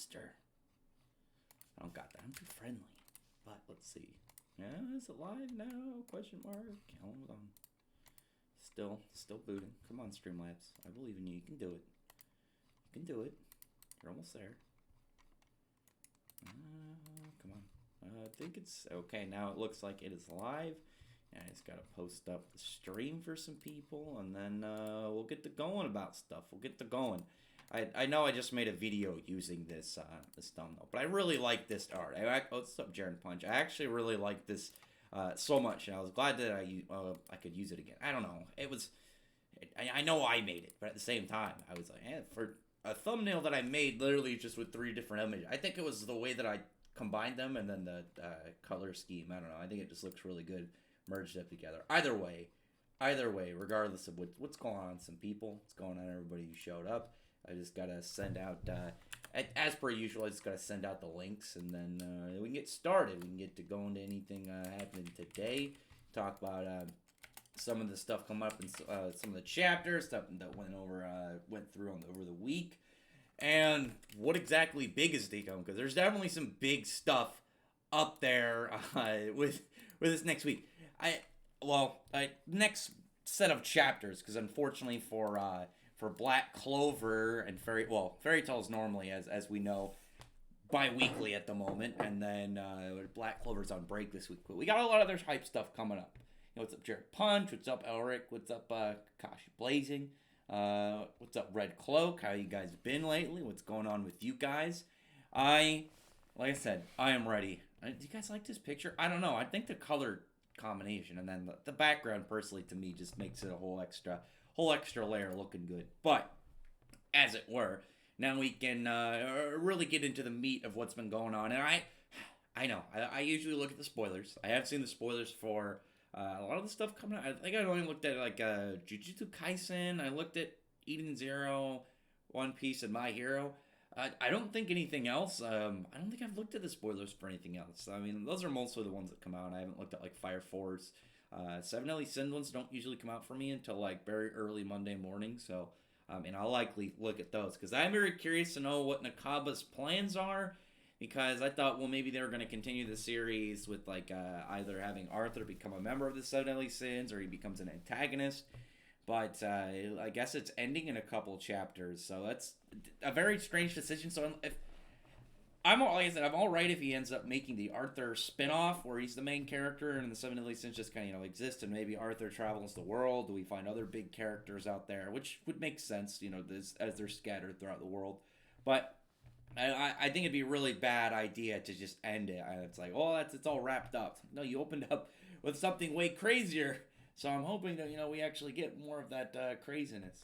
monster. I don't got that. I'm too friendly. But let's see. Yeah, is it live now? Question mark. Hold on. Still booting. Come on, Streamlabs. I believe in you. You can do it. You can do it. You're almost there. Come on. I think it's okay. Now it looks like it is live. And I just gotta post up the stream for some people, and then we'll get to going about stuff. We'll get to going. I know I just made a video using this this thumbnail, but I really like this art. What's up, Jaren Punch? I actually really like this so much, and I was glad that I could use it again. I don't know. I know I made it, but at the same time, I was like, for a thumbnail that I made literally just with 3 different images. I think it was the way that I combined them and then the color scheme. I don't know. I think it just looks really good merged up together. Either way, regardless of what's going on, some people, what's going on, everybody who showed up. I just gotta send out, as per usual, I just gotta send out the links, and then we can get started. We can get to go into anything happening today. Talk about some of the stuff coming up in some of the chapters, stuff that went through over the week, and what exactly big is to come, because there's definitely some big stuff up there with this next week. Next set of chapters, because unfortunately for Black Clover and Fairy Tales normally, as we know, bi-weekly at the moment, and then Black Clover's on break this week. But we got a lot of other hype stuff coming up. What's up, Jared Punch? What's up, Elric? What's up, Kashi Blazing? What's up, Red Cloak? How you guys been lately? What's going on with you guys? Like I said, I am ready. Do you guys like this picture? I don't know. I think the color combination and then the background, personally, to me, just makes it a whole extra layer looking good. But as it were, now we can really get into the meat of what's been going on. And I know I usually look at the spoilers. I have seen the spoilers for a lot of the stuff coming out. I think I only looked at like Jujutsu Kaisen. I looked at Eden Zero, One Piece, and My Hero. I don't think anything else. I don't think I've looked at the spoilers for anything else. I mean, those are mostly the ones that come out. I haven't looked at like Fire Force. Seven Deadly Sins ones don't usually come out for me until like very early Monday morning. So, and I'll likely look at those because I'm very curious to know what Nakaba's plans are. Because I thought, well, maybe they were going to continue the series with like either having Arthur become a member of the Seven Deadly Sins or he becomes an antagonist. But I guess it's ending in a couple chapters, so that's a very strange decision. So like I said, I'm all right if he ends up making the Arthur spinoff where he's the main character and the Seven Deadly Sins just kind of exist, and maybe Arthur travels the world. Do we find other big characters out there, which would make sense, as they're scattered throughout the world. But I think it'd be a really bad idea to just end it. It's like, oh, it's all wrapped up. No, you opened up with something way crazier. So I'm hoping that, we actually get more of that craziness.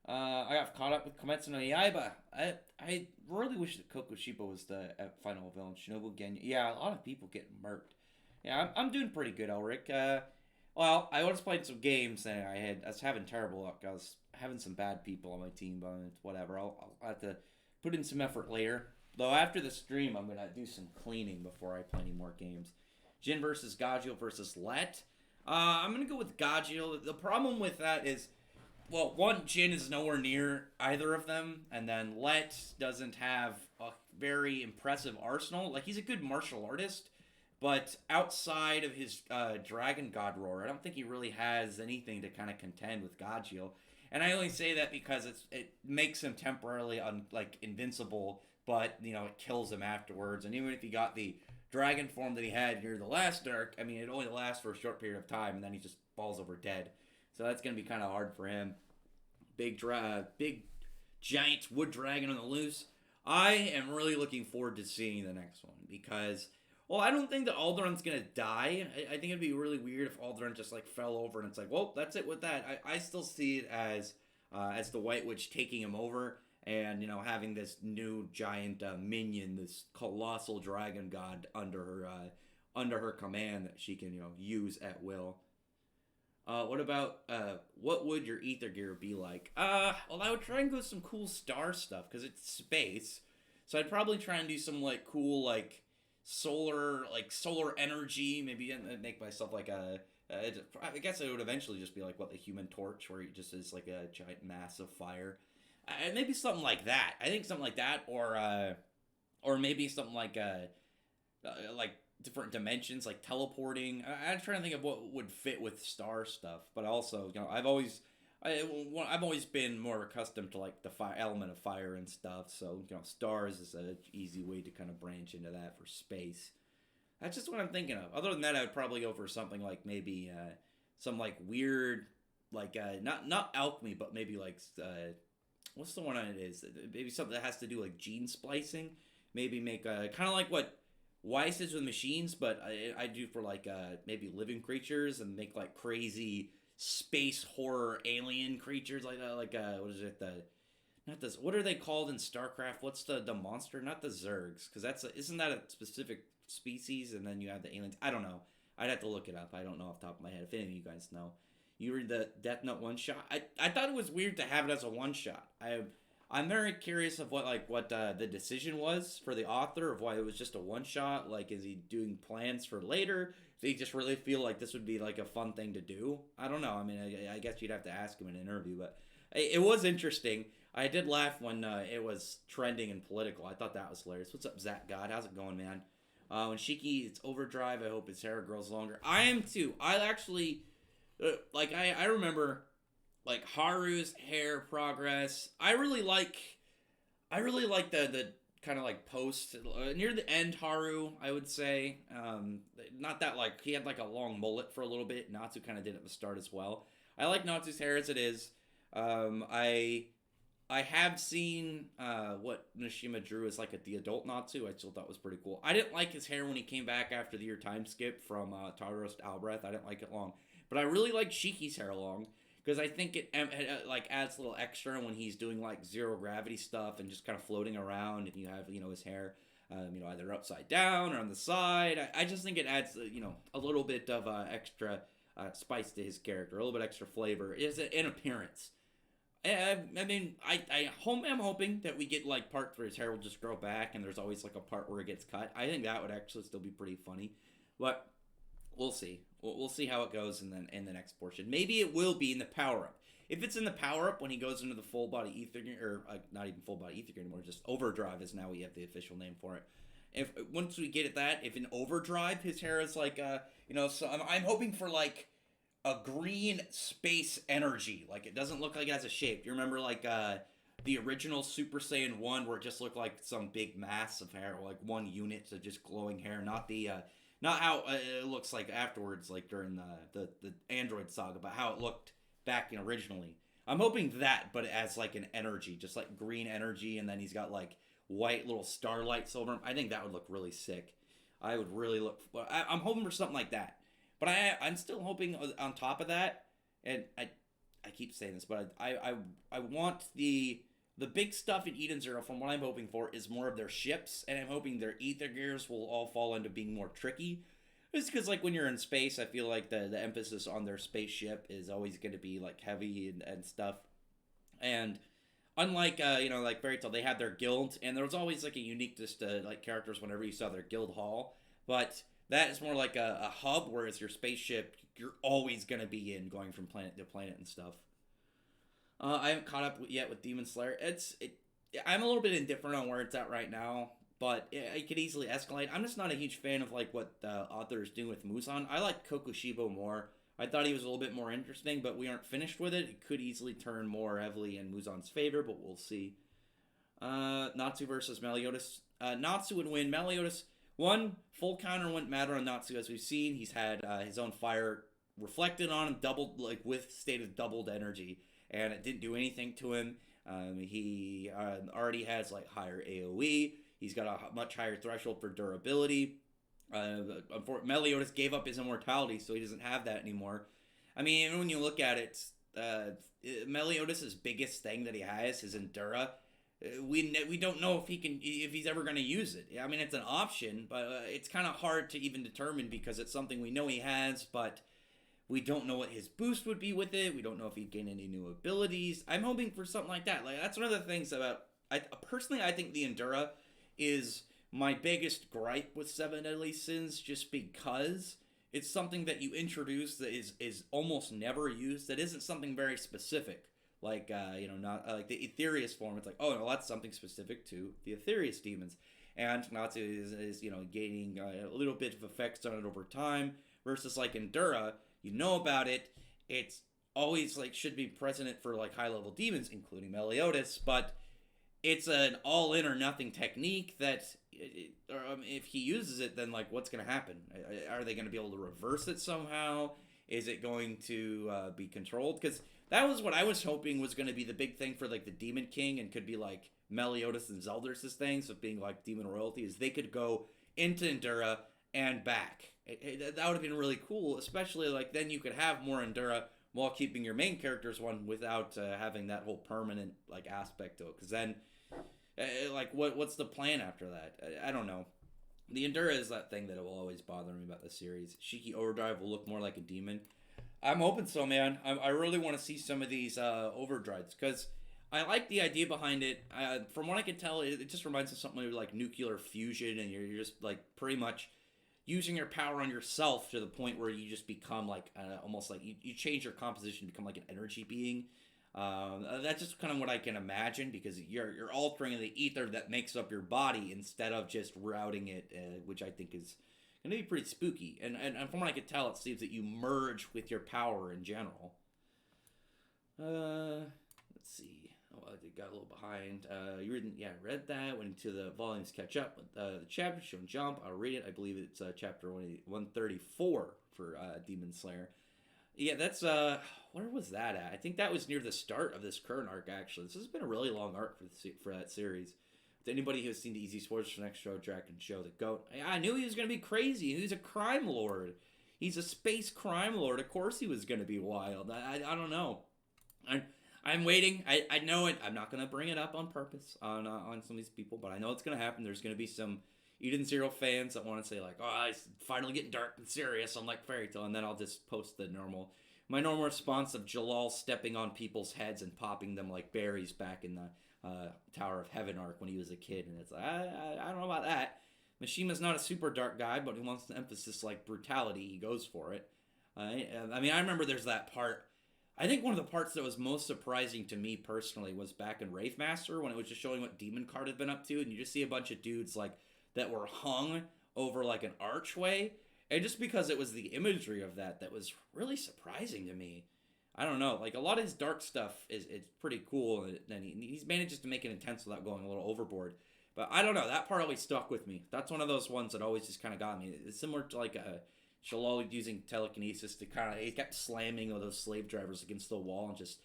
I got caught up with Kimetsu no Yaiba. I really wish that Kokushiba was the final villain. Shinobu Genyo. Yeah, a lot of people get murked. Yeah, I'm doing pretty good, Elric. I was playing some games and I was having terrible luck. I was having some bad people on my team, but whatever. I'll have to put in some effort later. Though after the stream, I'm going to do some cleaning before I play any more games. Jin versus Gajeel versus Let. I'm going to go with Gajeel. The problem with that is, one, Jin is nowhere near either of them, and then Let doesn't have a very impressive arsenal. Like, he's a good martial artist, but outside of his Dragon God Roar, I don't think he really has anything to kind of contend with Gajeel. And I only say that because it makes him temporarily invincible, but it kills him afterwards. And even if he got the dragon form that he had near the last arc, I mean, it only lasts for a short period of time, and then he just falls over dead. So that's going to be kind of hard for him. Big giant wood dragon on the loose. I am really looking forward to seeing the next one because, I don't think that Aldoron's going to die. I think it'd be really weird if Aldoron just fell over and it's like, well, that's it with that. I still see it as the White Witch taking him over and, having this new giant minion, this colossal dragon god under her command that she can, use at will. What about, what would your ether gear be like? I would try and go with some cool star stuff, because it's space. So I'd probably try and do some, cool, solar energy, maybe make myself, I guess it would eventually just be the Human Torch, where it just is, a giant mass of fire. Maybe something like that. I think something like that, or, or maybe something like different dimensions, like teleporting. I'm trying to think of what would fit with star stuff, but also, I've always been more accustomed to like the fire element of fire and stuff. So stars is an easy way to kind of branch into that for space. That's just what I'm thinking of. Other than that, I would probably go for something like maybe some like weird, like not alchemy, but maybe like what's the one it is? Maybe something that has to do like gene splicing. Maybe make kind of like what Weiss is with machines, but I do for like maybe living creatures and make like crazy space horror alien creatures like what is it, the not this, what are they called in StarCraft? What's the monster? Not the Zergs, because isn't that a specific species? And then you have the aliens. I don't know. I'd have to look it up. I don't know off the top of my head. If any of you guys know, you read the Death Note one shot. I thought it was weird to have it as a one shot. I'm very curious of what the decision was for the author of why it was just a one shot. Like, is he doing plans for later? Do he just really feel like this would be like a fun thing to do? I don't know. I mean, I guess you'd have to ask him in an interview, but it was interesting. I did laugh when it was trending and political. I thought that was hilarious. What's up, Zach God? How's it going, man? When Shiki, it's overdrive. I hope his hair grows longer. I am too. I actually, I remember, like, Haru's hair progress. I really like the kind of like post near the end Haru, I would say. Not that like he had like a long mullet for a little bit. Natsu kind of did at the start as well. I like Natsu's hair as it is. I have seen what Nishima drew as like the adult Natsu. I still thought was pretty cool. I didn't like his hair when he came back after the year time skip from Tara's to Albreath. I didn't like it long, but I really like Shiki's hair long because I think it like adds a little extra when he's doing like zero gravity stuff and just kind of floating around, and you have his hair either upside down or on the side. I just think it adds a little bit of extra spice to his character, a little bit extra flavor. Is an appearance. I mean, I'm hoping that we get like part where his hair will just grow back, and there's always like a part where it gets cut. I think that would actually still be pretty funny, but we'll see. We'll see how it goes in the next portion. Maybe it will be in the power up. If it's in the power up when he goes into the full body ether, or not even full body ether anymore, just overdrive is now we have the official name for it. If once we get at that, if in overdrive his hair is like so I'm hoping for like a green space energy. Like, it doesn't look like it has a shape. Do you remember like the original Super Saiyan 1 where it just looked like some big mass of hair, or like one unit of just glowing hair, not the not how it looks like afterwards, like during the Android saga, but how it looked back originally. I'm hoping that, but as like an energy, just like green energy, and then he's got like white little starlights over him. I think that would look really sick. I would really I'm hoping for something like that. But I'm still hoping on top of that, and I keep saying this, but I want the big stuff in Eden Zero, from what I'm hoping for, is more of their ships, and I'm hoping their ether gears will all fall into being more tricky. Just because, like, when you're in space, I feel like the emphasis on their spaceship is always going to be, like, heavy and stuff. And unlike, like Fairy Tail, they had their guild, and there was always, like, a uniqueness to, like, characters whenever you saw their guild hall. But that is more like a hub, whereas your spaceship, you're always going to be in, going from planet to planet and stuff. I haven't caught up yet with Demon Slayer. I'm a little bit indifferent on where it's at right now, but it could easily escalate. I'm just not a huge fan of like what the author is doing with Muzan. I like Kokushibo more. I thought he was a little bit more interesting, but we aren't finished with it. It could easily turn more heavily in Muzan's favor, but we'll see. Natsu versus Meliodas. Natsu would win. Meliodas, one, full counter wouldn't matter on Natsu, as we've seen. He's had his own fire reflected on him, doubled, like with stated doubled energy, and it didn't do anything to him. He already has like higher AoE. He's got a much higher threshold for durability. Meliodas gave up his immortality, so he doesn't have that anymore. I mean, when you look at it, Meliodas' biggest thing that he has, his Endura. We don't know if he's ever going to use it. I mean, it's an option, but it's kind of hard to even determine because it's something we know he has, but we don't know what his boost would be with it. We don't know if he'd gain any new abilities. I'm hoping for something like that. Like, that's one of the things about... Personally, I think the Endura is my biggest gripe with Seven Deadly Sins, just because it's something that you introduce that is almost never used, that isn't something very specific. Like, not like the Aetherius form. It's like, oh, no, that's something specific to the Aetherius demons. and Natsu is gaining a little bit of effects on it over time. Versus like Endura, you know about it. It's always like should be present for like high level demons, including Meliodas, but it's an all in or nothing technique that if he uses it, then like what's going to happen? Are they going to be able to reverse it somehow? Is it going to be controlled? Because that was what I was hoping was going to be the big thing for like the Demon King, and could be like Meliodas and Zeldris' things of being like demon royalty, is they could go into Endura and back. That would have been really cool, especially like then you could have more Endura while keeping your main characters one without having that whole permanent like aspect to it. Because then, like, what's the plan after that? I don't know. The Endura is that thing that will always bother me about the series. Shiki Overdrive will look more like a demon. I'm hoping so, man. I really want to see some of these overdrives because I like the idea behind it. From what I can tell, it just reminds me of something like nuclear fusion, and you're just like pretty much using your power on yourself to the point where you just become like almost like you change your composition to become like an energy being. That's just kind of what I can imagine, because you're altering the ether that makes up your body instead of just routing it, which I think is going to be pretty spooky. And from what I can tell, it seems that you merge with your power in general. Let's see. Oh, I got a little behind. Read that. Went into the volumes catch up with the chapter shown jump. I'll read it. I believe it's chapter 134 for Demon Slayer. Yeah, that's where was that at? I think that was near the start of this current arc. Actually, this has been a really long arc for that series. To anybody who has seen the Easy Sports for Next Show, Dragon Show, the GOAT, I knew he was gonna be crazy. He's a crime lord. He's a space crime lord. Of course, he was gonna be wild. I don't know. I'm waiting. I know it. I'm not gonna bring it up on purpose on some of these people, but I know it's gonna happen. There's gonna be some Eden Zero fans that want to say like, "Oh, it's finally getting dark and serious." I'm like Fairy Tail, and then I'll just post my normal response of Jalal stepping on people's heads and popping them like berries back in the Tower of Heaven arc when he was a kid, and it's like, I don't know about that. Mishima's not a super dark guy, but he wants to emphasize like brutality. He goes for it. I remember there's that part. I think one of the parts that was most surprising to me personally was back in Rave Master, when it was just showing what Demon Card had been up to, and you just see a bunch of dudes like that were hung over like an archway, and just because it was the imagery of that was really surprising to me. I don't know, like a lot of his dark stuff is pretty cool, and he's manages to make it intense without going a little overboard. But I don't know, that part always stuck with me. That's one of those ones that always just kind of got me. It's similar to like a Shalal using telekinesis to he kept slamming all those slave drivers against the wall, and just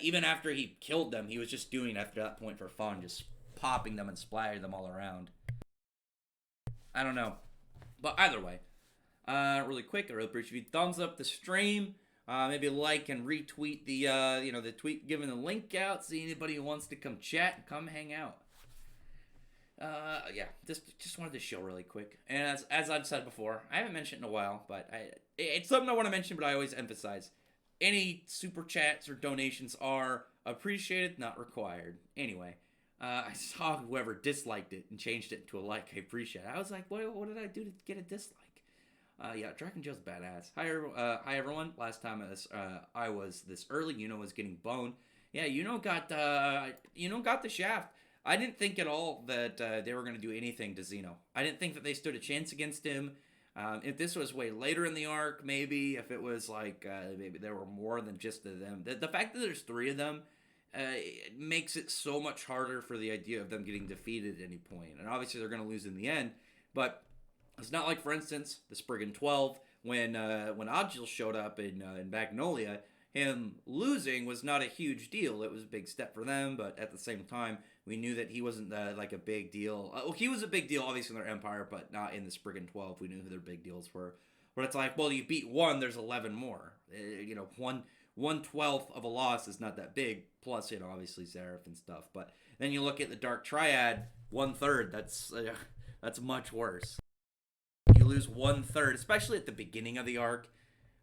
even after he killed them, he was just doing it after that point for fun, just popping them and splattering them all around. I don't know, but either way, really quick, I really appreciate you thumbs up the stream. Maybe like and retweet the tweet giving the link out. See anybody who wants to come chat and come hang out. Just wanted to show really quick. And as I've said before, I haven't mentioned it in a while, but it's something I want to mention, but I always emphasize. Any super chats or donations are appreciated, not required. Anyway, I saw whoever disliked it and changed it to a like. I appreciate it. I was like, what did I do to get a dislike? Dragon Joe's badass. Hi everyone. Last time I was this early, was getting boned. Yeah, got the shaft. I didn't think at all that they were going to do anything to Zeno. I didn't think that they stood a chance against him. If this was way later in the arc, maybe, if it was like, maybe there were more than just them. The fact that there's 3 of them it makes it so much harder for the idea of them getting defeated at any point. And obviously they're going to lose in the end. But it's not like, for instance, the Spriggan 12, when Agil showed up in Magnolia, him losing was not a huge deal. It was a big step for them, but at the same time, we knew that he wasn't like a big deal. He was a big deal, obviously, in their empire, but not in the Spriggan 12. We knew who their big deals were. But it's like, well, you beat 1, there's 11 more. 1/12 of a loss is not that big. Plus, obviously Seraph and stuff. But then you look at the Dark Triad, 1/3. That's much worse. You lose 1/3, especially at the beginning of the arc,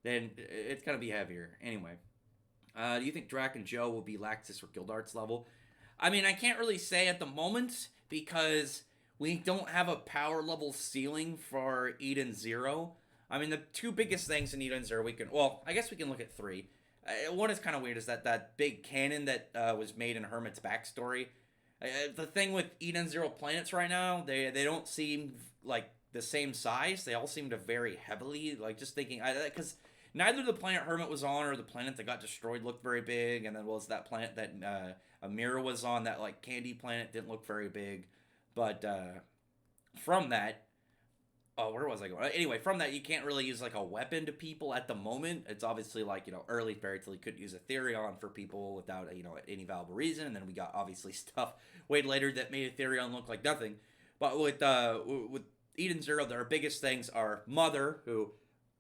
then it's gonna be heavier. Anyway, do you think Drac and Joe will be Laxus or Gildart's level? I mean, I can't really say at the moment because we don't have a power level ceiling for Eden Zero. I mean, the 2 biggest things in Eden Zero I guess we can look at 3. One is kind of weird is that big cannon that was made in Hermit's backstory. The thing with Eden Zero planets right now, they don't seem like the same size. They all seem to vary heavily. Like just thinking, because neither the planet Hermit was on or the planet that got destroyed looked very big, and then was that planet that Amira was on, that like candy planet, didn't look very big. But from that, oh, where was I going? Anyway, from that, you can't really use like a weapon to people at the moment. It's obviously like, early Fairy Tail, you couldn't use Ethereon for people without, any valuable reason. And then we got obviously stuff way later that made Ethereon look like nothing. But with Eden Zero, their biggest things are Mother, who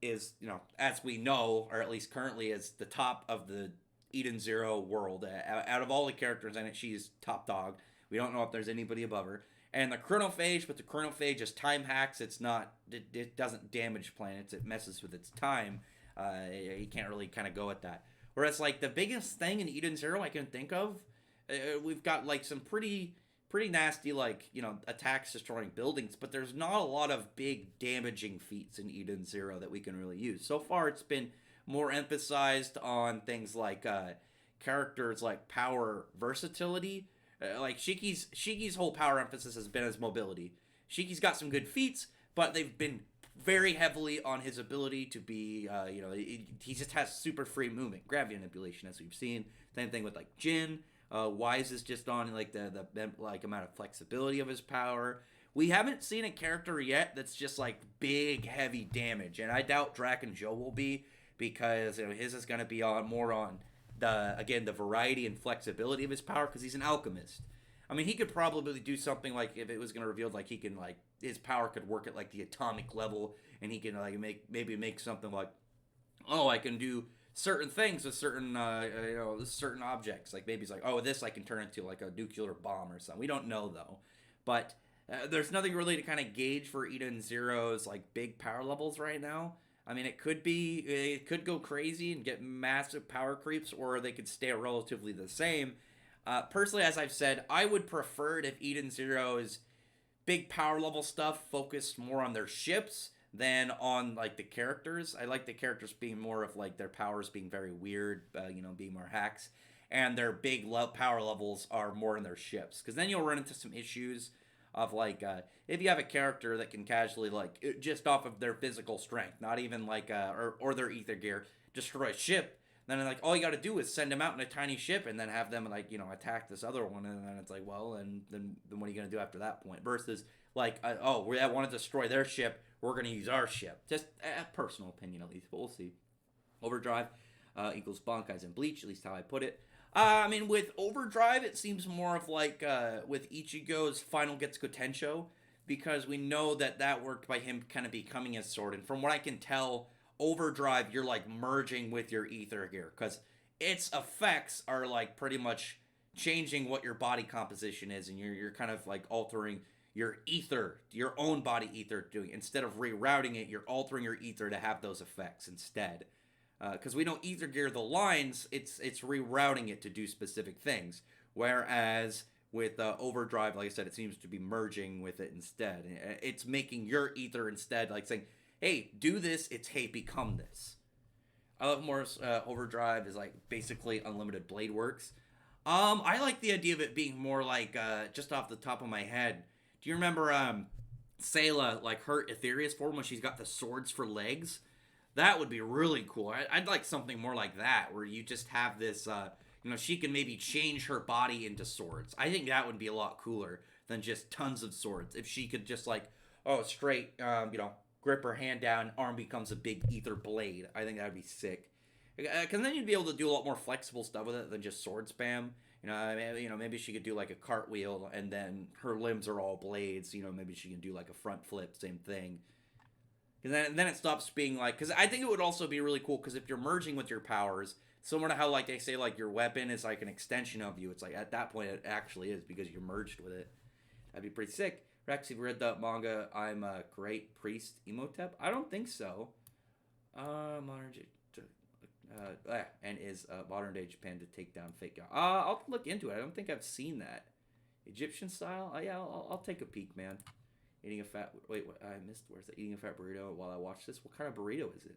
is, as we know, or at least currently, is the top of the Eden Zero world. Out of all the characters in it, she's top dog. We don't know if there's anybody above her. And the chronophage, but the chronophage is time hacks. It doesn't damage planets. It messes with its time. You can't really kind of go at that. Whereas like the biggest thing in Eden Zero I can think of, we've got like some pretty nasty like attacks destroying buildings, but there's not a lot of big damaging feats in Eden Zero that we can really use. So far, it's been more emphasized on things like characters like power versatility. Like Shiki's whole power emphasis has been his mobility. Shiki's got some good feats, but they've been very heavily on his ability to be, he just has super free movement, gravity manipulation, as we've seen. Same thing with like Jin. Wise is just on like the like amount of flexibility of his power. We haven't seen a character yet that's just like big heavy damage, and I doubt Draken Joe will be, because his is going to be more on the variety and flexibility of his power, because he's an alchemist. I mean, he could probably do something like, if it was going to reveal like he can like his power could work at like the atomic level, and he can like make something like, oh, I can do certain things with certain certain objects. Like maybe he's like, oh, this I can turn into like a nuclear bomb or something. We don't know though, but there's nothing really to kind of gauge for Eden Zero's like big power levels right now. I mean, it could go crazy and get massive power creeps, or they could stay relatively the same. Personally, as I've said, I would prefer it if Eden Zero's big power level stuff focused more on their ships than on like the characters. I like the characters being more of like their powers being very weird, being more hacks, and their big power levels are more in their ships. Because then you'll run into some issues of like if you have a character that can casually like just off of their physical strength, not even like or their ether gear, destroy a ship. Then like all you got to do is send them out in a tiny ship and then have them like attack this other one, and then it's like, well, and then what are you gonna do after that point? Versus like we want to destroy their ship, we're gonna use our ship. Just a personal opinion at least, but we'll see. Overdrive equals Bankai's and Bleach, at least how I put it. I mean, with Overdrive, it seems more of like with Ichigo's Final Getsuko Tensho, because we know that worked by him kind of becoming his sword. And from what I can tell, Overdrive, you're like merging with your ether gear, because its effects are like pretty much changing what your body composition is, and you're kind of like altering your ether, your own body ether, doing, instead of rerouting it, you're altering your ether to have those effects instead. Because we know ether gear, the lines, it's rerouting it to do specific things, whereas with Overdrive, like I said, it seems to be merging with it instead. It's making your ether instead, like saying, hey, do this, it's hey, become this. I love Morris Overdrive is like basically unlimited blade works. I like the idea of it being more like, just off the top of my head, do you remember Sayla, like her Ethereus form when she's got the swords for legs? That would be really cool. I'd like something more like that, where you just have this, she can maybe change her body into swords. I think that would be a lot cooler than just tons of swords. If she could just like, straight, grip her hand down, arm becomes a big ether blade. I think that would be sick. Because then you'd be able to do a lot more flexible stuff with it than just sword spam. Maybe she could do like a cartwheel, and then her limbs are all blades. Maybe she can do like a front flip, same thing. And then it stops being like, because I think it would also be really cool, because if you're merging with your powers, similar to how like they say like your weapon is like an extension of you, it's like at that point it actually is, because you're merged with it. That'd be pretty sick. Rex, you've read the manga I'm a Great Priest Imhotep? I don't think so. And is modern day Japan to take down fake God? I'll look into it. I don't think I've seen that. Egyptian style? Yeah, I'll take a peek, man. Eating a fat... Wait, what? I missed... Where's the eating a fat burrito while I watch this? What kind of burrito is it?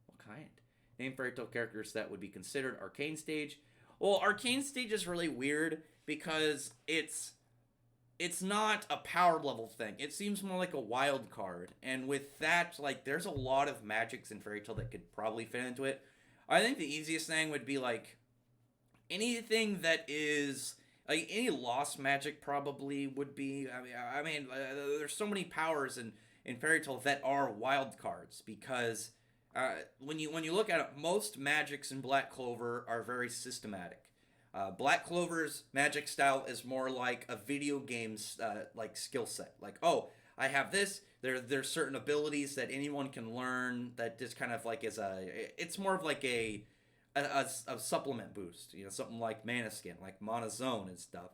What kind? Name fairy tale characters that would be considered arcane stage. Well, Arcane Stage is really weird because it's not a power level thing. It seems more like a wild card. And with that, like, there's a lot of magics in Fairy Tail that could probably fit into it. I think the easiest thing would be like anything that is like any lost magic probably would be. There's so many powers in Fairy Tail that are wild cards because when you look at it, most magics in Black Clover are very systematic. Black Clover's magic style is more like a video game's like skill set. Like, oh, I have this. There's certain abilities that anyone can learn that just kind of like is a. It's more of like a supplement boost. You know, something like Mana Skin, like Mana Zone and stuff.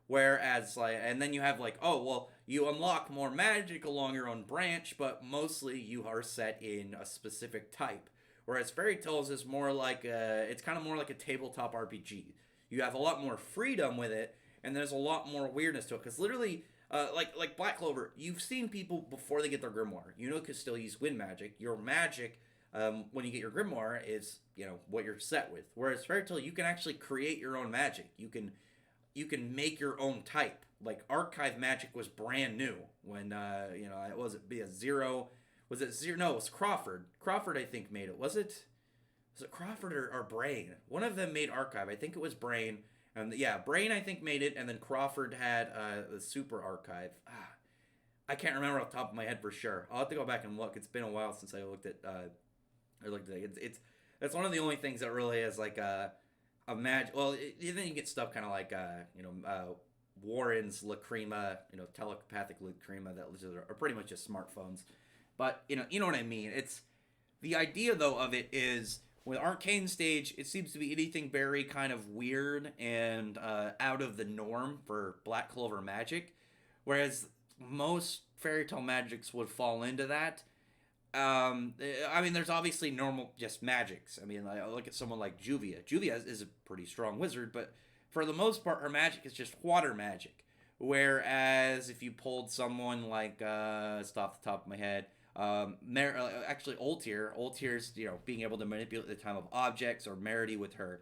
Whereas like, and then you have like, oh well, you unlock more magic along your own branch, but mostly you are set in a specific type. Whereas Fairy Tales is more like it's kind of more like a tabletop RPG. You have a lot more freedom with it, and there's a lot more weirdness to it. Because literally, like Black Clover, you've seen people before they get their grimoire. You know, can still use wind magic. Your magic, when you get your grimoire, is what you're set with. Whereas Fairy Tail, you can actually create your own magic. You can make your own type. Like archive magic was brand new when it wasn't be a zero. Was it zero? No, it was Crawford. Crawford, I think, made it. Was it Crawford or Brain? One of them made Archive. I think it was Brain. And yeah, Brain I think made it, and then Crawford had the Super Archive. I can't remember off the top of my head for sure. I'll have to go back and look. It's been a while since I looked at. I looked at it. It's that's one of the only things that really is like a magic. Well, then you get stuff kind of like Warren's Lacrima, telepathic Lacrima that are pretty much just smartphones. But you know what I mean. It's the idea though of it is with Arcane Stage, it seems to be anything very kind of weird and out of the norm for Black Clover magic, whereas most Fairy Tail magics would fall into that. There's obviously normal just magics. I mean, I look at someone like Juvia. Juvia is a pretty strong wizard, but for the most part, her magic is just water magic. Whereas if you pulled someone like, it's off the top of my head, actually Oltier's, being able to manipulate the time of objects, or Merity with her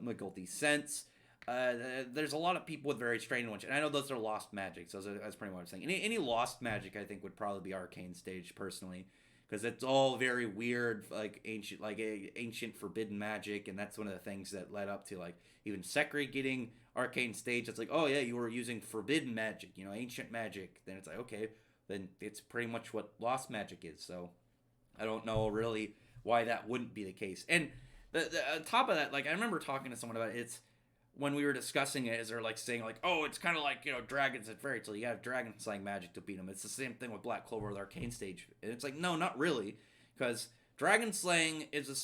multi sense. There's a lot of people with very strange ones, and I know those are lost magics. That's pretty much what I'm saying. Any lost magic, I think, would probably be Arcane Stage personally, because it's all very weird, like ancient forbidden magic, and that's one of the things that led up to like even Sekri getting Arcane Stage. It's like, oh yeah, you were using forbidden magic, ancient magic. Then it's like, okay, then it's pretty much what lost magic is. So I don't know really why that wouldn't be the case. And on top of that, like I remember talking to someone about it. It's when we were discussing it, is they're like saying like, oh, it's kind of like dragons and Fairy Tail. You have dragon slaying magic to beat them. It's the same thing with Black Clover with Arcane Stage. And it's like, no, not really, because dragon slaying is a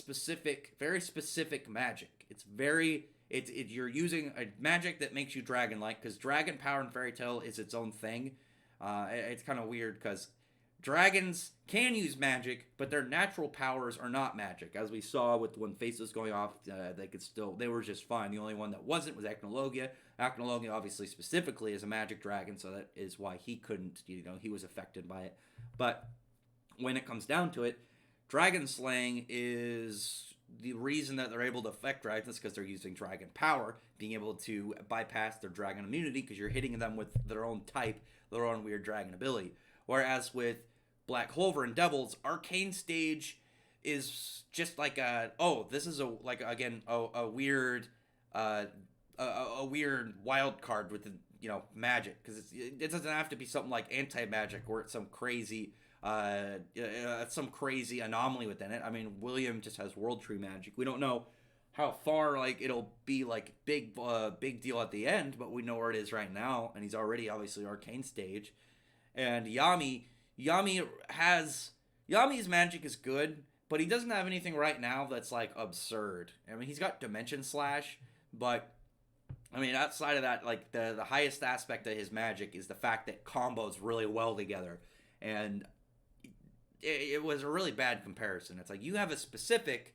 very specific magic. You're using a magic that makes you dragon-like, because dragon power in Fairy Tail is its own thing. It's kind of weird because dragons can use magic, but their natural powers are not magic. As we saw with when Face was going off, they were just fine. The only one that wasn't was Acnologia. Acnologia obviously specifically is a magic dragon, so that is why he couldn't, he was affected by it. But when it comes down to it, dragon slaying is the reason that they're able to affect dragons, because they're using dragon power, being able to bypass their dragon immunity because you're hitting them with their own type, their own weird dragon ability. Whereas with Black Clover and Devils, Arcane Stage is just like this is a weird weird wild card with magic, because it doesn't have to be something like anti-magic or it's some crazy anomaly within it. I mean, William just has World Tree magic. We don't know how far like it'll be like big deal at the end, but we know where it is right now, and he's already obviously Arcane Stage. And Yami's magic is good, but he doesn't have anything right now that's like absurd. I mean, he's got Dimension Slash, but I mean, outside of that, like the highest aspect of his magic is the fact that combos really well together. And it was a really bad comparison. It's like you have a specific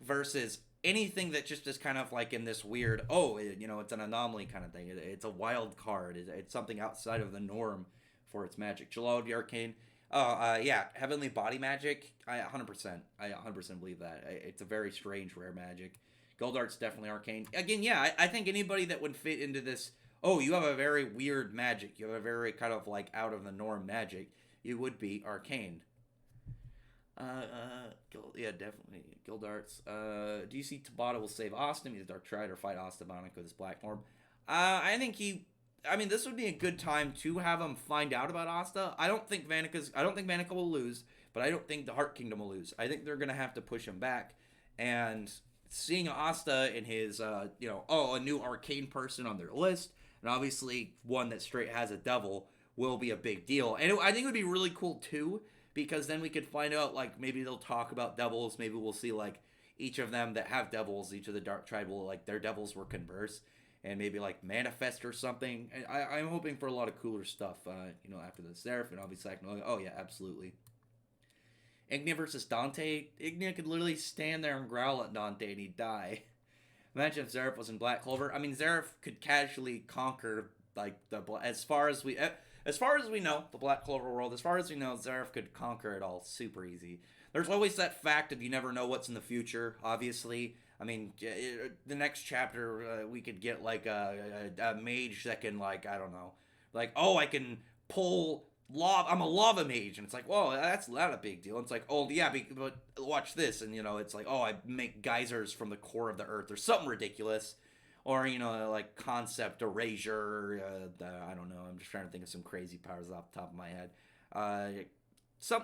versus anything that just is kind of like in this weird, it's an anomaly kind of thing. It's a wild card. It's something outside of the norm for its magic. Jalal the Arcane. Heavenly Body Magic. I 100% believe that. It's a very strange rare magic, Goldart's definitely arcane. Again, yeah, I think anybody that would fit into this, oh, you have a very weird magic, you have a very kind of like out of the norm magic, you would be arcane. Yeah, definitely Goldarts. Do you see Tabata will save Austin, either Dark Triad, or fight Ostabonic with his Black Orb? I think he. I mean, this would be a good time to have him find out about Asta. I don't think Vanica will lose, but I don't think the Heart Kingdom will lose. I think they're gonna have to push him back, and seeing Asta in his, a new arcane person on their list, and obviously one that straight has a devil, will be a big deal. And I think it would be really cool too, because then we could find out, like, maybe they'll talk about devils. Maybe we'll see, like, each of them that have devils, each of the Dark Tribe will, like, their devils will converse and maybe, like, manifest or something. I'm hoping for a lot of cooler stuff, after the Seraph, and obviously I can, oh, yeah, absolutely. Ignia versus Dante. Ignia could literally stand there and growl at Dante and he'd die. Imagine if Zeref was in Black Clover. I mean, Zeref could casually conquer, like, as far as we know, the Black Clover world, as far as we know, Zeref could conquer it all super easy. There's always that fact of you never know what's in the future, obviously. I mean, the next chapter, we could get, like, a mage that can, like, I don't know, like, oh, I can pull lava. I'm a lava mage. And it's like, whoa, that's not a big deal. It's like, oh, yeah, but watch this. And, it's like, oh, I make geysers from the core of the earth or something ridiculous. Or, like concept erasure. I don't know. I'm just trying to think of some crazy powers off the top of my head.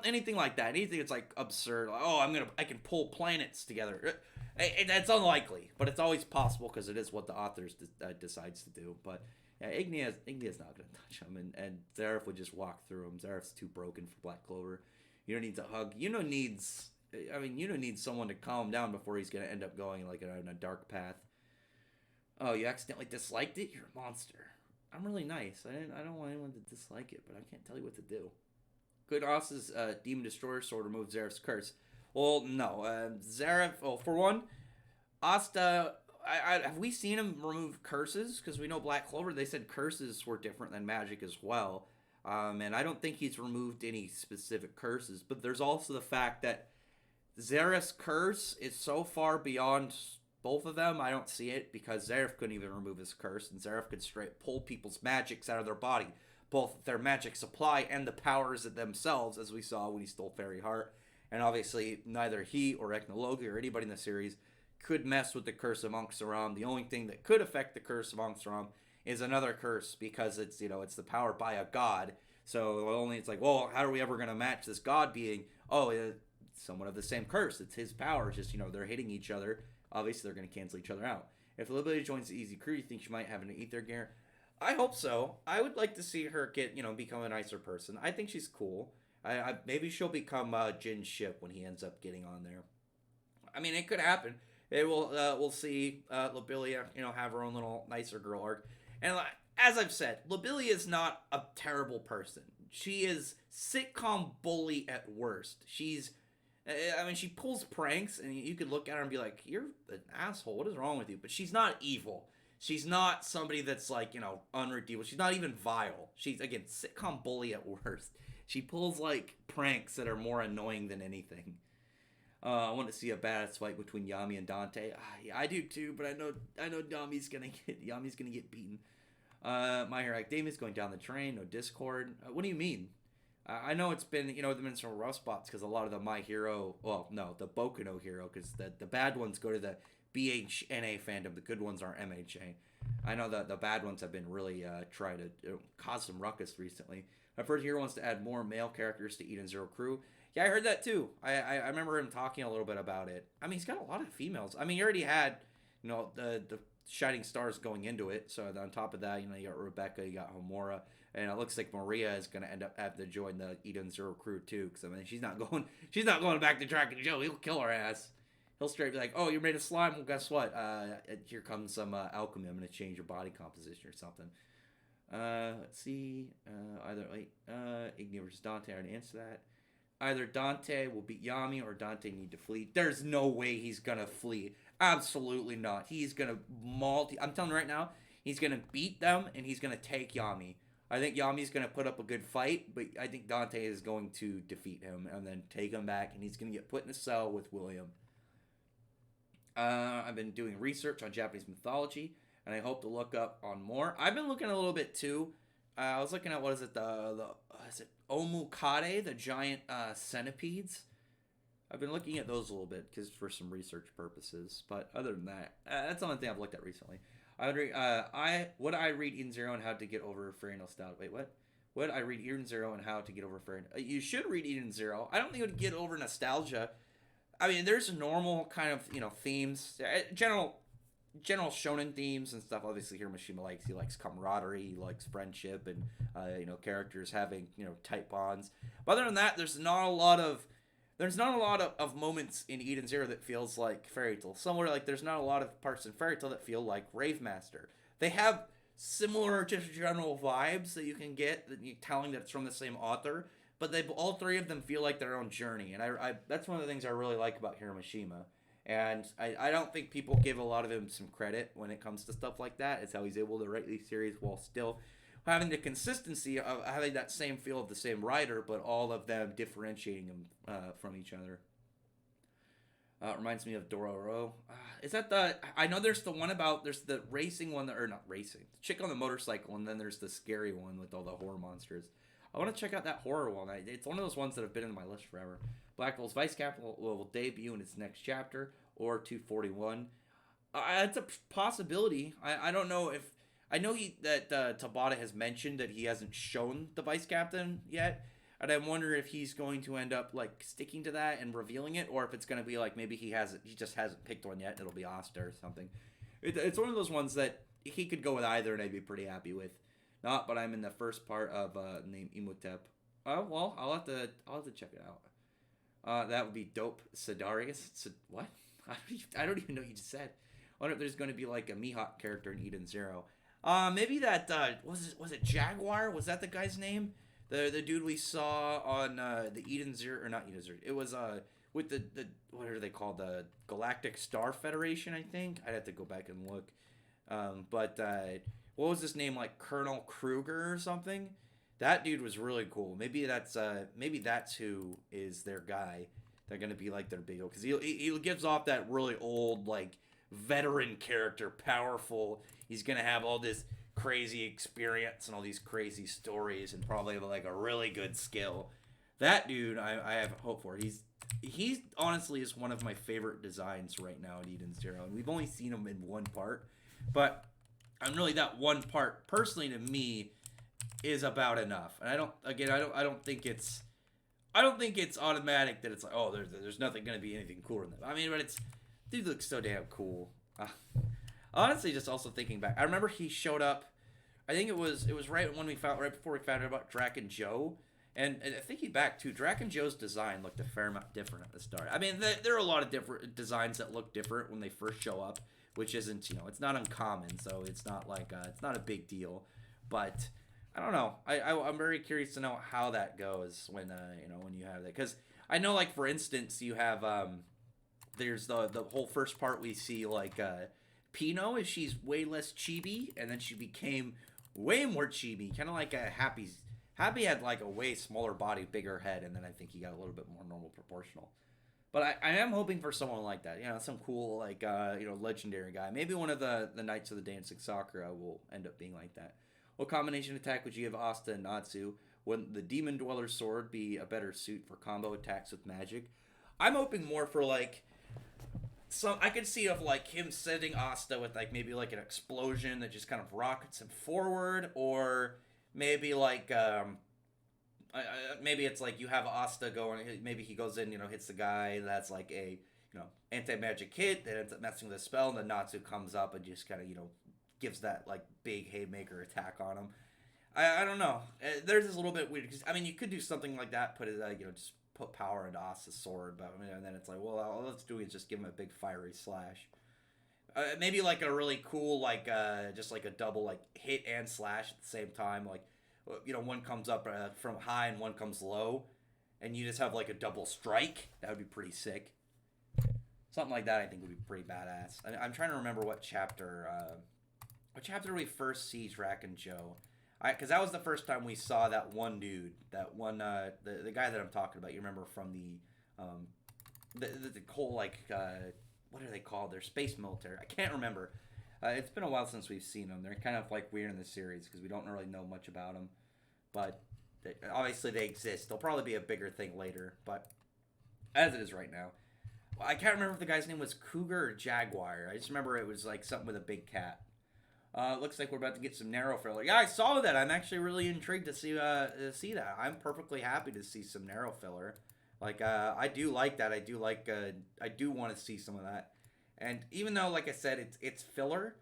Anything like that. Anything that's like absurd. Like, oh, I can pull planets together. That's unlikely, but it's always possible because it is what the authors decides to do. But yeah, Ignia's not going to touch him, and Zeref would just walk through him. Zeref's too broken for Black Clover. You don't need to hug. You don't need someone to calm him down before he's going to end up going like in a dark path. Oh, you accidentally disliked it? You're a monster. I'm really nice. I don't want anyone to dislike it, but I can't tell you what to do. Could Osa's Demon Destroyer Sword remove Zeref's curse? Well, no. Zeref, for one, Asta, have we seen him remove curses? Because we know Black Clover, they said curses were different than magic as well. And I don't think he's removed any specific curses. But there's also the fact that Zeref's curse is so far beyond both of them. I don't see it because Zeref couldn't even remove his curse. And Zeref could straight pull people's magics out of their body. Both their magic supply and the powers themselves, as we saw when he stole Fairy Heart. And obviously, neither he or Ethnologi or anybody in the series could mess with the Curse of Ankh-Saram. The only thing that could affect the Curse of Ankh-Saram is another curse because it's the power by a god. So it's like, well, how are we ever going to match this god being? Oh, it's somewhat of the same curse. It's his power. Just, they're hitting each other. Obviously, they're going to cancel each other out. If Liberty joins the Easy Crew, you think she might have an Ether gear? I hope so. I would like to see her become a nicer person. I think she's cool. Maybe she'll become Jin's ship when he ends up getting on there. I mean, it could happen. We'll see Lobelia, have her own little nicer girl arc. And as I've said, Lobelia is not a terrible person. She is sitcom bully at worst. She pulls pranks, and you could look at her and be like, you're an asshole. What is wrong with you? But she's not evil. She's not somebody that's like, unredeemable. She's not even vile. She's, again, sitcom bully at worst. She pulls, like, pranks that are more annoying than anything. I want to see a badass fight between Yami and Dante. Yeah, I do too, but I know Yami's gonna get beaten. My Hero Academia is going down the train. No Discord. What do you mean? I know it's been, there's been some rough spots because a lot of the My Hero, the Boku no Hero, because the bad ones go to the BHNA fandom. The good ones are MHA. I know that the bad ones have been really trying to cause some ruckus recently. I've heard Hero wants to add more male characters to Eden Zero Crew. Yeah, I heard that too. I remember him talking a little bit about it. I mean, he's got a lot of females. I mean, he already had, the Shining Stars going into it. So on top of that, you got Rebecca, you got Homura, and it looks like Maria is going to end up having to join the Eden Zero Crew too. Because I mean, she's not going back to Dragon Joe. He'll kill her ass. He'll straight be like, oh, you're made of slime? Well, guess what? Here comes some alchemy. I'm going to change your body composition or something. Let's see. Ignia versus Dante. I already answered that. Either Dante will beat Yami or Dante need to flee. There's no way he's going to flee. Absolutely not. He's going to I'm telling you right now, he's going to beat them and he's going to take Yami. I think Yami's going to put up a good fight, but I think Dante is going to defeat him and then take him back, and he's going to get put in a cell with William. I've been doing research on Japanese mythology, and I hope to look up on more. I've been looking a little bit too. I was looking at what is it the is it Omukade, the giant centipedes. I've been looking at those a little bit because for some research purposes. But other than that, that's the only thing I've looked at recently. I would read, would I read Eden Zero and how to get over fairy nostalgia? Wait, what? Would I read Eden Zero and how to get over fairy? You should read Eden Zero. I don't think it would get over nostalgia. I mean, there's normal kind of themes, general shonen themes and stuff. Obviously, Hiroshima likes he likes camaraderie, he likes friendship, and characters having tight bonds. But other than that, there's not a lot of moments in Eden Zero that feels like Fairy Tail. Somewhere like there's not a lot of parts in Fairy Tail that feel like Rave Master. They have similar just general vibes that you can get that you telling that it's from the same author, but they all three of them feel like their own journey, and I that's one of the things I really like about Hiroshima. And I don't think people give a lot of him some credit when it comes to stuff like that. It's how he's able to write these series while still having the consistency of having that same feel of the same writer, but all of them differentiating them from each other. Reminds me of Dororo. Is that the? I know there's the one about there's the racing one or not racing, the chick on the motorcycle, and then there's the scary one with all the horror monsters. I want to check out that horror one. It's one of those ones that have been in my list forever. Black Hole's Vice Capital will debut in its next chapter or 241. It's a possibility. I don't know if I know that Tabata has mentioned that he hasn't shown the vice captain yet, and I'm wondering if he's going to end up like sticking to that and revealing it, or if it's going to be like maybe he just hasn't picked one yet. And it'll be Asta or something. It's one of those ones that he could go with either, and I'd be pretty happy with. Not, but I'm in the first part of named Imhotep. Well, I'll have to check it out. That would be dope. Sidarius. What? I don't even know what you just said. I wonder if there's going to be like a Mihawk character in Eden Zero. Maybe that was it Jaguar? Was that the guy's name? The dude we saw on the Eden Zero or not Eden Zero? It was with the what are they called? The Galactic Star Federation, I think. I'd have to go back and look. But what was his name? Like Colonel Kruger or something? That dude was really cool. Maybe that's who is their guy. They're gonna be like their big old because he gives off that really old like veteran character, powerful. He's gonna have all this crazy experience and all these crazy stories and probably like a really good skill. That dude, I have hope for. He's honestly is one of my favorite designs right now in Eden Zero, and we've only seen him in one part, but I'm really that one part personally to me is about enough. And I don't think it's automatic that it's like, oh, there's nothing gonna be anything cooler than that. I mean, but dude looks so damn cool. Honestly, just also thinking back, I remember he showed up. I think it was right before we found out about Draken Joe, and I think he's back too. Draken Joe's design looked a fair amount different at the start. I mean, there are a lot of different designs that look different when they first show up, which isn't it's not uncommon, so it's not like it's not a big deal. But I don't know. I'm very curious to know how that goes when when you have that, because I know like for instance you have there's the whole first part we see like Pino is she's way less chibi, and then she became way more chibi, kind of like a Happy had like a way smaller body, bigger head, and then I think he got a little bit more normal proportional. But I am hoping for someone like that, some cool like legendary guy. Maybe one of the Knights of the Dancing Sakura will end up being like that. What combination attack would you give Asta and Natsu? Wouldn't the Demon Dweller's Sword be a better suit for combo attacks with magic? I'm hoping more for like I could see of like him sending Asta with like maybe like an explosion that just kind of rockets him forward, or maybe like maybe it's like you have Asta going, maybe he goes in, hits the guy, that's like a anti-magic hit that ends up messing with the spell, and then Natsu comes up and just kind of gives that like big haymaker attack on him. I don't know. There's this little bit weird because I mean you could do something like that, put it like just put power into Asta's sword, but and then it's like, well, all let's do is just give him a big fiery slash. Maybe like a really cool like just like a double like hit and slash at the same time, like one comes up from high and one comes low, and you just have like a double strike. That would be pretty sick. Something like that I think would be pretty badass. I'm trying to remember what chapter we first see Draken Joe. Because that was the first time we saw that one dude, that one, the guy that I'm talking about. You remember from the whole like what are they called? They're space military. I can't remember. It's been a while since we've seen them. They're kind of like weird in the series because we don't really know much about them. But obviously they exist. They'll probably be a bigger thing later. But as it is right now, I can't remember if the guy's name was Cougar or Jaguar. I just remember it was like something with a big cat. Looks like we're about to get some narrow filler. Yeah, I saw that. I'm actually really intrigued to see that. I'm perfectly happy to see some narrow filler. Like I do like that. I do like. I do want to see some of that. And even though, like I said, it's filler,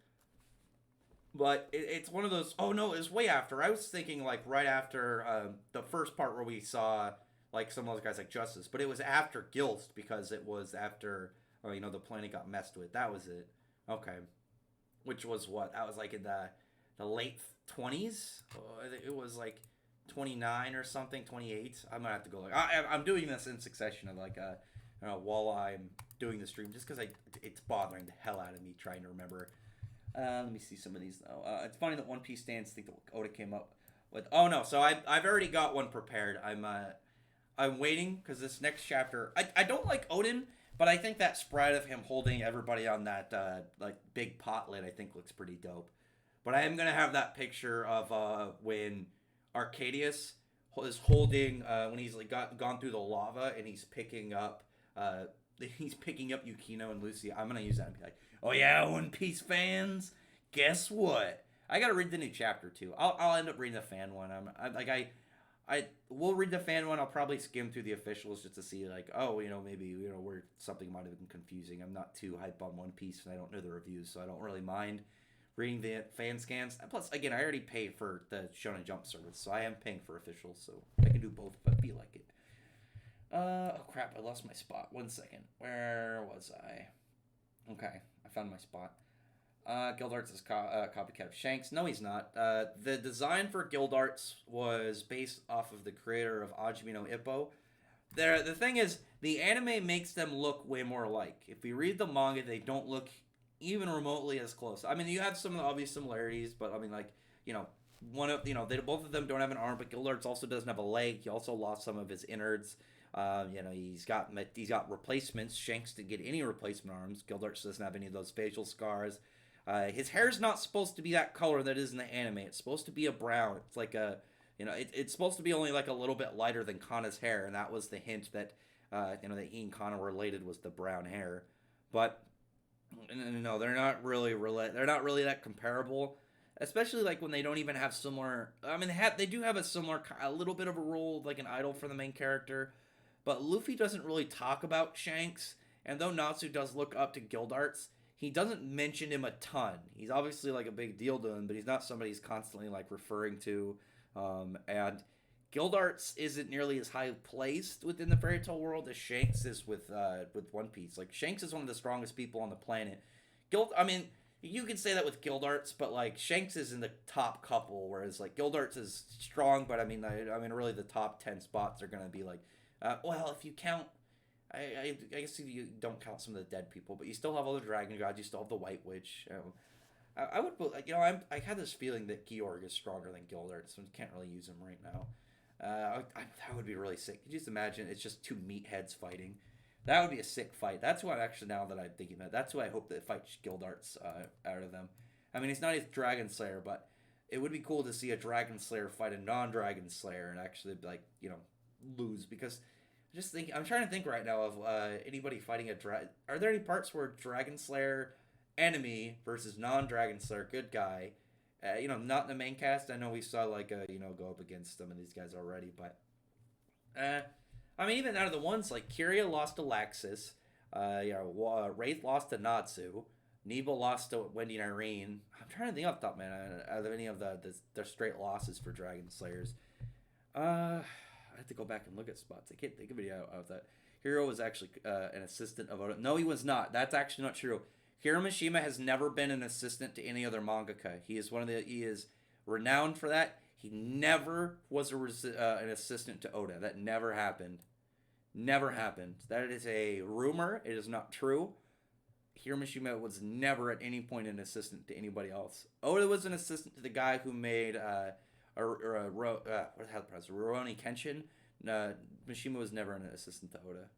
but it's one of those. Oh no, it was way after. I was thinking like right after the first part where we saw like some of those guys like Justice, but it was after Gilst because it was after the planet got messed with. That was it. Okay, which was what? That was like in the late 20s. It was like 29 or something, 28. I'm gonna have to go. Like I'm doing this in succession of like while I'm doing the stream, just because it's bothering the hell out of me trying to remember. Let me see some of these though. It's funny that One Piece stands think that Oda came up with. Oh no, so I've already got one prepared. I'm waiting because this next chapter. I don't like Odin, but I think that spread of him holding everybody on that like big pot lid I think looks pretty dope. But I am gonna have that picture of when Arcadius is holding when he's like gone through the lava and he's picking up Yukino and Lucy. I'm gonna use that and be like, oh yeah, One Piece fans, guess what? I gotta read the new chapter too. I'll end up reading the fan one. I will read the fan one. I'll probably skim through the officials just to see like, oh, maybe where something might have been confusing. I'm not too hype on One Piece and I don't know the reviews, so I don't really mind reading the fan scans. Plus, again, I already pay for the Shonen Jump service, so I am paying for officials, so I can do both if I feel like it. Oh crap, I lost my spot. 1 second. Where was I? Okay, I found my spot. Gildarts is copycat of Shanks. No, he's not. The design for Gildarts was based off of the creator of Hajime no Ippo. The thing is, the anime makes them look way more alike. If we read the manga, they don't look even remotely as close. I mean, you have some obvious similarities, but I mean, like, both of them don't have an arm, but Gildarts also doesn't have a leg. He also lost some of his innards. He's got replacements. Shanks didn't get any replacement arms. Gildarts doesn't have any of those facial scars. His hair's not supposed to be that color that is in the anime. It's supposed to be a brown. It's like it's supposed to be only like a little bit lighter than Kana's hair, and that was the hint that that he and Kana were related was the brown hair. But no, they're not really They're not really that comparable. Especially like when they don't even have similar. I mean, they do have a little bit of a role, like an idol for the main character. But Luffy doesn't really talk about Shanks, and though Natsu does look up to Gildarts, he doesn't mention him a ton. He's obviously like a big deal to him, but he's not somebody he's constantly like referring to. And Gildarts isn't nearly as high placed within the fairy tale world as Shanks is with One Piece. Like Shanks is one of the strongest people on the planet. I mean, you can say that with Gildarts, but like Shanks is in the top couple, whereas like Gildarts is strong, but I mean really the top 10 spots are gonna be like, well, if you count. I guess you don't count some of the dead people, but you still have all the dragon gods. You still have the White Witch. I would, I had this feeling that Georg is stronger than Gildarts, so I can't really use him right now. That would be really sick. Could you just imagine? It's just two meatheads fighting. That would be a sick fight. That's what actually now that I'm thinking about. That's why I hope that fights Gildarts out of them. I mean, he's not a Dragon Slayer, but it would be cool to see a Dragon Slayer fight a non-Dragon Slayer and actually lose because. I'm trying to think right now of anybody fighting a dragon. Are there any parts where Dragon Slayer enemy versus non-Dragon Slayer good guy? Not in the main cast. I know we saw go up against some of these guys already, but I mean even out of the ones like Kyria lost to Laxus, Wraith lost to Natsu, Nebo lost to Wendy and Irene. I'm trying to think off the top, man, out of any of the straight losses for Dragon Slayers. I have to go back and look at spots. I can't think of any out of that. Hiro was actually an assistant of Oda. No, he was not. That's actually not true. Hiro Mishima has never been an assistant to any other mangaka. He is renowned for that. He never was an assistant to Oda. That never happened. Never happened. That is a rumor. It is not true. Hiro Mishima was never at any point an assistant to anybody else. Oda was an assistant to the guy who made Rurouni Kenshin. Mishima was never an assistant to Oda.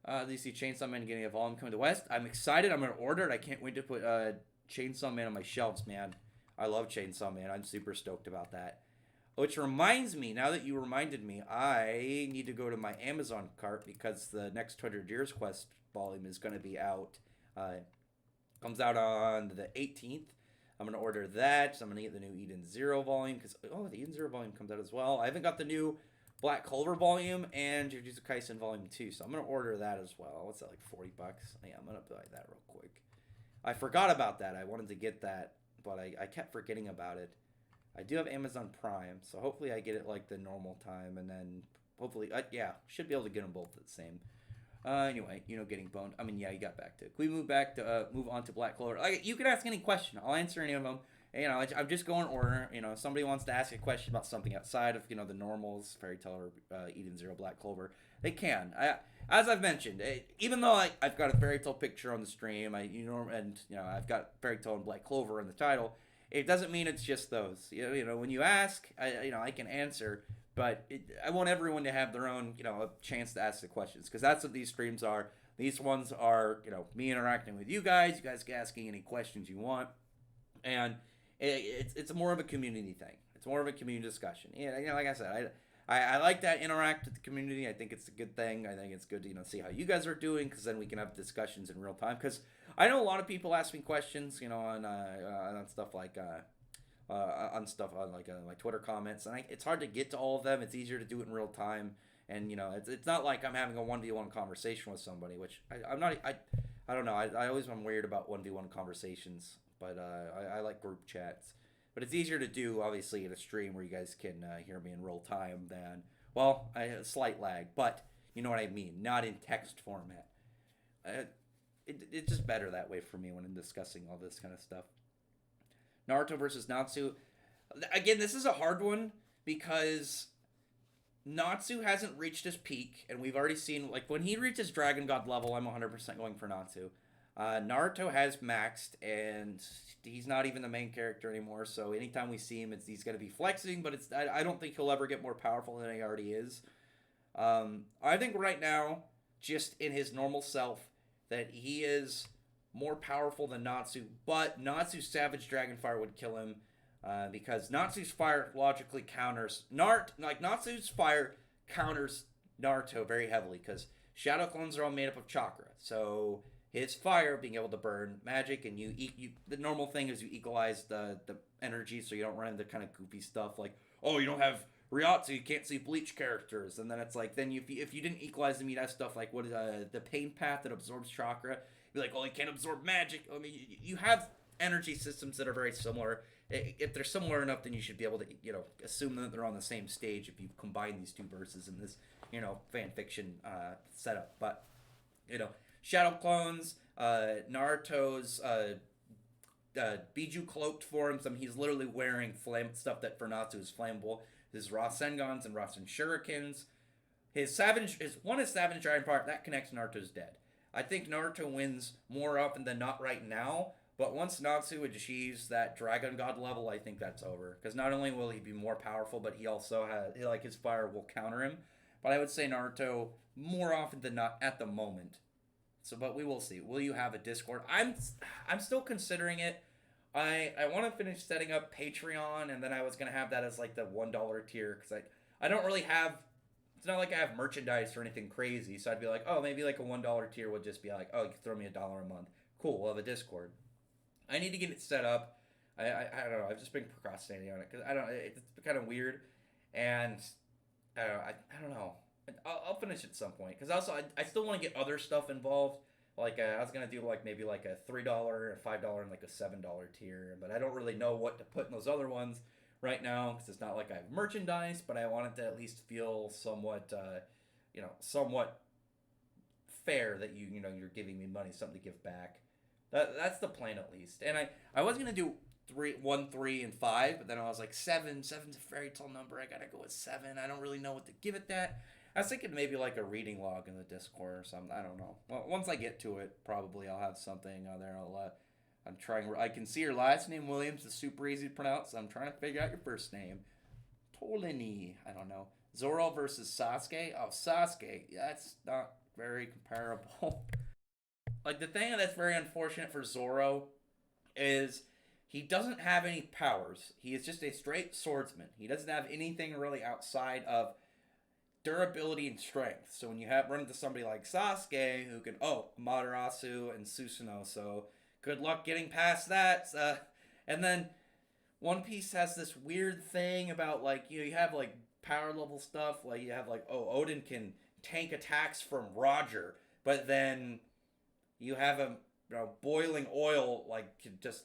Do you see Chainsaw Man getting a volume coming to West? I'm excited. I'm gonna order it. I can't wait to put Chainsaw Man on my shelves, man. I love Chainsaw Man. I'm super stoked about that. Which reminds me, now that you reminded me, I need to go to my Amazon cart because the next 200 Years Quest volume is going to be out. Comes out on the 18th. I'm going to order that. So I'm going to get the new Eden Zero volume because, oh, the Eden Zero volume comes out as well. I haven't got the new Black Clover volume and Jujutsu Kaisen volume 2. So I'm going to order that as well. What's that, like 40 bucks? Yeah, I'm going to buy that real quick. I forgot about that. I wanted to get that, but I kept forgetting about it. I do have Amazon Prime, so hopefully I get it like the normal time, and then hopefully, yeah, should be able to get them both at the same. Anyway, getting boned. I mean, yeah, you got back to it. Can we move on to Black Clover? Like, you can ask any question. I'll answer any of them. I'm just going order. If somebody wants to ask a question about something outside of, the normals, Fairy Tail or Eden Zero, Black Clover, they can. As I've mentioned, even though I've got a Fairy Tail picture on the stream, I've got Fairy Tail and Black Clover in the title. It doesn't mean it's just those. When you ask, I can answer, but I want everyone to have their own, a chance to ask the questions, because that's what these streams are. These ones are, me interacting with you guys asking any questions you want, and it's more of a community thing. It's more of a community discussion. Like I said, I like that interact with the community. I think it's a good thing. I think it's good to see how you guys are doing, because then we can have discussions in real time. Because I know a lot of people ask me questions, on stuff like on stuff on my Twitter comments, and it's hard to get to all of them. It's easier to do it in real time, and it's not like I'm having a 1v1 conversation with somebody, which I'm not. I don't know. I always am weird about 1v1 conversations, but I like group chats. But it's easier to do, obviously, in a stream where you guys can hear me in real time than, well, a slight lag, but you know what I mean, not in text format. It's just better that way for me when I'm discussing all this kind of stuff. Naruto versus Natsu. Again, this is a hard one because Natsu hasn't reached his peak, and we've already seen, when he reaches Dragon God level, I'm 100% going for Natsu. Naruto has maxed, and he's not even the main character anymore, so anytime we see him, he's going to be flexing, but I don't think he'll ever get more powerful than he already is. I think right now, just in his normal self, that he is more powerful than Natsu, but Natsu's Savage Dragonfire would kill him, because Natsu's fire logically counters... Natsu's fire counters Naruto very heavily, because Shadow Clones are all made up of chakra, so... his fire being able to burn magic, and the normal thing is you equalize the energy so you don't run into kind of goofy stuff like, oh, you don't have Ryatsu, you can't see Bleach characters, and then it's like, then if you didn't equalize them, you'd have stuff like the pain path that absorbs chakra. You'd be like, oh, you can't absorb magic. I mean, you have energy systems that are very similar. If they're similar enough, then you should be able to assume that they're on the same stage if you combine these two verses in this fan fiction setup. But Shadow Clones, Naruto's Biju cloaked forms. He's literally wearing stuff that for Natsu is flammable. His Rasengans and Rasen Shurikens. His Savage Dragon part, that connects Naruto's dead. I think Naruto wins more often than not right now, but once Natsu achieves that Dragon God level, I think that's over. Because not only will he be more powerful, but he also his fire will counter him. But I would say Naruto more often than not at the moment. So, but we will see. Will you have a Discord? I'm still considering it. I want to finish setting up Patreon, and then I was going to have that as like the $1 tier, because I don't really have, it's not like I have merchandise or anything crazy, so I'd be like, oh, maybe like a $1 tier would just be like, oh, you can throw me $1 a month. Cool, we'll have a Discord. I need to get it set up. I don't know, I've just been procrastinating on it, because it's kind of weird, and I don't know. I'll finish at some point, because also I still want to get other stuff involved. Like I was gonna do maybe a $3, a $5, and like a $7 tier, but I don't really know what to put in those other ones right now, because it's not like I have merchandise, but I want it to at least feel somewhat, somewhat fair that you're giving me money, something to give back. That's the plan at least. And I was gonna do 1, 3, and 5, but then I was like 7. 7's a fairy tale number. I gotta go with 7. I don't really know what to give it that. I was thinking maybe like a reading log in the Discord or something. I don't know. Well, once I get to it, probably I'll have something on there. I'm trying. I can see your last name, Williams. It's super easy to pronounce. So I'm trying to figure out your first name. Tolini. I don't know. Zoro versus Sasuke. Oh, Sasuke. That's not very comparable. Like, the thing that's very unfortunate for Zoro is he doesn't have any powers. He is just a straight swordsman. He doesn't have anything really outside of durability and strength. So when you have run into somebody like Sasuke who can Amaterasu and Susanoo, so good luck getting past that. And then One Piece has this weird thing about like you have like power level stuff. Like you have like Odin can tank attacks from Roger, but then you have him boiling oil like can just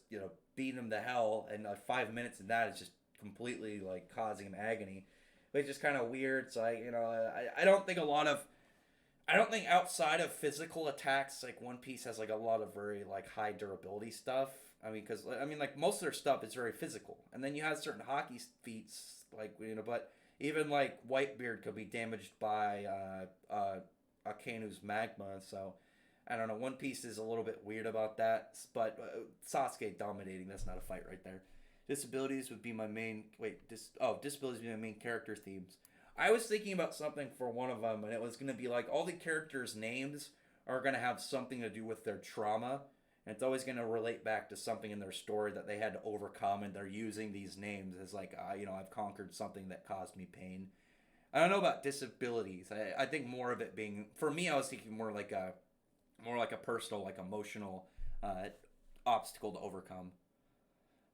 beat him to hell, and 5 minutes of that is just completely like causing him agony, which is kind of weird. So I don't think I don't think outside of physical attacks like One Piece has like a lot of very like high durability stuff. I mean, because like most of their stuff is very physical, and then you have certain hockey feats like but even like Whitebeard could be damaged by Akanu's magma. So I don't know. One Piece is a little bit weird about that, but Sasuke dominating. That's not a fight right there. Disabilities would be my main. Disabilities would be my main character themes. I was thinking about something for one of them, and it was going to be like all the characters' names are going to have something to do with their trauma, and it's always going to relate back to something in their story that they had to overcome, and they're using these names as like, I've conquered something that caused me pain. I don't know about disabilities. I think more of it being for me. I was thinking more like a personal, like emotional obstacle to overcome.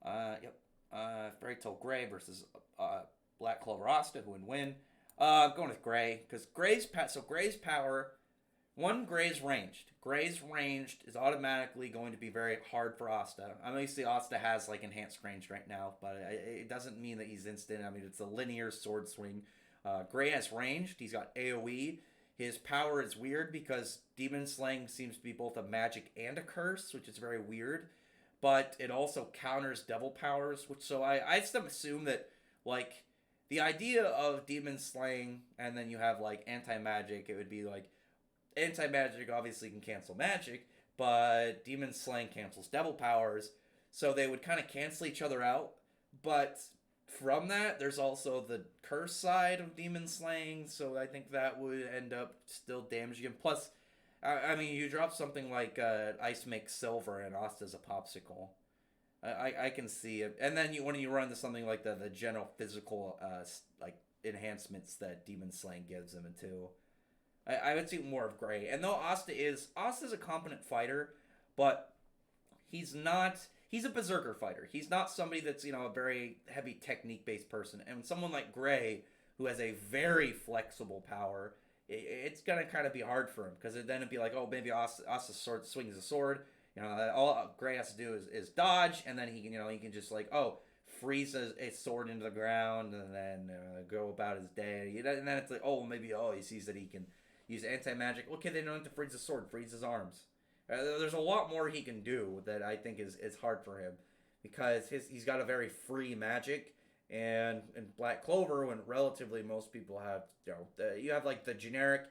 Yep. Fairy Tail Gray versus Black Clover Asta, who would win? I'm going with Gray because Gray's power. One, Gray's ranged. Gray's ranged is automatically going to be very hard for Asta. Obviously, Asta has like enhanced range right now, but it doesn't mean that he's instant. I mean, it's a linear sword swing. Gray has ranged. He's got AoE. His power is weird because demon slaying seems to be both a magic and a curse, which is very weird. But it also counters devil powers, which so I just assume that like the idea of demon slaying and then you have like anti magic, it would be like anti magic obviously can cancel magic, but demon slaying cancels devil powers, so they would kind of cancel each other out. But from that, there's also the curse side of demon slaying, so I think that would end up still damaging him. Plus, I mean, you drop something like Ice Makes Silver and Asta's a popsicle. I can see it, and then when you run into something like the general physical like enhancements that demon slaying gives him too. I would see more of Gray, and though Asta's a competent fighter, but he's not. He's a berserker fighter. He's not somebody that's a very heavy technique based person. And someone like Gray, who has a very flexible power, it's gonna kind of be hard for him because then it'd be like, oh, maybe Asta's sword swings a sword. All Gray has to do is dodge, and then he can just like freeze a sword into the ground, and then go about his day. And then it's like, maybe he sees that he can use anti magic. Okay, they don't have to freeze the sword, freeze his arms. There's a lot more he can do that I think is hard for him because he's got a very free magic, and in Black Clover, when relatively most people have you have like the generic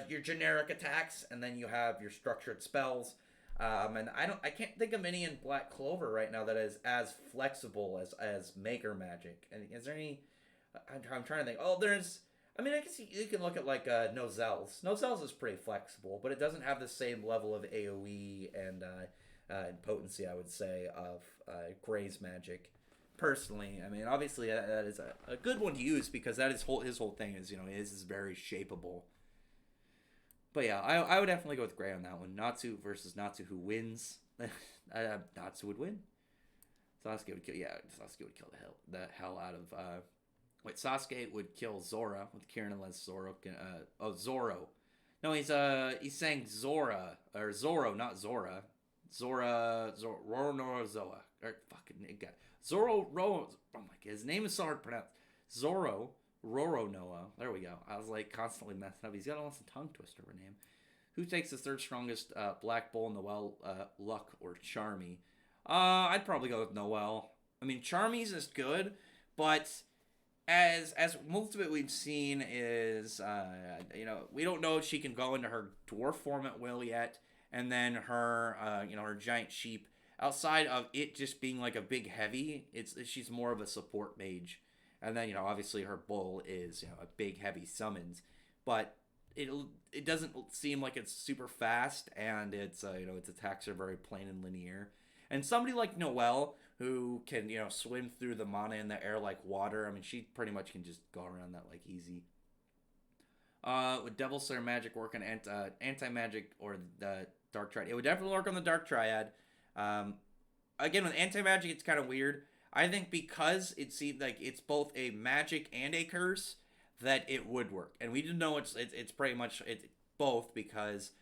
your generic attacks, and then you have your structured spells. And I can't think of any in Black Clover right now that is as flexible as Maker Magic. And is there any? I'm trying to think. I guess you can look at like Nozelle's. Nozelle's is pretty flexible, but it doesn't have the same level of AoE and potency, I would say, of Gray's magic. Personally, I mean, obviously that is a good one to use because that is his whole thing is his is very shapeable. But yeah, I would definitely go with Gray on that one. Natsu versus Natsu, who wins? Natsu would win. Sasuke would kill. Yeah, Sasuke would kill the hell out of. Sasuke would kill Zora with Kirin unless Zoro can. Zoro. No, he's saying Zora or Zoro, not Zora. Roronozoa. Or fucking god. Zoro Ro. Oh my god, his name is so hard to pronounce. Zoro Roronoa. There we go. I was like constantly messing up. He's got almost a tongue twister of a name. Who takes the third strongest Black Bull, Noel, Luck, or Charmy? I'd probably go with Noel. I mean, Charmy's is good, but as most of it we've seen is, we don't know if she can go into her dwarf form at will yet, and then her, her giant sheep. Outside of it just being like a big heavy, she's more of a support mage. And then, obviously her bull is, a big heavy summons. But it doesn't seem like it's super fast, and it's its attacks are very plain and linear. And somebody like Noelle, who can swim through the mana in the air like water. I mean, she pretty much can just go around that like easy. Would Devil Slayer magic work on anti magic or the Dark Triad? It would definitely work on the Dark Triad. Again, with anti magic, it's kind of weird. I think because it seems like it's both a magic and a curse, that it would work. And we didn't know it's pretty much it's both because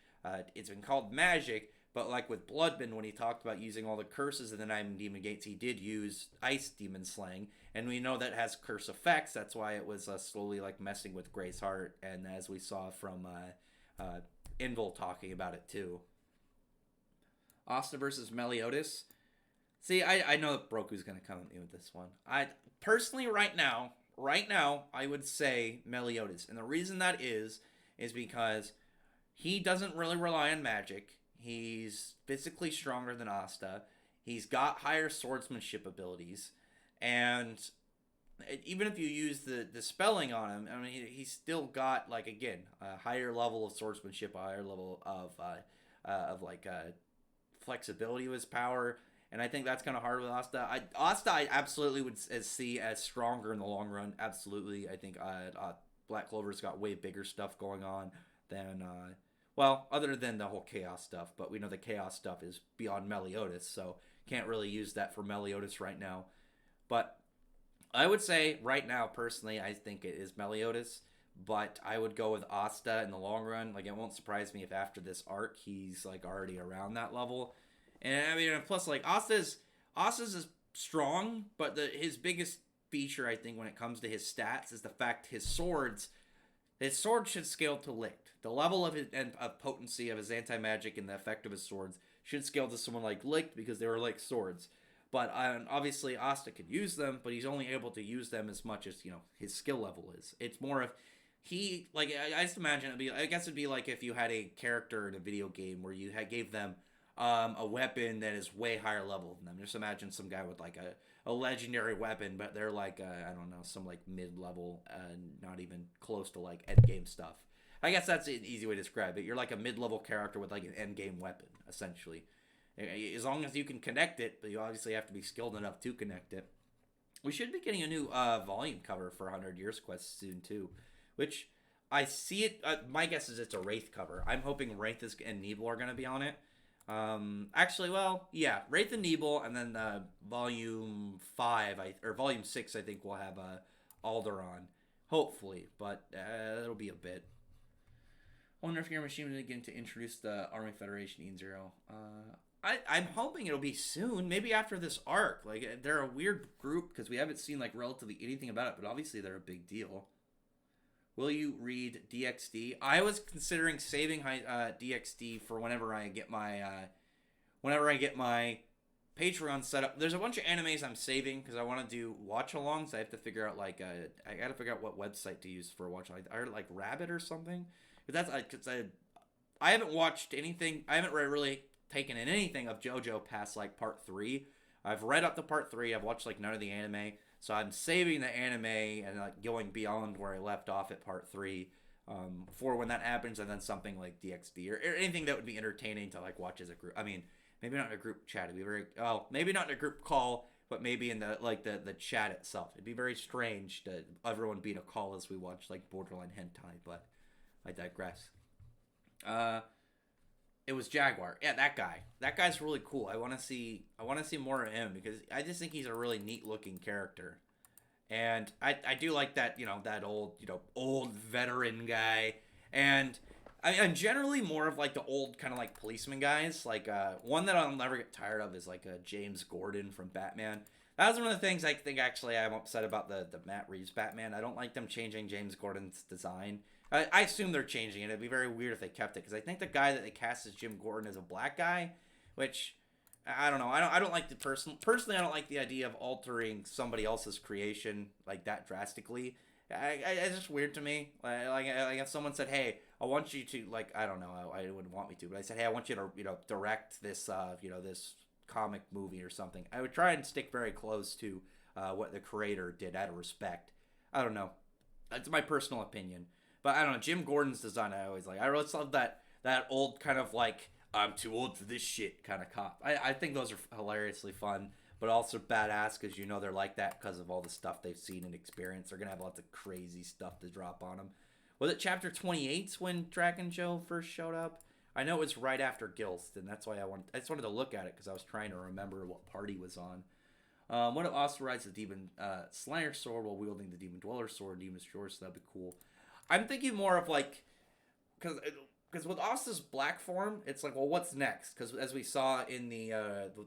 it's been called magic. But like with Bloodman, when he talked about using all the curses in the Nine Demon Gates, he did use Ice Demon Slaying, and we know that has curse effects. That's why it was slowly like messing with Gray's heart, and as we saw from Invil talking about it too. Asta versus Meliodas. See, I know that Broku's gonna come at me with this one. I personally, right now, I would say Meliodas, and the reason that is because he doesn't really rely on magic. He's physically stronger than Asta. He's got higher swordsmanship abilities. And even if you use the spelling on him, I mean, he's still got, like, again, a higher level of swordsmanship, a higher level of flexibility of his power. And I think that's kind of hard with Asta. I absolutely would see as stronger in the long run. Absolutely. I think Black Clover's got way bigger stuff going on than... well, other than the whole chaos stuff, but we know the chaos stuff is beyond Meliodas, so can't really use that for Meliodas right now. But I would say right now, personally, I think it is Meliodas, but I would go with Asta in the long run. Like, it won't surprise me if after this arc, he's, like, already around that level. And, I mean, plus, like, Asta's is strong, but his biggest feature, I think, when it comes to his stats is the fact his sword should scale to licked. The level of potency of his anti-magic and the effect of his swords should scale to someone like Licked because they were like swords. But obviously Asta could use them, but he's only able to use them as much as his skill level is. It's more of I just imagine it'd be like if you had a character in a video game where you gave them a weapon that is way higher level than them. Just imagine some guy with like a legendary weapon, but they're like I don't know, some like mid-level, not even close to like end game stuff. I guess that's an easy way to describe it. You're like a mid-level character with like an end game weapon, essentially. As long as you can connect it, but you obviously have to be skilled enough to connect it. We should be getting a new volume cover for 100 Years Quest soon too, which I see it. My guess is it's a Wraith cover. I'm hoping Wraith and Nebel are going to be on it. Actually, well, yeah, Wraith and Nebel, and then volume 5 or volume 6, I think will have Aldoron, hopefully, but it'll be a bit. I wonder if your machine is going to introduce the Army Federation E0. I'm hoping it'll be soon, maybe after this arc. Like, they're a weird group because we haven't seen like relatively anything about it, but obviously they're a big deal. Will you read DxD? I was considering saving DxD for whenever I get my Patreon set up. There's a bunch of animes I'm saving because I want to do watch-alongs. I have to figure out I got to figure out what website to use for watch-along. I heard like Rabbit or something. Because I haven't watched anything. I haven't really taken in anything of JoJo past like part 3. I've read up to part 3. I've watched like none of the anime. So I'm saving the anime and like going beyond where I left off at part 3 for when that happens, and then something like DxD or anything that would be entertaining to like watch as a group. I mean, maybe not in a group chat. It'd be maybe not in a group call, but maybe in the chat itself. It'd be very strange to everyone be in a call as we watch like borderline hentai, but I digress. It was Jaguar. Yeah, that guy. That guy's really cool. I want to see more of him because I just think he's a really neat looking character. And I do like that, that old veteran guy. And I'm generally more of like the old kind of like policeman guys. Like one that I'll never get tired of is like James Gordon from Batman. That was one of the things I think actually I'm upset about the Matt Reeves Batman. I don't like them changing James Gordon's design. I assume they're changing it. It'd be very weird if they kept it because I think the guy that they cast as Jim Gordon is a black guy, which I don't know. I don't like the personally. I don't like the idea of altering somebody else's creation like that drastically. It's just weird to me. Like if someone said, "Hey, I want you to like," I don't know. I wouldn't want me to, but I said, "Hey, I want you to direct this this comic movie or something." I would try and stick very close to what the creator did out of respect. I don't know. That's my personal opinion. But I don't know. Jim Gordon's design I always like. I always love that old kind of like I'm too old for this shit kind of cop. I think those are hilariously fun, but also badass because you know they're like that because of all the stuff they've seen and experienced. They're gonna have lots of crazy stuff to drop on them. Was it chapter 28 when Dragon Joe first showed up? I know it's right after Gilst, and that's why I just wanted to look at it because I was trying to remember what part he was on. One of also rides the Demon Slayer sword while wielding the Demon Dweller sword, Demon Destroyer, so that'd be cool. I'm thinking more of like, because with Asta's black form, it's like, well, what's next? Because as we saw in the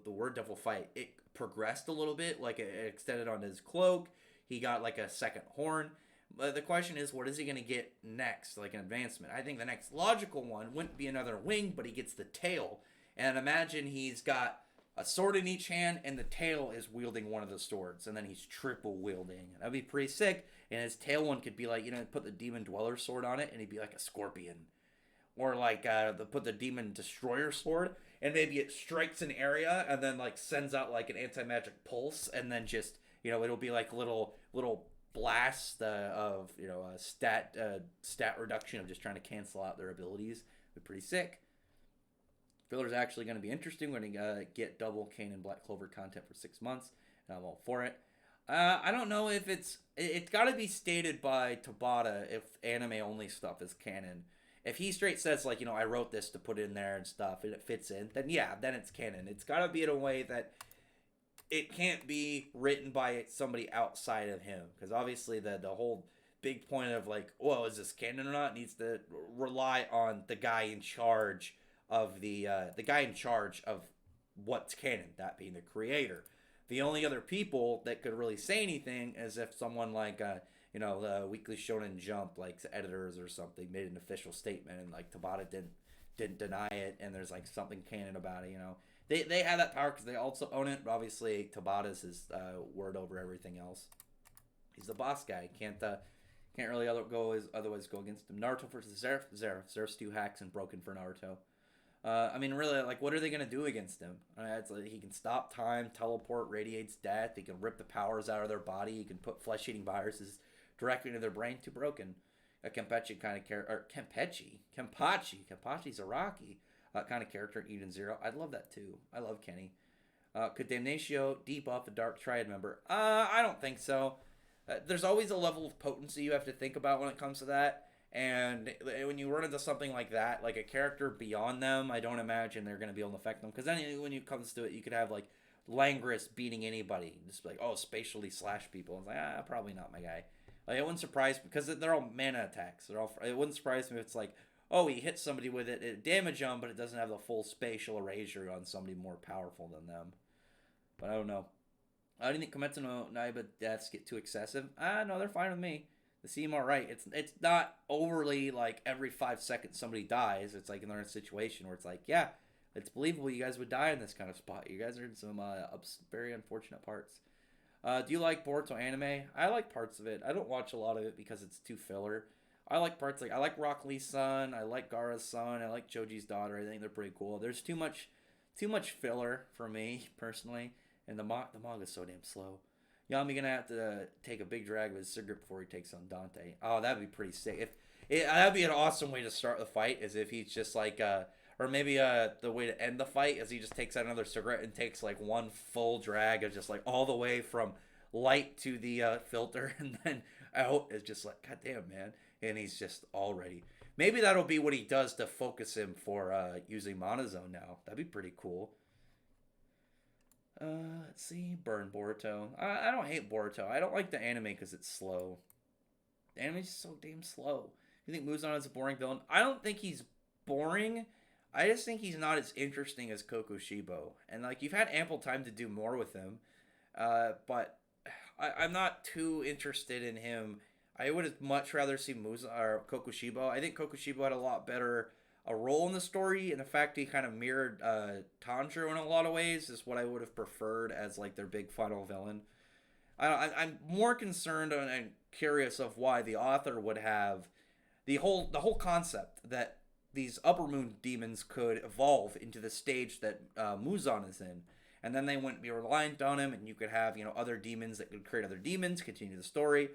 Word Devil fight, it progressed a little bit, like it extended on his cloak. He got like a second horn. But the question is, what is he going to get next, like an advancement? I think the next logical one wouldn't be another wing, but he gets the tail. And imagine he's got a sword in each hand, and the tail is wielding one of the swords, and then he's triple wielding. That'd be pretty sick. And his tail one could be like, put the Demon Dweller sword on it, and he'd be like a scorpion. Or like put the Demon Destroyer sword, and maybe it strikes an area, and then like sends out like an anti-magic pulse, and then just it'll be like little blast of stat reduction of just trying to cancel out their abilities. It'd be pretty sick. Filler's actually going to be interesting. We're going to get double Cane and Black Clover content for 6 months, and I'm all for it. I don't know if it's got to be stated by Tabata if anime only stuff is canon. If he straight says like I wrote this to put in there and stuff and it fits in, then yeah, then it's canon. It's got to be in a way that it can't be written by somebody outside of him, because obviously the whole big point of like, well, is this canon or not, needs to rely on the guy in charge of the guy in charge of what's canon, that being the creator. The only other people that could really say anything is if someone like the Weekly Shonen Jump, like the editors or something, made an official statement and like Tabata didn't deny it, and there's like something canon about it. They have that power because they also own it, but obviously Tabata's his word over everything else. He's the boss guy. Can't really otherwise go against him. Naruto versus Zeref. Zeref's 2 hacks and broken for Naruto. Really, like, what are they going to do against him? It's like he can stop time, teleport, radiates death. He can rip the powers out of their body. He can put flesh-eating viruses directly into their brain. Too broken. A Kenpachi kind of character. Or Kenpachi's a Rocky kind of character in Eden Zero. I'd love that, too. I love Kenny. Could Damnatio debuff a Dark Triad member? I don't think so. There's always a level of potency you have to think about when it comes to that. And when you run into something like that, like a character beyond them, I don't imagine they're going to be able to affect them. Because then when it comes to it, you could have like Langris beating anybody. Just like, oh, spatially slash people. It's like, probably not my guy. Like, it wouldn't surprise me because they're all mana attacks. It wouldn't surprise me if it's like, oh, he hits somebody with it damage them, but it doesn't have the full spatial erasure on somebody more powerful than them. But I don't know. I don't think Kometsu no Naiba deaths get too excessive. No, they're fine with me. They seem alright. It's not overly like every 5 seconds somebody dies. It's like they're in a situation where it's like, yeah, it's believable you guys would die in this kind of spot. You guys are in some very unfortunate parts. Do you like Boruto anime? I like parts of it. I don't watch a lot of it because it's too filler. I like parts I like Rock Lee's son. I like Gaara's son. I like Joji's daughter. I think they're pretty cool. There's too much filler for me personally, and the manga's so damn slow. Yami gonna have to take a big drag of his cigarette before he takes on Dante. Oh, that'd be pretty sick. That'd be an awesome way to start the fight, is if he's just like, or maybe the way to end the fight is he just takes out another cigarette and takes like one full drag of just like all the way from light to the filter and then out. It's just like, God damn, man. And he's just all ready. Maybe that'll be what he does to focus him for using Monozone now. That'd be pretty cool. Let's see. Burn Boruto. I don't hate Boruto. I don't like the anime because it's slow. The anime's just so damn slow. You think Muzan is a boring villain? I don't think he's boring. I just think he's not as interesting as Kokushibo. And, like, you've had ample time to do more with him. But I'm not too interested in him. I would much rather see Muzan or Kokushibo. I think Kokushibo had a lot better a role in the story, and the fact he kind of mirrored Tanjiro in a lot of ways is what I would have preferred as like their big final villain. I'm more concerned and curious of why the author would have the whole concept that these upper moon demons could evolve into the stage that Muzan is in, and then they wouldn't be reliant on him, and you could have other demons that could create other demons, continue the story.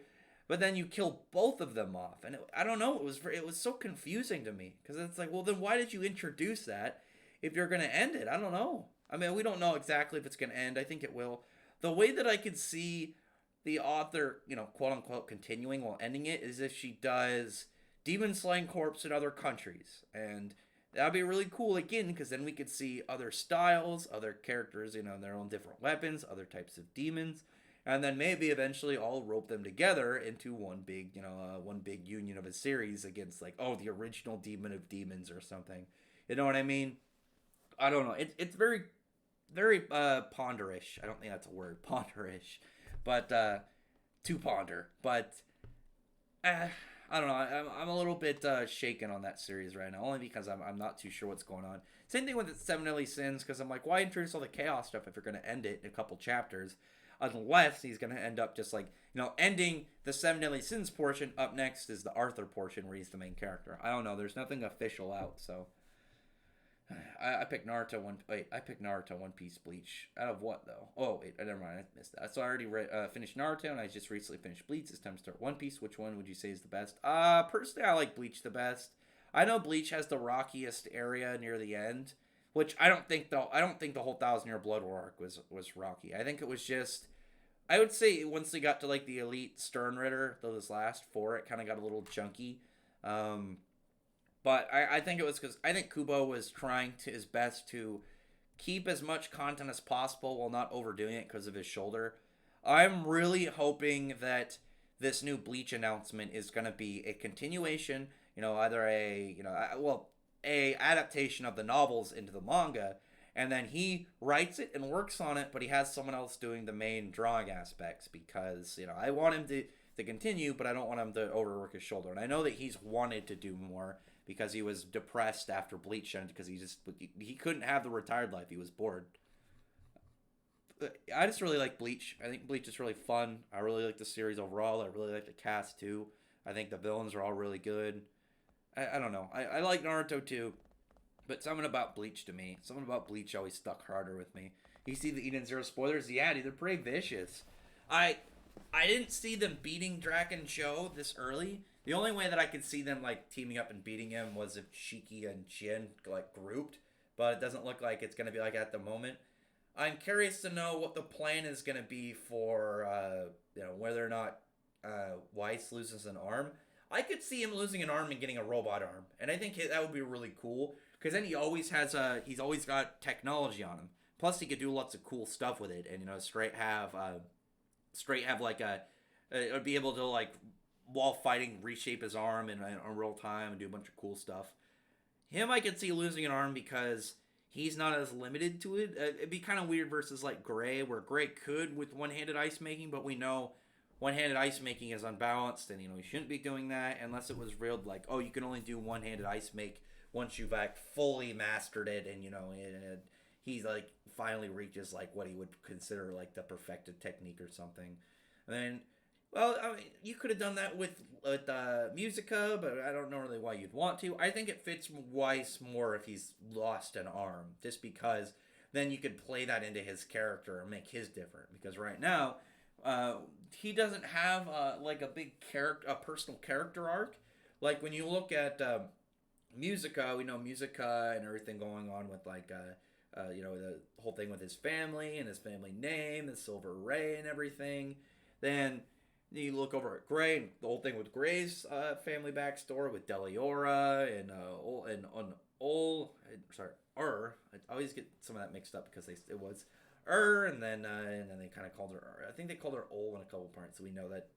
but then you kill both of them off, and I don't know. It was so confusing to me because it's like, well, then why did you introduce that if you're gonna end it? I don't know. I mean, we don't know exactly if it's gonna end. I think it will. The way that I could see the author, quote unquote, continuing while ending it is if she does Demon Slaying Corps in other countries, and that'd be really cool again because then we could see other styles, other characters, their own different weapons, other types of demons, and then maybe eventually all rope them together into one big, one big union of a series against like, oh, the original Demon of Demons or something. You know what I mean? I don't know. It's very, very ponderish. I don't think that's a word, ponderish, but to ponder. But I don't know. I'm a little bit shaken on that series right now, only because I'm not too sure what's going on. Same thing with the Seven Deadly Sins, because I'm like, why introduce all the chaos stuff if you're going to end it in a couple chapters? Unless he's going to end up just like, ending the Seven Deadly Sins portion. Up next is the Arthur portion where he's the main character. I don't know. There's nothing official out, so I picked Naruto One Piece, Bleach. Out of what though? Oh wait, never mind. I missed that. So I already finished Naruto, and I just recently finished Bleach. It's time to start One Piece. Which one would you say is the best? Personally, I like Bleach the best. I know Bleach has the rockiest area near the end, which I don't think though. I don't think the whole 1,000-Year Blood War arc was rocky. I think it was just. I would say once they got to like the Elite Stern Ritter, those last 4, it kind of got a little junky. But I think it was because I think Kubo was trying to his best to keep as much content as possible while not overdoing it because of his shoulder. I'm really hoping that this new Bleach announcement is going to be a continuation, either a adaptation of the novels into the manga, and then he writes it and works on it, but he has someone else doing the main drawing aspects because, I want him to continue, but I don't want him to overwork his shoulder. And I know that he's wanted to do more because he was depressed after Bleach ended because he couldn't have the retired life. He was bored. I just really like Bleach. I think Bleach is really fun. I really like the series overall. I really like the cast too. I think the villains are all really good. I don't know. I like Naruto too. But something about Bleach always stuck harder with me. You see the Eden Zero spoilers? Yeah, dude, they're pretty vicious. I didn't see them beating Draken Cho this early. The only way that I could see them like teaming up and beating him was if Shiki and Jin like grouped, but it doesn't look like it's gonna be like at the moment. I'm curious to know what the plan is gonna be for whether or not Weiss loses an arm. I could see him losing an arm and getting a robot arm, and I think that would be really cool because then he's always got technology on him. Plus, he could do lots of cool stuff with it, and straight have like be able to like while fighting reshape his arm in real time and do a bunch of cool stuff. Him, I could see losing an arm because he's not as limited to it. It'd be kind of weird versus like Gray, where Gray could with one-handed ice making, but we know one-handed ice making is unbalanced, and he shouldn't be doing that unless it was real like, oh, you can only do one-handed ice make once you've like fully mastered it, and he's like finally reaches like what he would consider like the perfected technique or something. And then, well, I mean, you could have done that with Musica, but I don't know really why you'd want to. I think it fits Weiss more if he's lost an arm, just because then you could play that into his character and make his different. Because right now, he doesn't have like a personal character arc. Like when you look at Musica, we know Musica and everything going on with like the whole thing with his family and his family name, the Silver Ray and everything. Then you look over at Gray and the whole thing with Gray's family backstory with Deliora and I always get some of that mixed up because it was and then they kind of called her. I think they called her Ol in a couple parts, so we know that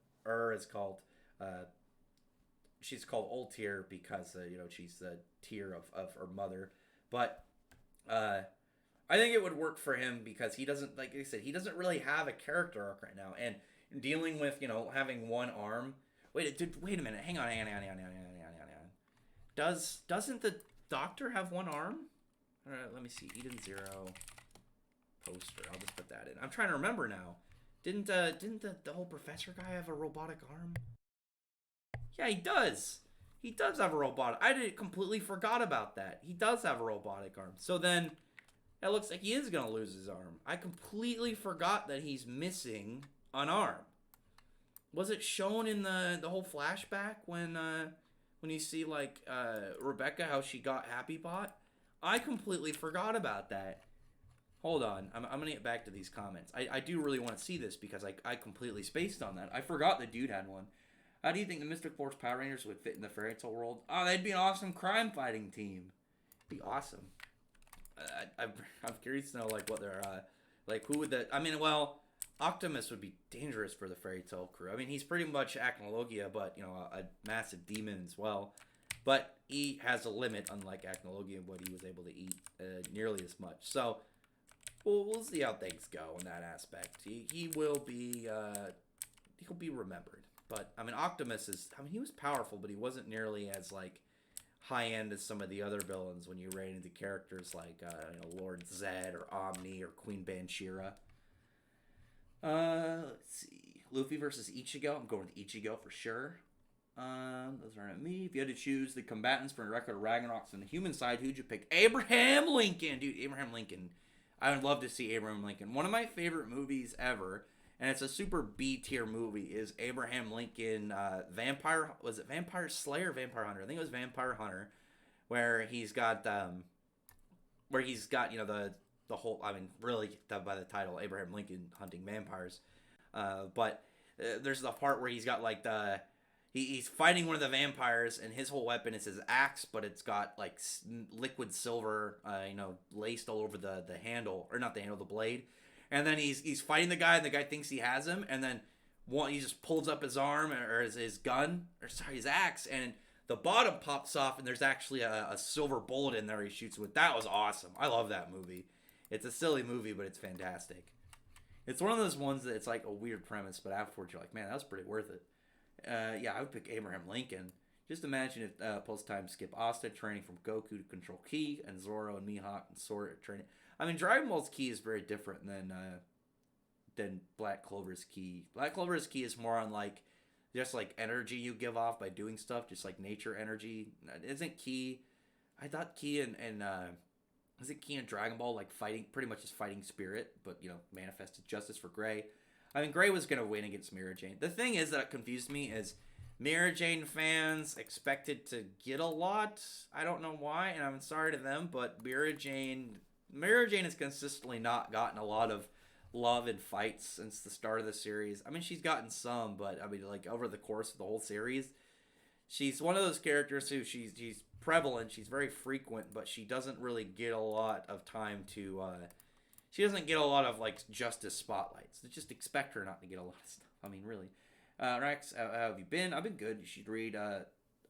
is called. She's called Ol Tier because she's the tier of her mother, but I think it would work for him because he doesn't, like I said, he doesn't really have a character arc right now, and dealing with having one arm. Wait a minute, hang on. Doesn't the Doctor have one arm? All right, let me see. Eden Zero poster. I'll just put that in. I'm trying to remember now. Didn't the whole professor guy have a robotic arm? Yeah, he does. He does have a robotic. I completely forgot about that. He does have a robotic arm. So then, it looks like he is gonna lose his arm. I completely forgot that he's missing an arm. Was it shown in the whole flashback when you see like Rebecca, how she got Happy Bot? I completely forgot about that. Hold on, I'm gonna get back to these comments. I do really want to see this because I completely spaced on that. I forgot the dude had one. How do you think the Mystic Force Power Rangers would fit in the fairy tale world? Oh, they'd be an awesome crime fighting team. Be awesome. I'm curious to know like what their like who would that? I mean, well, Optimus would be dangerous for the fairy tale crew. I mean, he's pretty much Acnologia, but a massive demon as well. But he has a limit, unlike Acnologia, what he was able to eat nearly as much. So we'll see how things go in that aspect. He will be he'll be remembered. But I mean, Optimus is. I mean, he was powerful, but he wasn't nearly as like high end as some of the other villains when you ran into characters like Lord Zed or Omni or Queen Banshira. Let's see. Luffy versus Ichigo. I'm going with Ichigo for sure. Those aren't me. If you had to choose the combatants for Record of Ragnaroks on the human side, who'd you pick? Abraham Lincoln, dude. Abraham Lincoln. I would love to see Abraham Lincoln. One of my favorite movies ever, and it's a super B tier movie, is Abraham Lincoln. Vampire, was it Vampire Slayer or Vampire Hunter? I think it was Vampire Hunter, where he's got the whole. I mean, really by the title, Abraham Lincoln hunting vampires. But there's the part where he's got like he's fighting one of the vampires, and his whole weapon is his axe, but it's got like liquid silver, laced all over the handle, or not the handle, the blade. And then he's fighting the guy, and the guy thinks he has him, and then he just pulls up his arm or his gun, or sorry, his axe, and the bottom pops off, and there's actually a silver bullet in there he shoots with. That was awesome. I love that movie. It's a silly movie, but it's fantastic. It's one of those ones that it's like a weird premise, but afterwards you're like, man, that was pretty worth it. Yeah, I would pick Abraham Lincoln. Just imagine if post-time skip Asta training from Goku to control Ki, and Zoro and Mihawk and Sora training. I mean, Dragon Ball's Ki is very different than Black Clover's Ki. Black Clover's Ki is more on like just like energy you give off by doing stuff, just like nature energy. Isn't Ki? I thought Ki and isn't Ki in Dragon Ball like fighting, pretty much just fighting spirit, but manifested justice for Gray. I mean, Gray was gonna win against Mira Jane. The thing is that confused me is Mira Jane fans expected to get a lot. I don't know why, and I'm sorry to them, but Mira Jane has consistently not gotten a lot of love in fights since the start of the series. I mean, she's gotten some, but I mean, like over the course of the whole series, she's one of those characters who she's prevalent, she's very frequent, but she doesn't really get a lot of time to. She doesn't get a lot of like justice spotlights. Just expect her not to get a lot of stuff. I mean, really. Rex, how have you been? I've been good. You should read.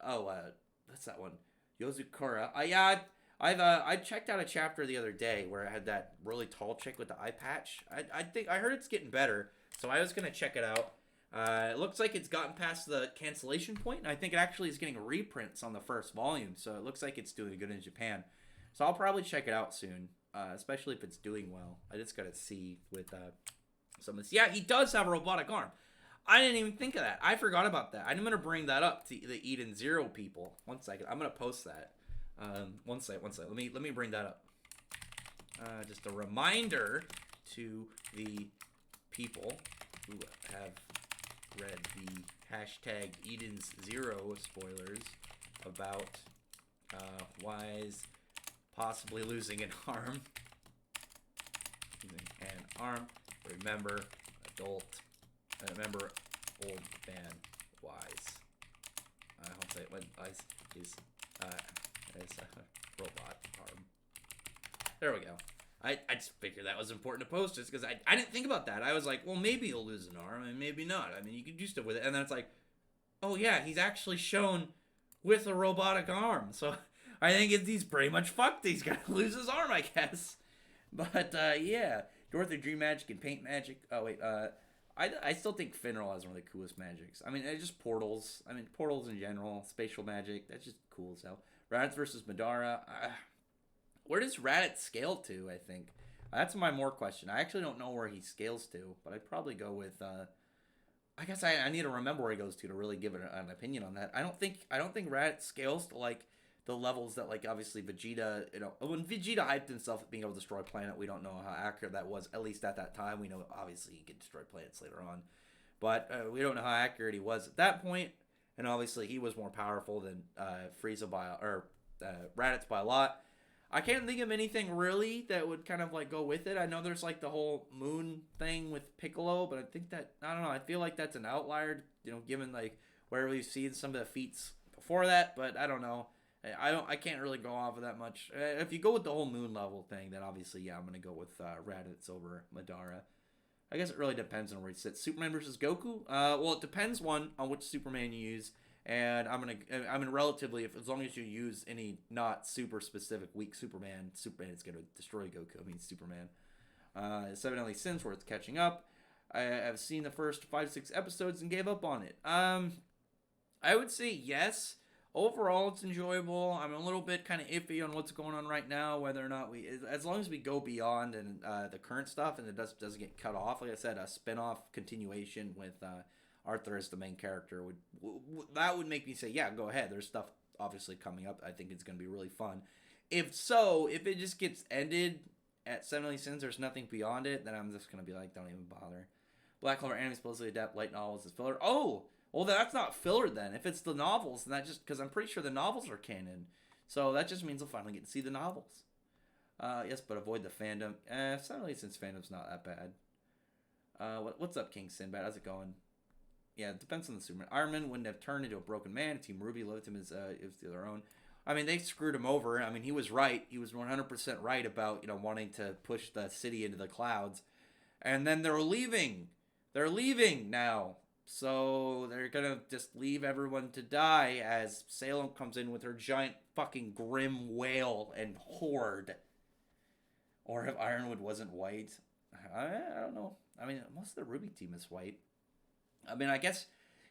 What's that one? Yozukura. I checked out a chapter the other day where I had that really tall chick with the eye patch. I heard it's getting better, so I was gonna check it out. It looks like it's gotten past the cancellation point, and I think it actually is getting reprints on the first volume, so it looks like it's doing good in Japan. So I'll probably check it out soon, especially if it's doing well. I just gotta see with some of this. Yeah, he does have a robotic arm. I didn't even think of that. I forgot about that. I'm gonna bring that up to the Eden Zero people. One second. I'm gonna post that. One second. Let me bring that up. Just a reminder to the people who have read the hashtag Eden's Zero spoilers about Wise possibly losing an arm. Remember old man Wise. I'll say it when Wise is a robot arm. There we go. I just figured that was important to post just because I didn't think about that. I was like, well, maybe he'll lose an arm and maybe not. I mean, you could do stuff with it. And then it's like, oh yeah, he's actually shown with a robotic arm. So I think he's pretty much fucked. He's got to lose his arm, I guess. But yeah, Dorothy Dream Magic and Paint Magic. Oh wait, I still think Finral has one of the coolest magics. I mean, it's just portals. I mean, portals in general, spatial magic. That's just cool as hell. Raditz versus Madara. Where does Raditz scale to, I think? That's my more question. I actually don't know where he scales to, but I'd probably go with... I guess I need to remember where he goes to really give an opinion on that. I don't think Raditz scales to, like, the levels that, like, obviously Vegeta... when Vegeta hyped himself at being able to destroy a planet, we don't know how accurate that was, at least at that time. We know, obviously, he could destroy planets later on. but we don't know how accurate he was at that point. And obviously, he was more powerful than Frieza Raditz by a lot. I can't think of anything really that would kind of like go with it. I know there's like the whole moon thing with Piccolo, but I think that I don't know. I feel like that's an outlier, given like where we've seen some of the feats before that. But I don't know. I can't really go off of that much. If you go with the whole moon level thing, then obviously I'm gonna go with Raditz over Madara. I guess it really depends on where he sits. Superman versus Goku. Well, it depends on which Superman you use. And I'm relatively, as long as you use any not super specific weak Superman is gonna destroy Goku. I mean Superman. Seven Deadly Sins, where it's catching up. I've seen the first 5-6 episodes and gave up on it. I would say yes. Overall, it's enjoyable. I'm a little bit kind of iffy on what's going on right now, whether or not as long as we go beyond and the current stuff and it doesn't get cut off. Like I said, a spin-off continuation with Arthur as the main character would make me say, yeah, go ahead. There's stuff obviously coming up. I think it's going to be really fun. If it just gets ended at Seven Deadly Sins, there's nothing beyond it, then I'm just going to be like, don't even bother. Black Clover anime supposedly adapt light novels as filler. Oh, well, that's not filler then. If it's the novels, then that just, because I'm pretty sure the novels are canon. So that just means we'll finally get to see the novels. Yes, but avoid the fandom. Seven Deadly Sins fandom's not that bad. What's up, King Sinbad? How's it going? Yeah, it depends on the Superman. Iron Man wouldn't have turned into a broken man. Team Ruby loved him as their own. I mean, they screwed him over. I mean, he was right. He was 100% right about wanting to push the city into the clouds, and then they're leaving. They're leaving now, so they're gonna just leave everyone to die as Salem comes in with her giant fucking grim whale and horde. Or if Ironwood wasn't white, I don't know. I mean, most of the Ruby team is white. I mean, I guess,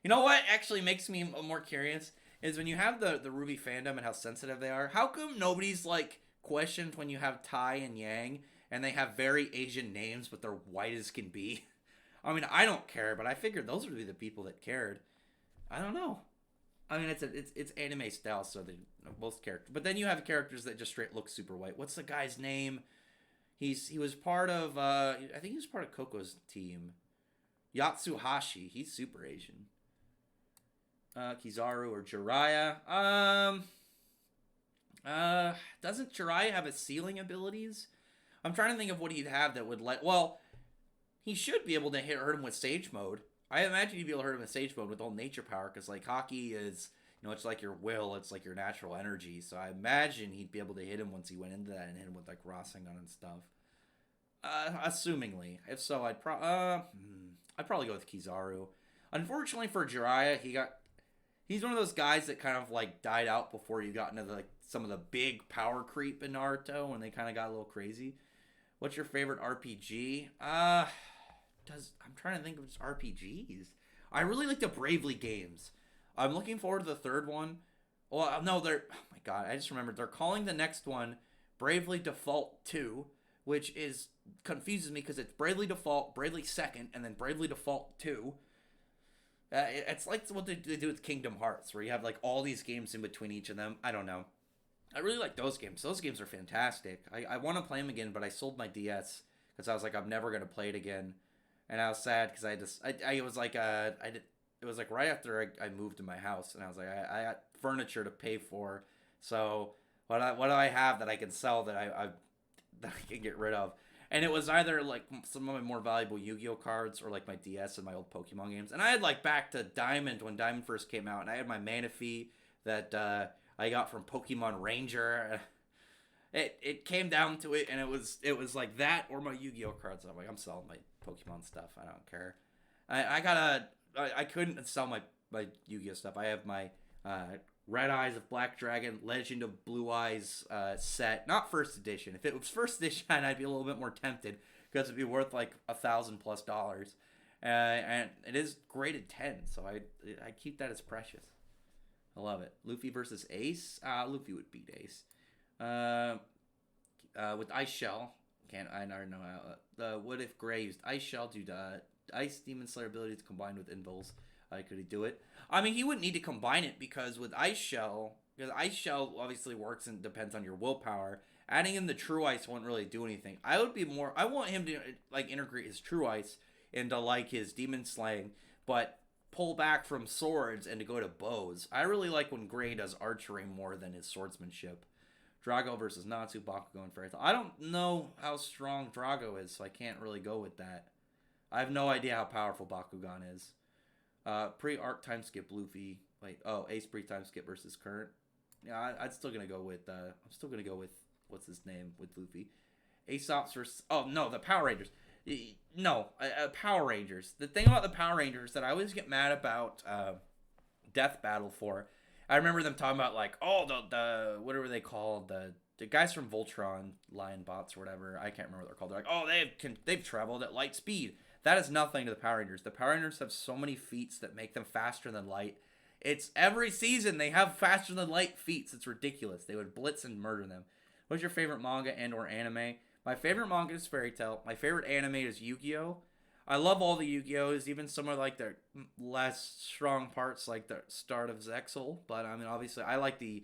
what actually makes me more curious is when you have the Ruby fandom and how sensitive they are, how come nobody's, questioned when you have Tai and Yang and they have very Asian names but they're white as can be? I mean, I don't care, but I figured those would be the people that cared. I don't know. I mean, it's anime style, so they both characters. But then you have characters that just straight look super white. What's the guy's name? He was part of, I think he was part of Coco's team. Yatsuhashi, he's super Asian. Kizaru or Jiraiya. Doesn't Jiraiya have his sealing abilities? I'm trying to think of what he'd have that would he should be able to hurt him with Sage Mode. I imagine he'd be able to hurt him with Sage Mode with all nature power, because Haki is, it's like your will, it's like your natural energy. So I imagine he'd be able to hit him once he went into that and hit him with Rasengan and stuff. Assumingly. If so, I'd probably go with Kizaru. Unfortunately for Jiraiya, he's one of those guys that kind of died out before you got into some of the big power creep in Naruto when they kind of got a little crazy. What's your favorite RPG? I'm trying to think of just RPGs. I really like the Bravely games. I'm looking forward to the third one. Well, no, oh my god, I just remembered. They're calling the next one Bravely Default 2, which confuses me because it's Bravely Default, Bravely Second, and then Bravely Default 2. It's like what they do with Kingdom Hearts, where you have all these games in between each of them. I don't know. I really like those games. Those games are fantastic. I want to play them again, but I sold my DS because I was I'm never gonna play it again, and I was sad because it was right after I moved to my house, and I was I got furniture to pay for, so what do I have that I can sell that I can get rid of? And it was either some of my more valuable Yu-Gi-Oh cards or my DS and my old Pokemon games. And I had back to Diamond when Diamond first came out, and I had my Manaphy that I got from Pokemon Ranger. It came down to it, and it was that or my Yu-Gi-Oh cards. I'm selling my Pokemon stuff. I don't care. I couldn't sell my Yu-Gi-Oh stuff. I have my Red Eyes of Black Dragon, Legend of Blue Eyes set. Not first edition. If it was first edition, I'd be a little bit more tempted because it'd be worth $1,000+. And it is graded 10, so I keep that as precious. I love it. Luffy versus Ace. Luffy would beat Ace. With Ice Shell, I don't know. What if Gray used Ice Shell due to Ice Demon Slayer abilities combined with Invuls? Could he do it? I mean, he wouldn't need to combine it because with Ice Shell, because Ice Shell obviously works and depends on your willpower. Adding in the True Ice won't really do anything. I want him to integrate his True Ice into his Demon Slaying, but pull back from swords and to go to bows. I really like when Gray does archery more than his swordsmanship. Drago versus Natsu, Bakugo, and Fairy Tail. I don't know how strong Drago is, so I can't really go with that. I have no idea how powerful Bakugan is. Pre-arc time skip Luffy. Wait, Ace pre-time skip versus current. Yeah, I'm still gonna go with. I'm still gonna go with what's his name with Luffy. Aesop's versus. Oh no, the Power Rangers. No, Power Rangers. The thing about the Power Rangers that I always get mad about Death Battle for. I remember them talking about like, oh, the whatever they called the guys from Voltron, Lion Bots or whatever. I can't remember what they're called. They're like, oh, they've traveled at light speed. That is nothing to the Power Rangers. The Power Rangers have so many feats that make them faster than light. It's every season they have faster than light feats. It's ridiculous. They would blitz and murder them. What's your favorite manga and or anime? My favorite manga is Fairy Tail. My favorite anime is Yu-Gi-Oh! I love all the Yu-Gi-Ohs, even some of like their less strong parts, like the start of Zexal. But I mean, obviously, I like the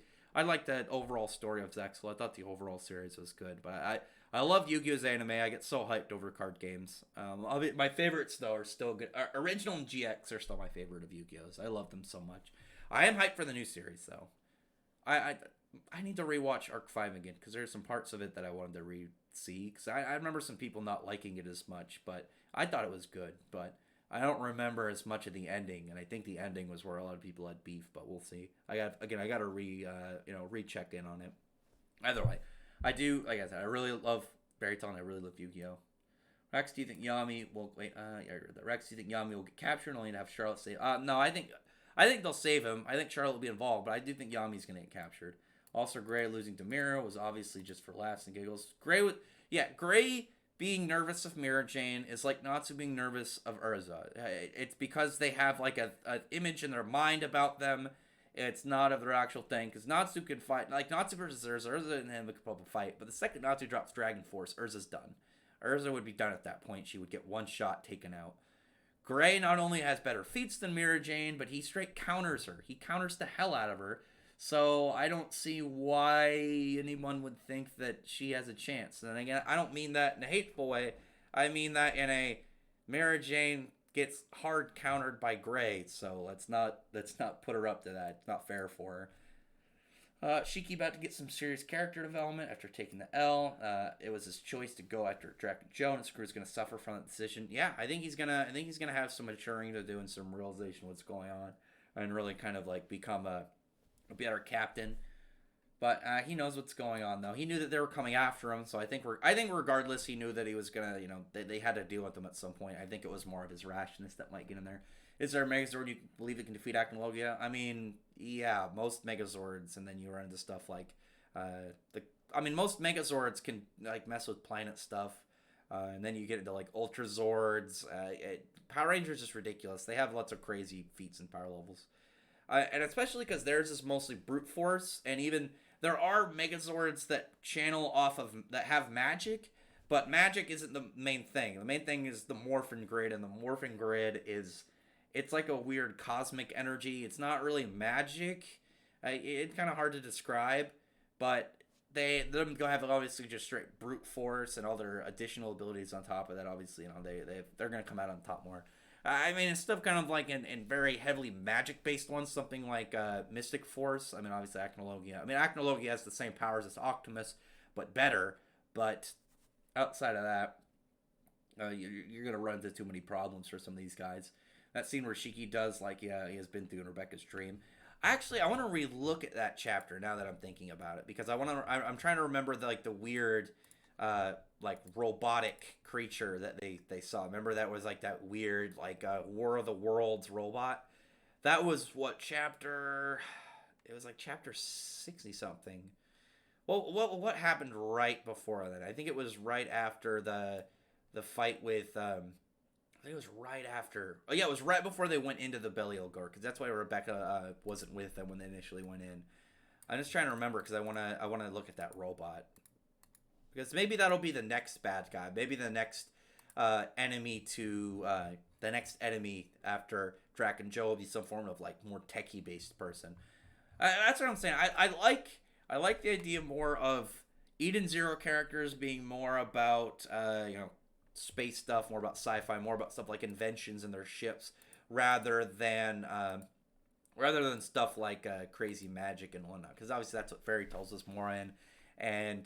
overall story of Zexal. I thought the overall series was good, but I love Yu-Gi-Oh's anime. I get so hyped over card games. My favorites though are still good. Original and GX are still my favorite of Yu-Gi-Oh's. I love them so much. I am hyped for the new series though. I need to rewatch Arc 5 again because there's some parts of it that I wanted to re-see. Because I remember some people not liking it as much, but I thought it was good. But I don't remember as much of the ending, and I think the ending was where a lot of people had beef. But we'll see. I got to recheck in on it. Either way, I do. Like I said, I really love Fairy Tail and I really love Yu-Gi-Oh. Rex, do you think Yami will wait? Rex, do you think Yami will get captured only to have Charlotte save? No, I think they'll save him. I think Charlotte will be involved, but I do think Yami's gonna get captured. Also, Gray losing to Mira was obviously just for laughs and giggles. Gray being nervous of Mira Jane is like Natsu being nervous of Urza. It's because they have like an image in their mind about them. It's not of their actual thing. Because Natsu can fight. Like Natsu versus Urza and him could probably fight. But the second Natsu drops Dragon Force, Urza's done. Urza would be done at that point. She would get one shot taken out. Gray not only has better feats than Mira Jane, but he straight counters her. He counters the hell out of her. So I don't see why anyone would think that she has a chance. And again, I don't mean that in a hateful way. I mean that in a Mara Jane gets hard countered by Gray. So let's not put her up to that. It's not fair for her. Shiki about to get some serious character development after taking the L. It was his choice to go after Draken Joe, and Screw's gonna suffer from that decision. Yeah, I think he's gonna have some maturing to do and some realization of what's going on, and really kind of like become a better captain. But he knows what's going on though. He knew that they were coming after him, so I think regardless, he knew that he was gonna, they had to deal with them at some point. I think it was more of his rashness that might get in there. Is there a Megazord you believe it can defeat Acnologia? I mean, yeah, most Megazords, and then you run into stuff like most Megazords can like mess with planet stuff, and then you get into like Ultra Zords. Power Rangers is ridiculous. They have lots of crazy feats and power levels, and especially because theirs is mostly brute force, and even there are Megazords that channel off of that have magic. But magic isn't the main thing. The main thing is the Morphin Grid, and the Morphin Grid is... It's like a weird cosmic energy. It's not really magic. It's kind of hard to describe, but them go have obviously just straight brute force and all their additional abilities on top of that. Obviously, they're gonna come out on top more. I mean, it's stuff kind of like in very heavily magic based ones, something like Mystic Force. I mean, obviously Acnologia. I mean, Acnologia has the same powers as Optimus, but better. But outside of that, you're gonna run into too many problems for some of these guys. That scene where Shiki does, like, he has been through in Rebecca's dream. Actually, I want to re-look at that chapter now that I'm thinking about it. Because I'm trying to remember, the weird, robotic creature that they saw. Remember that was, like, that weird, War of the Worlds robot? That was what chapter... It was, like, chapter 60-something. Well, what happened right before that? I think it was right after the fight with... I think it was right after... Oh, yeah, it was right before they went into the Belial Gore, because that's why Rebecca wasn't with them when they initially went in. I'm just trying to remember, because I want to look at that robot. Because maybe that'll be the next bad guy. Maybe the next enemy to... the next enemy after Drac and Joe will be some form of, more techie-based person. That's what I'm saying. I like the idea more of Eden Zero characters being more about, space stuff, more about sci-fi, more about stuff like inventions in their ships, rather than stuff like crazy magic and whatnot. Because obviously that's what fairy tales is more in, and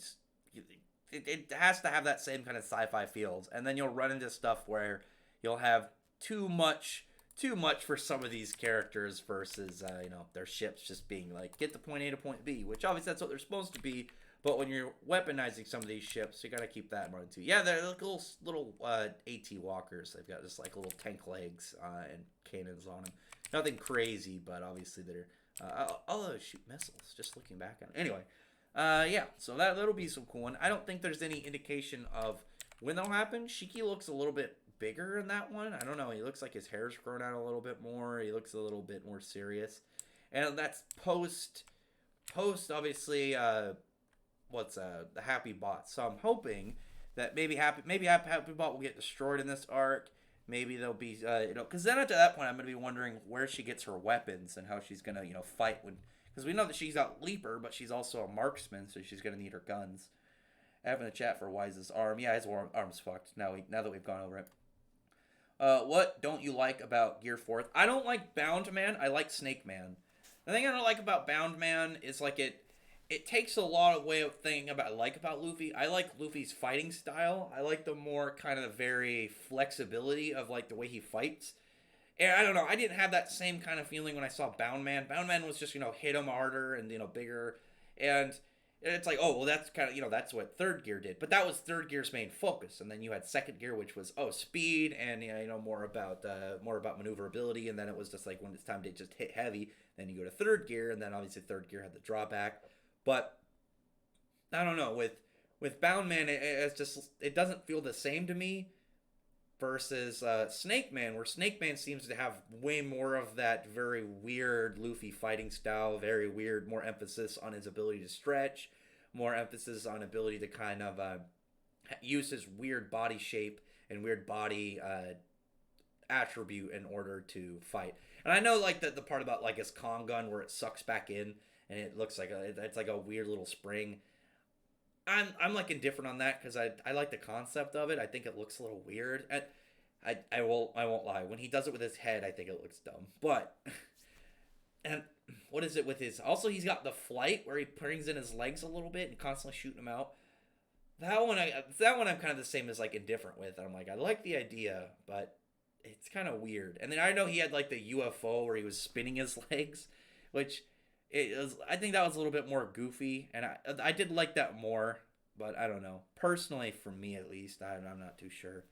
it has to have that same kind of sci-fi feels. And then you'll run into stuff where you'll have too much for some of these characters versus their ships just being like get to point A to point B, which obviously that's what they're supposed to be. But when you're weaponizing some of these ships, you gotta keep that in mind too. Yeah, they're like little AT walkers. They've got just like little tank legs and cannons on them. Nothing crazy, but obviously they're although shoot missiles. Just looking back on it. Anyway, yeah. So that'll be some cool one. I don't think there's any indication of when that'll happen. Shiki looks a little bit bigger in that one. I don't know. He looks like his hair's grown out a little bit more. He looks a little bit more serious, and that's post obviously. What's the Happy Bot? So I'm hoping that maybe Happy Bot will get destroyed in this arc. Maybe there'll be because then after that point I'm gonna be wondering where she gets her weapons and how she's gonna fight when, because we know that she's got leaper, but she's also a marksman, so she's gonna need her guns. Having a chat for Wise's arm. Yeah, his arm's fucked. Now that we've gone over it. What don't you like about Gear 4th? I don't like Bound Man. I like Snake Man. The thing I don't like about Bound Man is like it takes a lot of way of thinking about Luffy. I like Luffy's fighting style. I like the more kind of very flexibility of like the way he fights. And I don't know, I didn't have that same kind of feeling when I saw Bound Man. Bound Man was just, hit him harder and, bigger. And it's like, oh, well, that's kind of, that's what third gear did. But that was third gear's main focus. And then you had second gear, which was, speed and, more about maneuverability. And then it was just like when it's time to just hit heavy, then you go to third gear. And then obviously third gear had the drawback. But I don't know, with Bound Man, it doesn't feel the same to me versus Snake Man, where Snake Man seems to have way more of that very weird Luffy fighting style, very weird, more emphasis on his ability to stretch, more emphasis on ability to kind of use his weird body shape and weird body attribute in order to fight. And I know like the part about like his Kong gun where it sucks back in, and it looks like it's like a weird little spring. I'm like indifferent on that because I like the concept of it. I think it looks a little weird. I won't lie. When he does it with his head, I think it looks dumb. But and what is it with his? Also, he's got the flight where he brings in his legs a little bit and constantly shooting them out. That one I'm kind of the same as like indifferent with. I'm like I like the idea, but it's kind of weird. And then I know he had like the UFO where he was spinning his legs, which. I think that was a little bit more goofy, and I did like that more, but I don't know. Personally, for me at least, I'm not too sure.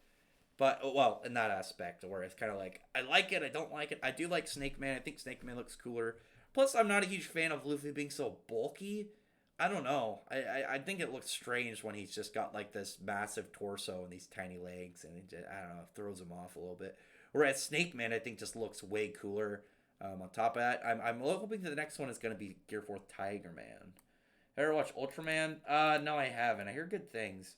But, well, in that aspect, where it's kind of like, I like it, I don't like it. I do like Snake Man. I think Snake Man looks cooler. Plus, I'm not a huge fan of Luffy being so bulky. I don't know. I think it looks strange when he's just got, like, this massive torso and these tiny legs, and I don't know, it throws him off a little bit. Whereas Snake Man, I think, just looks way cooler. On top of that, I'm hoping that the next one is going to be Gear 4th Tiger Man. Ever watch Ultraman? No, I haven't. I hear good things.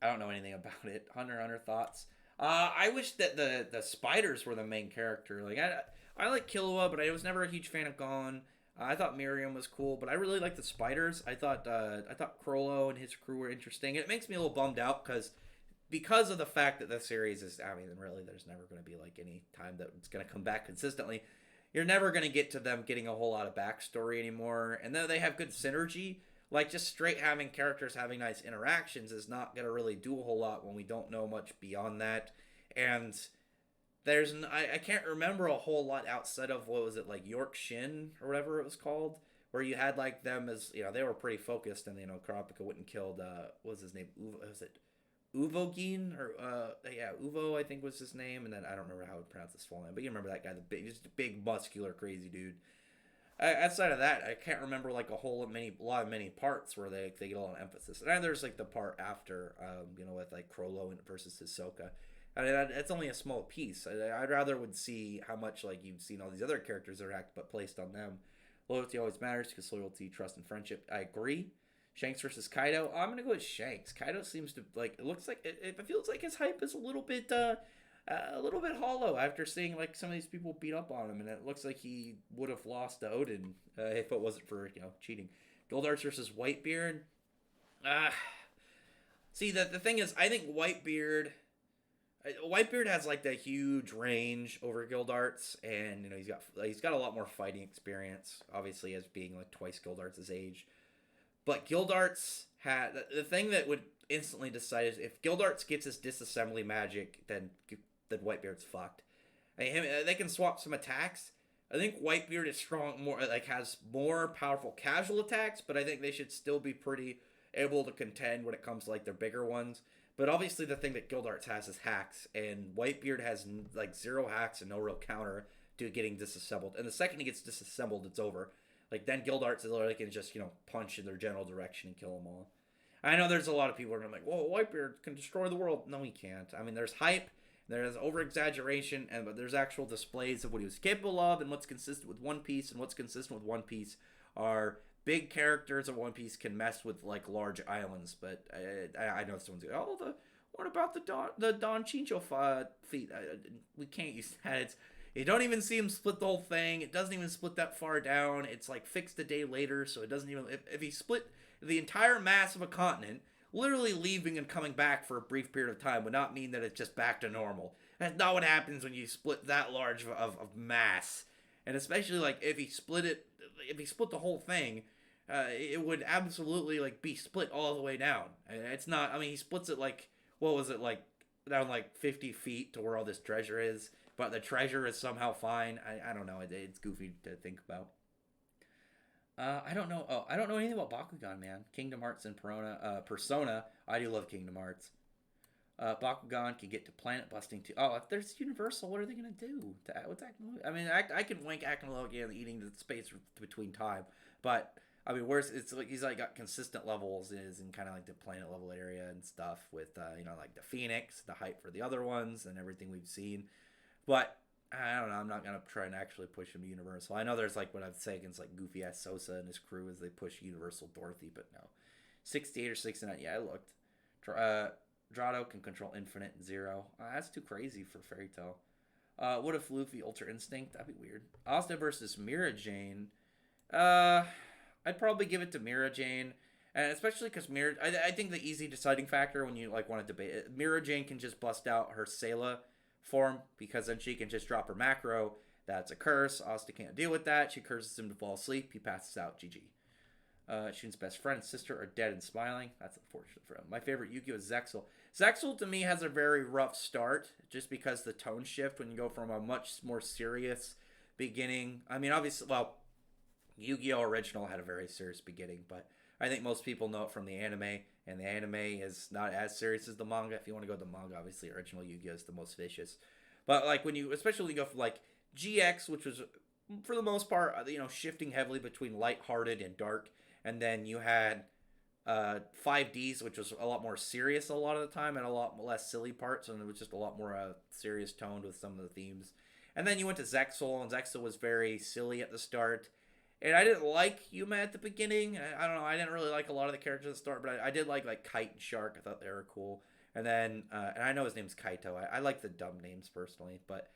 I don't know anything about it. Hunter thoughts. I wish that the spiders were the main character. Like I like Killua, but I was never a huge fan of Gon. I thought Miriam was cool, but I really like the spiders. I thought Crollo and his crew were interesting. It makes me a little bummed out because of the fact that the series is, I mean, really, there's never going to be like any time that it's going to come back consistently. You're never going to get to them getting a whole lot of backstory anymore. And though they have good synergy, like just straight having characters having nice interactions is not going to really do a whole lot when we don't know much beyond that. And I can't remember a whole lot outside of, what was it, like York Shin or whatever it was called, where you had like them as, they were pretty focused, and Kurapika went and killed, what was his name? Was it Uvogin, or Uvo, I think was his name, and then I don't remember how to pronounce his full name, but you remember that guy, just a big, muscular, crazy dude. Outside of that, I can't remember like a lot of many parts where they get a lot of emphasis. And then there's like the part after, with like Crollo versus Hisoka. I mean, it's only a small piece. I'd rather would see how much like you've seen all these other characters interact, but placed on them. Loyalty always matters because loyalty, trust, and friendship. I agree. Shanks versus Kaido. I'm gonna go with Shanks. Kaido seems to like. It looks like it feels like his hype is a little bit hollow after seeing like some of these people beat up on him, and it looks like he would have lost to Odin if it wasn't for cheating. Goldarts versus Whitebeard. See, the thing is, I think Whitebeard. Whitebeard has like the huge range over Gildarts, and he's got a lot more fighting experience, obviously as being like twice Gildarts' age. But Gildarts had the thing that would instantly decide is if Gildarts gets his disassembly magic, then Whitebeard's fucked. They can swap some attacks. I think Whitebeard is strong, more like has more powerful casual attacks, but I think they should still be pretty able to contend when it comes to like their bigger ones. But obviously, the thing that Gildarts has is hacks, and Whitebeard has like zero hacks and no real counter to getting disassembled. And the second he gets disassembled, it's over. Like then Gildarts literally can just punch in their general direction and kill them all. I know there's a lot of people who are like, "Whoa, Whitebeard can destroy the world." No, he can't. I mean, there's hype, there's over exaggeration, but there's actual displays of what he was capable of and what's consistent with One Piece. And what's consistent with One Piece are big characters of One Piece can mess with like large islands. But I know someone's like, "Oh, what about the Don Chincho feat?" We can't use that. You don't even see him split the whole thing. It doesn't even split that far down. It's like fixed a day later, so it doesn't even. If he split the entire mass of a continent, literally leaving and coming back for a brief period of time would not mean that it's just back to normal. That's not what happens when you split that large of mass. And especially like if he split the whole thing, it would absolutely like be split all the way down. And it's not. I mean, he splits it like what was it like down like 50 feet to where all this treasure is. But the treasure is somehow fine. I don't know. It's goofy to think about. I don't know. Oh, I don't know anything about Bakugan, man. Kingdom Hearts and Persona. I do love Kingdom Hearts. Bakugan can get to planet busting too. Oh, if there's Universal, what are they gonna do? What's I mean, I can wink Aknologia and eating the space between time, but I mean, where's it's like he's like got consistent levels is in kind of like the planet level area and stuff with like the Phoenix, the hype for the other ones, and everything we've seen. But I don't know. I'm not gonna try and actually push him to Universal. I know there's like what I'd say against like Goofy ass Sosa and his crew as they push Universal Dorothy, but no, 68 or 69. Yeah, I looked. Drado can control Infinite and Zero. That's too crazy for Fairy Tail. What if Luffy Ultra Instinct? That'd be weird. Asta versus Mira Jane. I'd probably give it to Mira Jane, and especially because I think the easy deciding factor when you like want to debate it, Mira Jane can just bust out her Sayla form because then she can just drop her macro. That's a curse. Asta can't deal with that. She curses him to fall asleep. He passes out. GG. Shun's best friend and sister are dead and smiling. That's unfortunate for him. My favorite Yu-Gi-Oh! Is Zexal. Zexal to me has a very rough start just because the tone shift when you go from a much more serious beginning. I mean, obviously, well, Yu-Gi-Oh! Original had a very serious beginning, but I think most people know it from the anime, and the anime is not as serious as the manga. If you want to go to the manga, obviously, original Yu-Gi-Oh! Is the most vicious. But like especially when you go from like GX, which was for the most part, shifting heavily between lighthearted and dark, and then you had 5Ds, which was a lot more serious a lot of the time, and a lot less silly parts, and it was just a lot more serious toned with some of the themes. And then you went to Zexal, and Zexal was very silly at the start. And I didn't like Yuma at the beginning. I don't know. I didn't really like a lot of the characters at the start, but I did like Kite and Shark. I thought they were cool. And then, and I know his name's Kaito. I like the dumb names personally, but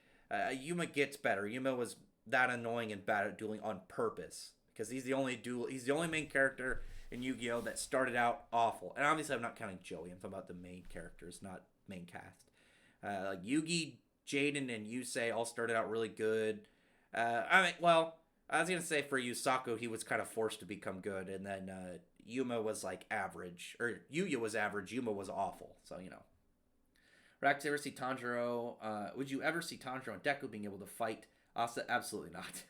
Yuma gets better. Yuma was that annoying and bad at dueling on purpose because he's the only main character in Yu-Gi-Oh that started out awful. And obviously, I'm not counting Joey. I'm talking about the main characters, not main cast. Like Yugi, Jaden, and Yusei all started out really good. I was going to say for Yusaku, he was kind of forced to become good, and then Yuma was like average, or Yuya was average, Yuma was awful, so Rax, ever see Tanjiro? Would you ever see Tanjiro and Deku being able to fight Asa? Absolutely not.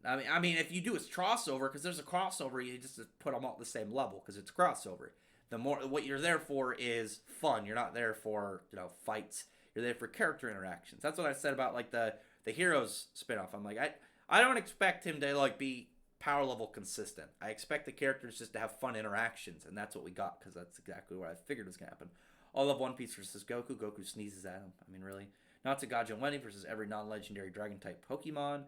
I mean, if you do it's crossover, because there's a crossover, you just put them all at the same level, because it's crossover. What you're there for is fun. You're not there for, fights. You're there for character interactions. That's what I said about, like, the Heroes spinoff. I'm like, I don't expect him to like be power level consistent. I expect the characters just to have fun interactions, and that's what we got because that's exactly what I figured was gonna happen. All of One Piece versus Goku. Goku sneezes at him. I mean, really. Natsugaja and Wendy versus every non-legendary dragon type Pokemon.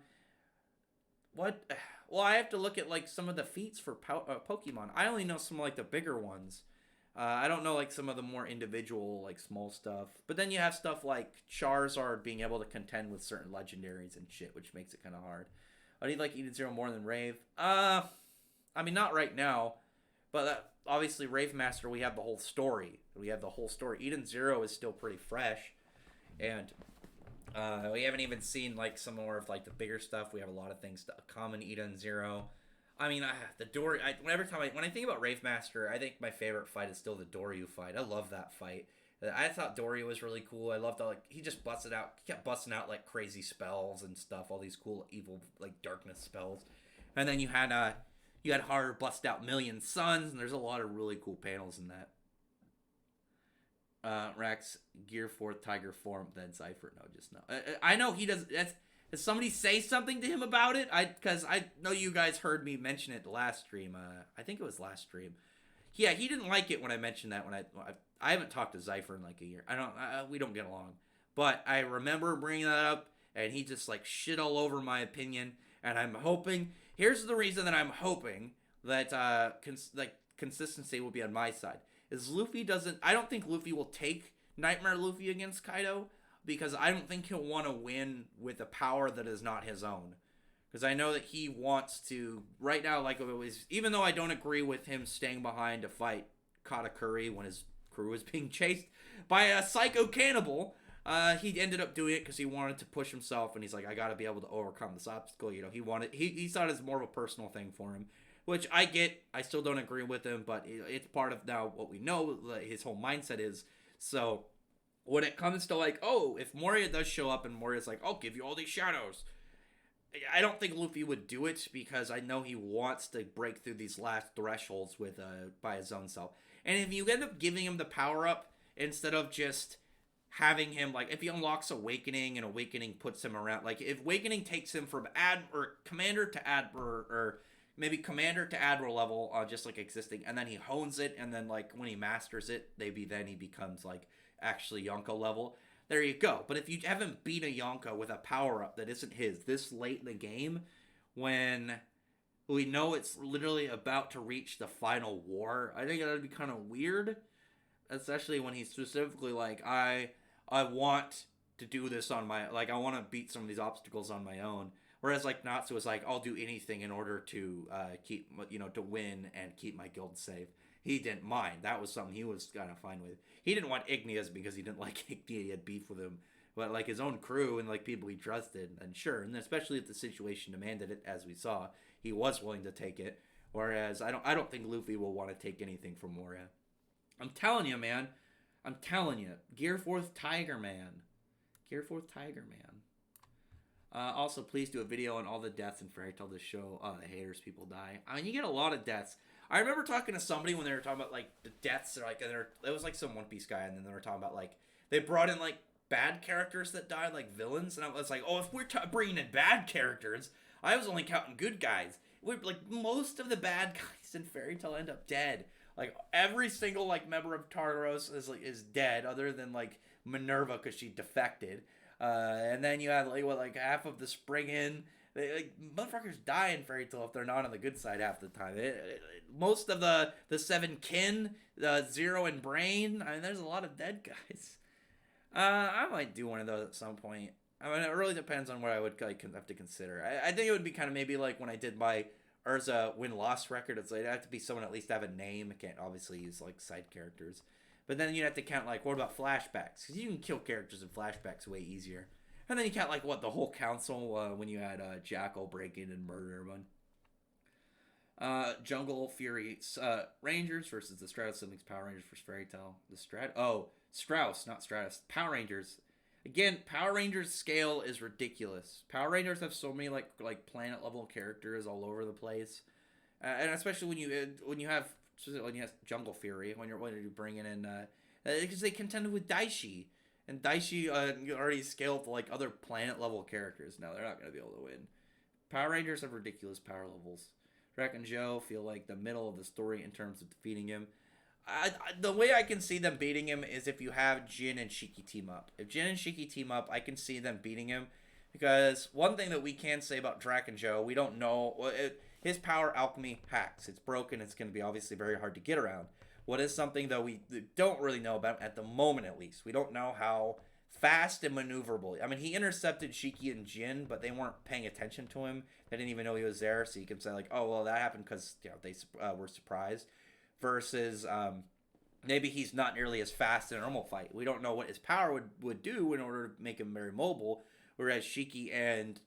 What? Well, I have to look at like some of the feats for Pokemon. I only know some like the bigger ones. I don't know like some of the more individual like small stuff. But then you have stuff like Charizard being able to contend with certain legendaries and shit, which makes it kind of hard. I need like Eden Zero more than Rave. I mean not right now, but obviously Rave Master we have the whole story. Eden Zero is still pretty fresh. And we haven't even seen like some more of like the bigger stuff. We have a lot of things to common Ida and Zero. I mean, the Dory. When I think about Rave Master, I think my favorite fight is still the Doryu fight. I love that fight. I thought Doryu was really cool. I loved how like he just busted out, kept busting out like crazy spells and stuff, all these cool evil like darkness spells. And then you had Haru bust out Million Suns, and there's a lot of really cool panels in that. Rex, Gear 4th, Tiger form, then Cypher. No, just no. I know he does. Did somebody say something to him about it? Because I know you guys heard me mention it the last stream. I think it was last stream. Yeah, he didn't like it when I mentioned that. When I haven't talked to Cypher in like a year. We don't get along. But I remember bringing that up, and he just like shit all over my opinion. And I'm hoping. Here's the reason that I'm hoping that consistency will be on my side. Is Luffy doesn't. I don't think Luffy will take Nightmare Luffy against Kaido, because I don't think he'll want to win with a power that is not his own. Because I know that he wants to, right now, like it was, even though I don't agree with him staying behind to fight Katakuri when his crew was being chased by a psycho cannibal, he ended up doing it because he wanted to push himself, and he's like, I got to be able to overcome this obstacle. You know, he saw it as more of a personal thing for him, which I get. I still don't agree with him, but it's part of now what we know his whole mindset is. So when it comes to like, oh, if Moria does show up and Moria's like, I'll give you all these shadows, I don't think Luffy would do it, because I know he wants to break through these last thresholds with by his own self. And if you end up giving him the power up instead of just having him, like, if he unlocks Awakening and Awakening puts him around, like if Awakening takes him from Commander to Admiral, or maybe Commander to Admiral level, just like existing, and then he hones it, and then like when he masters it, then he becomes like actually Yonko level. There you go. But if you haven't beat a Yonko with a power-up that isn't his this late in the game, when we know it's literally about to reach the final war, I think that would be kind of weird. Especially when he's specifically like, I want to do this on my... Like, I want to beat some of these obstacles on my own. Whereas, like, Natsu is like, I'll do anything in order to keep, to win and keep my guild safe. He didn't mind. That was something he was kind of fine with. He didn't want Igneous because he didn't like Igneous. He had beef with him. But, like, his own crew and, like, people he trusted. And sure, and especially if the situation demanded it, as we saw, he was willing to take it. Whereas, I don't think Luffy will want to take anything from Moria. I'm telling you, man. I'm telling you. Gear 4th Tiger Man. Gear 4th Tiger Man. Also, please do a video on all the deaths in Fairy Tail to show the haters people die. I mean, you get a lot of deaths. I remember talking to somebody when they were talking about, like, the deaths. Like, it was, like, some One Piece guy, and then they were talking about, like, they brought in, like, bad characters that died, like, villains. And I was like, oh, if we're bringing in bad characters, I was only counting good guys. Like, most of the bad guys in Fairy Tail end up dead. Like, every single, like, member of Tartaros is dead, other than, like, Minerva, because she defected. And then you have, like, half of the Spriggan. Motherfuckers die in Fairy Tail if they're not on the good side half the time. Most of the Seven Kin, Zero and Brain, I mean, there's a lot of dead guys. I might do one of those at some point. I mean, it really depends on what I would have to consider. I think it would be kind of maybe like when I did my Urza win-loss record. It's like, it'd have to be someone at least have a name. It can't obviously use, like, side characters. But then you'd have to count, like, what about flashbacks? Because you can kill characters in flashbacks way easier. And then you count, like, what, the whole council when you had Jackal break in and murder everyone. Jungle Fury Rangers versus the Stratos Siblings Power Rangers for Fairy Tail. Strauss, not Stratos. Power Rangers. Again, Power Rangers scale is ridiculous. Power Rangers have so many like planet level characters all over the place, and especially when you have Jungle Fury, when you're bringing in because they contended with Daishi, and Daishi already scaled to like other planet level characters. No, they're not going to be able to win. Power Rangers have ridiculous power levels. Drek and Joe feel like the middle of the story in terms of defeating him. The way I can see them beating him is if you have Jin and Shiki team up. If Jin and Shiki team up, I can see them beating him. Because one thing that we can say about Drac and Joe, we don't know. His power alchemy hacks. It's broken. It's going to be obviously very hard to get around. What is something, though, we don't really know about, at the moment at least. We don't know how fast and maneuverable. I mean, he intercepted Shiki and Jin, but they weren't paying attention to him. They didn't even know he was there. So you can say, like, oh, well, that happened because they were surprised. Versus maybe he's not nearly as fast in a normal fight. We don't know what his power would do in order to make him very mobile. Whereas Shiki and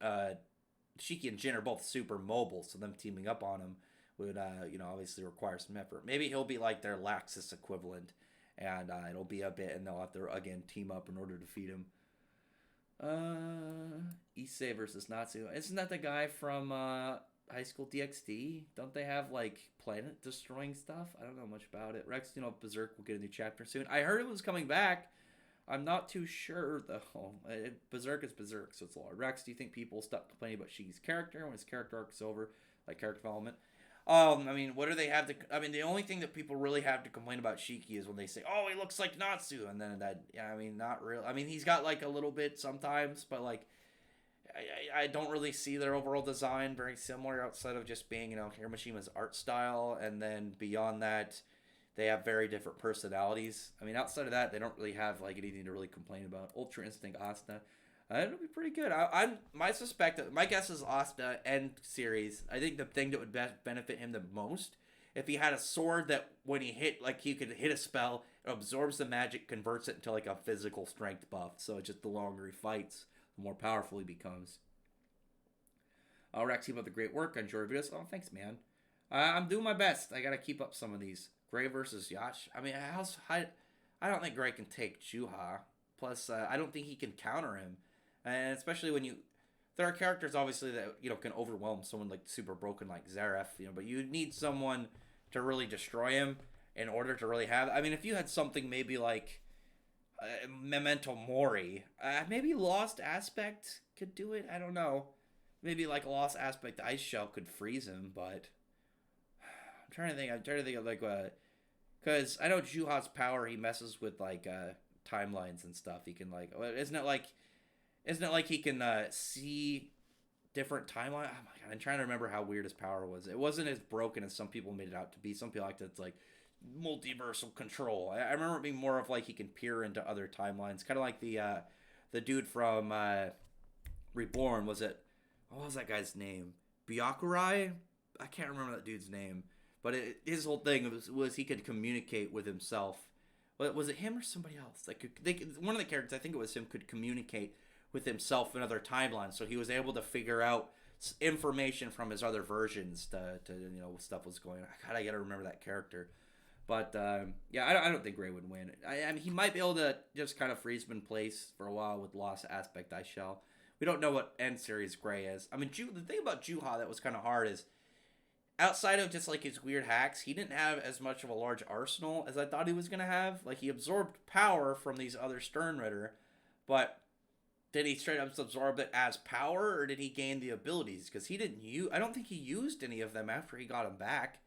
Jin are both super mobile, so them teaming up on him would obviously require some effort. Maybe he'll be like their Laxus equivalent, and it'll be a bit, and they'll have to again team up in order to defeat him. Issei versus Natsu. Isn't that the guy from High School DxD? Don't they have like planet destroying stuff? I don't know much about it. Rex, Berserk will get a new chapter soon. I heard it was coming back. I'm not too sure though. Berserk is Berserk, so it's Lord. Rex, do you think people stop complaining about Shiki's character when his character arc is over, like character development? What do they have to? The only thing that people really have to complain about Shiki is when they say, "Oh, he looks like Natsu," and then not real. He's got like a little bit sometimes, but like, I don't really see their overall design very similar outside of just being Hiromishima's art style, and then beyond that, they have very different personalities. Outside of that, they don't really have like anything to really complain about. Ultra Instinct Asta. It'll be pretty good. My guess is Asta end series. I think the thing that would best benefit him the most, if he had a sword that when he hit, like he could hit a spell, it absorbs the magic, converts it into like a physical strength buff. So just the longer he fights, the more powerful he becomes. Rex, keep up the great work. I enjoy your videos. Oh, thanks, man. I'm doing my best. I gotta keep up some of these. Gray versus Yash. I don't think Gray can take Juha. Plus, I don't think he can counter him. And especially when there are characters obviously that can overwhelm someone like super broken like Zaref, but you need someone to really destroy him in order to really have. If you had something maybe like Memento Mori, maybe Lost Aspect could do it. I don't know. Maybe like Lost Aspect Ice Shell could freeze him, but I'm trying to think of like because I know Juha's power, he messes with like timelines and stuff. He can like, isn't it like he can see different timelines? Oh my god, I'm trying to remember how weird his power was. It wasn't as broken as some people made it out to be. Some people like it's like multiversal control. I remember it being more of like he can peer into other timelines, kind of like the dude from Reborn. What was that guy's name? Byakurai? I can't remember that dude's name. But his whole thing was he could communicate with himself. Was it him or somebody else? One of the characters, I think it was him, could communicate with himself in other timelines. So he was able to figure out information from his other versions to stuff was going on. God, I gotta remember that character. But I don't think Gray would win. He might be able to just kind of freeze him in place for a while with Lost Aspect Ice Shell. We don't know what end series Gray is. The thing about Juha that was kind of hard is, outside of just like his weird hacks, he didn't have as much of a large arsenal as I thought he was gonna have. Like, he absorbed power from these other Sternritter, but did he straight up absorb it as power, or did he gain the abilities? Because he didn't I don't think he used any of them after he got them back.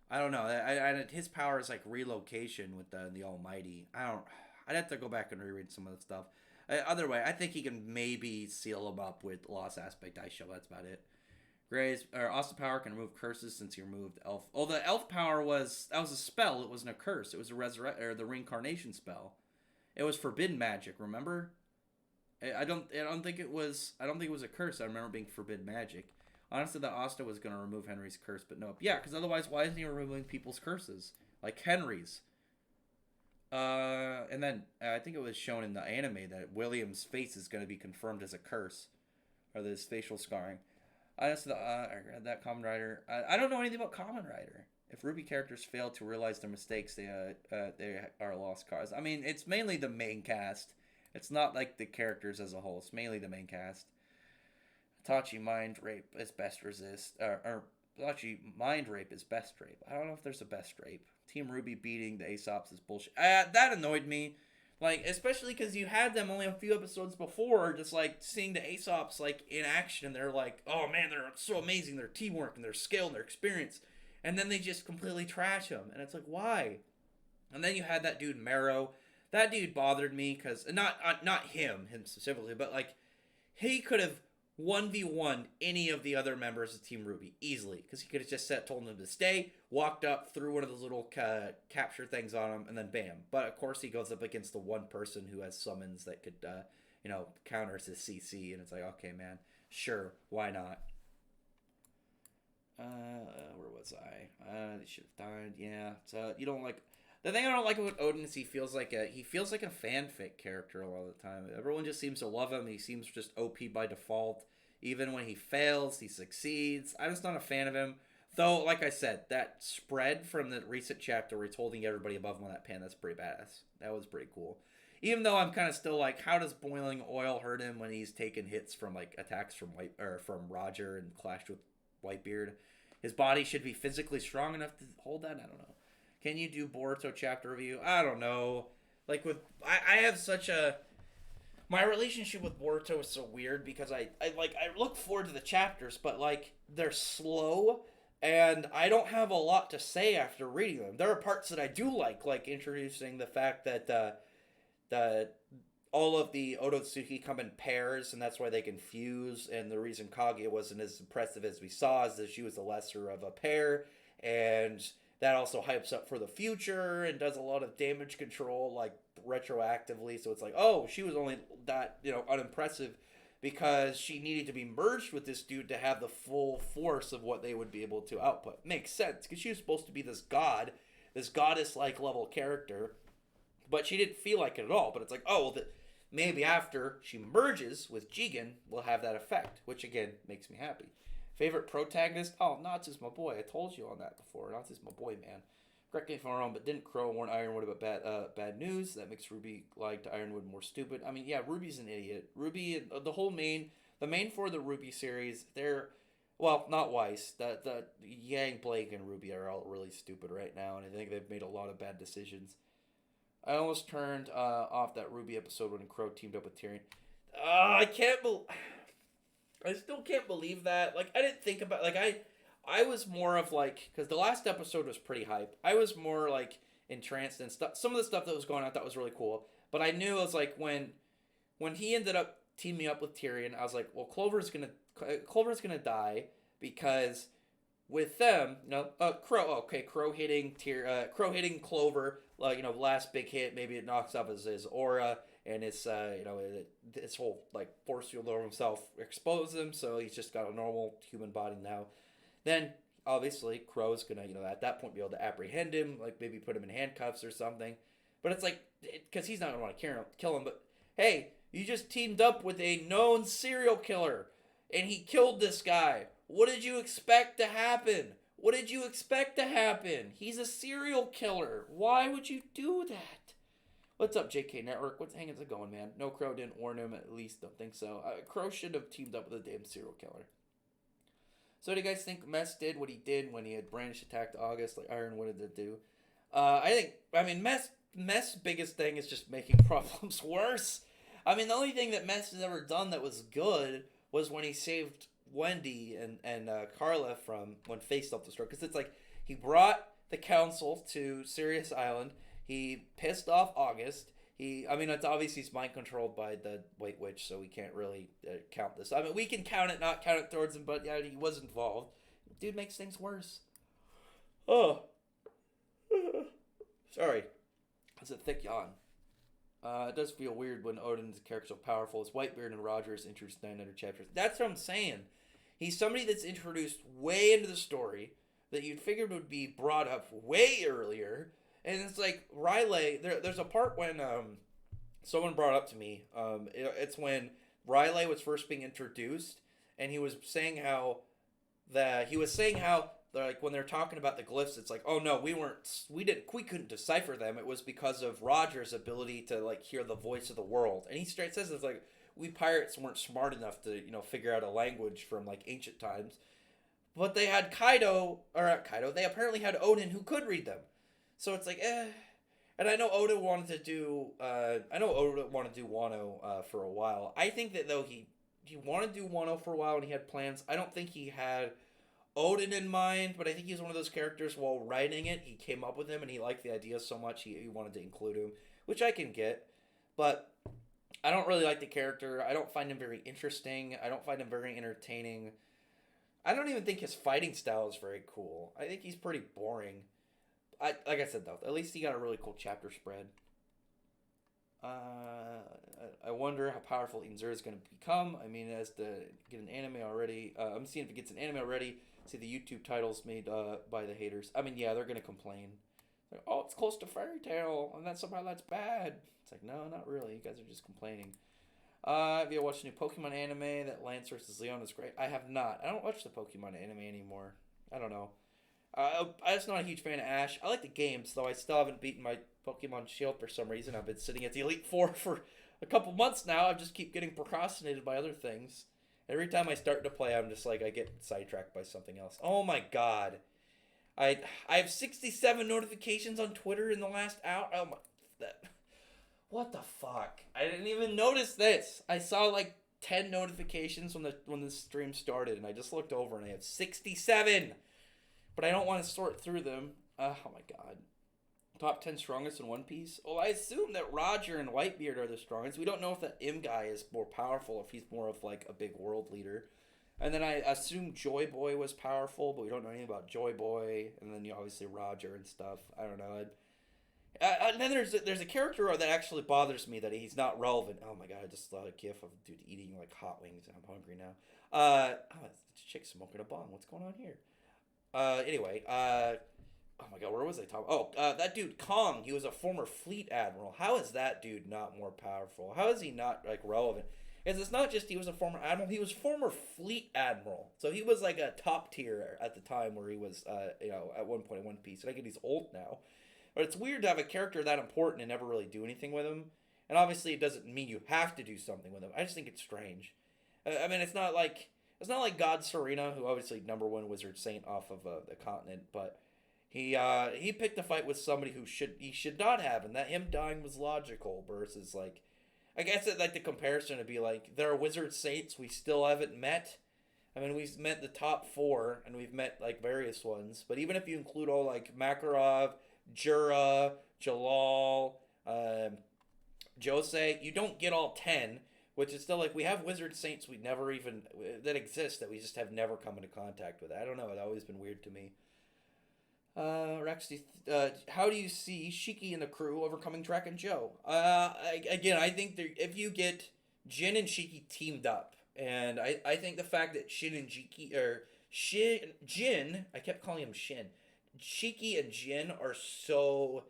I don't know. His power is like relocation with the Almighty. I'd have to go back and reread some of the stuff. Other way, I think he can maybe seal him up with Lost Aspect Ice Shell. That's about it. Gray's or Austin power can remove curses since he removed elf. Oh, the elf power was a spell. It wasn't a curse. It was the reincarnation spell. It was forbidden magic. Remember? I don't think it was a curse. I remember being forbidden magic. Honestly, that Asta was gonna remove Henry's curse, but nope. Yeah, because otherwise, why isn't he removing people's curses like Henry's? And then I think it was shown in the anime that William's face is gonna be confirmed as a curse, or this facial scarring. I read that Kamen Rider. I don't know anything about Kamen Rider. If Ruby characters fail to realize their mistakes, they are a lost cause. It's mainly the main cast. It's not like the characters as a whole. It's mainly the main cast. Itachi mind rape is best resist. Itachi mind rape is best rape. I don't know if there's a best rape. Team Ruby beating the Aesops is bullshit. That annoyed me. Like, especially because you had them only a few episodes before, just, like, seeing the Aesops, like, in action, and they're like, oh, man, they're so amazing, their teamwork, and their skill, and their experience, and then they just completely trash them, and it's like, why? And then you had that dude, Marrow. That dude bothered me, because, not him specifically, but, like, he could have 1v1 any of the other members of Team Ruby easily, because he could have just told them to stay, walked up, threw one of those little capture things on him, and then bam. But of course he goes up against the one person who has summons that could counter his CC, and it's like, okay, man, sure, why not? Where was I? They should have died. Yeah. So you don't like. The thing I don't like about Odin is he feels like a fanfic character a lot of the time. Everyone just seems to love him. He seems just OP by default. Even when he fails, he succeeds. I'm just not a fan of him. Though, like I said, that spread from the recent chapter where he's holding everybody above him on that pan, that's pretty badass. That was pretty cool. Even though I'm kind of still like, how does boiling oil hurt him when he's taking hits from like attacks from from Roger and clashed with Whitebeard? His body should be physically strong enough to hold that. I don't know. Can you do Boruto chapter review? I don't know. Like with I have such a my relationship with Boruto is so weird because I look forward to the chapters, but like they're slow and I don't have a lot to say after reading them. There are parts that I do like introducing the fact that the all of the Otsutsuki come in pairs, and that's why they can fuse. And the reason Kaguya wasn't as impressive as we saw is that she was the lesser of a pair, and that also hypes up for the future and does a lot of damage control, like retroactively. So it's like, oh, she was only that unimpressive because she needed to be merged with this dude to have the full force of what they would be able to output. Makes sense because she was supposed to be this god, this goddess-like level character. But she didn't feel like it at all. But it's like, oh, well, maybe after she merges with Jigen, we'll have that effect. Which, again, makes me happy. Favorite protagonist? Oh, Natsu's my boy. I told you on that before. Natsu's my boy, man. Correct me if I'm wrong, but didn't Crow warn Ironwood about bad news? That makes Ruby like to Ironwood more stupid. I mean, yeah, Ruby's an idiot. Ruby, the main for the Ruby series, they're, well, not Weiss. The Yang, Blake, and Ruby are all really stupid right now, and I think they've made a lot of bad decisions. I almost turned off that Ruby episode when Crow teamed up with Tyrion. I still can't believe that. Like, I didn't think about, like, I was more of, like, because the last episode was pretty hype. I was more, like, entranced and stuff. Some of the stuff that was going on I thought was really cool. But I knew it was, like, when he ended up teaming up with Tyrion, I was like, well, Clover's gonna die because with them, Crow hitting Clover, like, last big hit, maybe it knocks off his aura, and it's, this whole, like, force field over himself exposes him, so he's just got a normal human body now. Then, obviously, Crow's gonna, at that point be able to apprehend him, like, maybe put him in handcuffs or something. But it's like, because he's not gonna want to kill him, but, hey, you just teamed up with a known serial killer, and he killed this guy. What did you expect to happen? What did you expect to happen? He's a serial killer. Why would you do that? What's up, JK Network? What's hanging it going, man? No, Crow didn't warn him. At least don't think so. Crow should have teamed up with a damn serial killer. So do you guys think Mess did what he did when he had Brandish attacked August like Iron wanted to do? Mess' biggest thing is just making problems worse. I mean, the only thing that Mess has ever done that was good was when he saved Wendy and Carla from when Face self-destruct. Because it's like, he brought the council to Sirius Island. He pissed off August. It's obvious he's mind controlled by the White Witch, so we can't really count this. I mean, we can count it, not count it towards him, but yeah, he was involved. Dude makes things worse. Oh. Sorry. That's a thick yawn. It does feel weird when Odin's character so powerful as Whitebeard and Rogers introduced 900 chapters. That's what I'm saying. He's somebody that's introduced way into the story that you'd figured would be brought up way earlier. And it's like, Riley, there's a part when someone brought up to me, it's when Riley was first being introduced, and he was saying how, like, when they're talking about the glyphs, it's like, oh no, we couldn't decipher them. It was because of Roger's ability to, like, hear the voice of the world. And he straight says it's like, we pirates weren't smart enough to, figure out a language from, like, ancient times. But they had they apparently had Odin who could read them. So it's like, And I know Oda wanted to do Wano for a while. I think that, though, he wanted to do Wano for a while and he had plans. I don't think he had Odin in mind, but I think he's one of those characters while writing it, he came up with him and he liked the idea so much he wanted to include him, which I can get. But I don't really like the character. I don't find him very interesting. I don't find him very entertaining. I don't even think his fighting style is very cool. I think he's pretty boring. Like I said, though, at least he got a really cool chapter spread. I wonder how powerful Inzur is going to become. I mean, it has to get an anime already. I'm seeing if it gets an anime already. See the YouTube titles made by the haters. I mean, yeah, they're going to complain. Like, oh, it's close to Fairy Tail, and that's somehow that's bad. It's like, no, not really. You guys are just complaining. Have you watched a new Pokemon anime that Lance versus Leon is great? I have not. I don't watch the Pokemon anime anymore. I don't know. I'm just not a huge fan of Ash. I like the games, though I still haven't beaten my Pokemon Shield for some reason. I've been sitting at the Elite Four for a couple months now. I just keep getting procrastinated by other things. Every time I start to play, I'm just like, I get sidetracked by something else. Oh my god. I have 67 notifications on Twitter in the last hour. Oh my... That, what the fuck? I didn't even notice this. I saw like 10 notifications when the stream started, and I just looked over and I have 67. But I don't want to sort through them. Oh my god. Top 10 strongest in One Piece? Well, I assume that Roger and Whitebeard are the strongest. We don't know if that M guy is more powerful, if he's more of like a big world leader. And then I assume Joy Boy was powerful, but we don't know anything about Joy Boy. And then you obviously Roger and stuff. I don't know. And then there's a character that actually bothers me that he's not relevant. Oh my god, I just saw a gif of a dude eating like hot wings and I'm hungry now. Oh, it's a chick smoking a bong. What's going on here? Anyway, oh my god, where was I talking? Oh, that dude Kong, he was a former fleet admiral. How is that dude not more powerful? How is he not like relevant? Because it's not just he was a former admiral, he was former fleet admiral. So he was like a top tier at the time where he was, at one point in One Piece. And I get he's old now. But it's weird to have a character that important and never really do anything with him. And obviously it doesn't mean you have to do something with him. I just think it's strange. I mean, it's not like God Serena, who obviously number one wizard saint off of the continent, but he picked a fight with somebody who he should not have, and that him dying was logical versus like, I guess it, like the comparison would be like there are wizard saints we still haven't met. I mean, we've met the top four, and we've met like various ones, but even if you include all like Makarov, Jura, Jalal, Jose, you don't get all 10. Which is still like, we have wizard saints we never even, that exist, that we just have never come into contact with. I don't know, it's always been weird to me. Rex, how do you see Shiki and the crew overcoming Drac and Joe? Again, I think if you get Jin and Shiki teamed up, and I think the fact that Jin, I kept calling him Shin, Shiki and Jin are so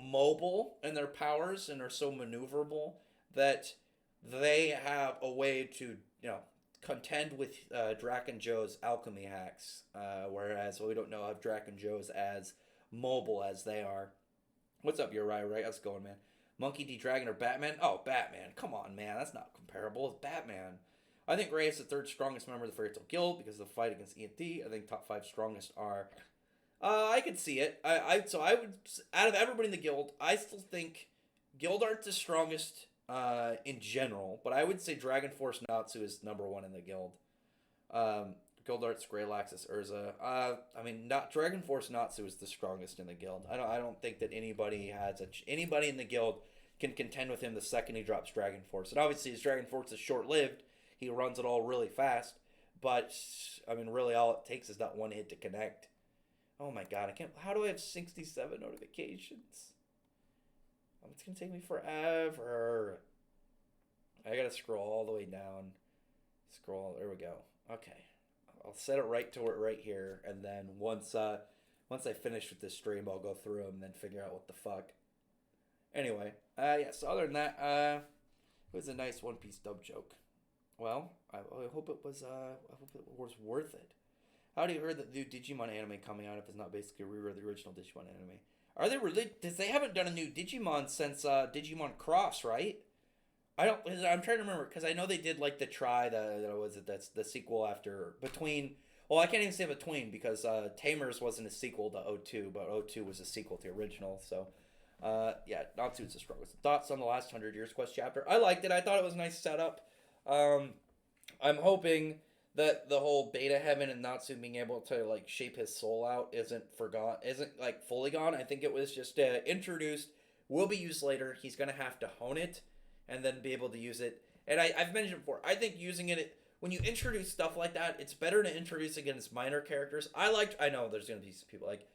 mobile in their powers and are so maneuverable that they have a way to, contend with Drac and Joe's alchemy hacks, whereas we don't know if Drac and Joe's as mobile as they are. What's up, Uriah? Right? How's it going, man? Monkey D. Dragon or Batman? Oh, Batman. Come on, man. That's not comparable. It's Batman. I think Ray is the third strongest member of the Fairy Tail Guild because of the fight against ENT. I think top 5 strongest are... I could see it. So I would... Out of everybody in the guild, I still think Guildart's the strongest... in general, but I would say Dragon Force Natsu is number 1 in the guild. Gildart's Greylaxis Urza. Not Dragon Force Natsu is the strongest in the guild. I don't think that anybody in the guild can contend with him the second he drops Dragon Force. And obviously his Dragon Force is short-lived. He runs it all really fast, but really all it takes is that one hit to connect. Oh my god, how do I have 67 notifications? It's going to take me forever. I got to scroll all the way down. There we go. Okay. I'll set it right to it right here. And then once I finish with this stream, I'll go through them and then figure out what the fuck. Anyway. So other than that, it was a nice One Piece dub joke. Well, I hope it was worth it. How do you heard that the new Digimon anime coming out if it's not basically a rerun of the original Digimon anime? Are they really? Because they haven't done a new Digimon since Digimon Cross, right? I'm trying to remember because I know they did like the that's the sequel after between. Well, I can't even say between because Tamers wasn't a sequel to O2, but O2 was a sequel to the original. So, Natsu's the strongest. Thoughts on the last 100 Years Quest chapter? I liked it. I thought it was a nice setup. I'm hoping that the whole beta heaven and Natsu being able to like shape his soul out isn't like fully gone. I think it was just introduced, will be used later. He's gonna have to hone it and then be able to use it. And I've mentioned before, I think using it when you introduce stuff like that, it's better to introduce against minor characters. I know there's gonna be some people like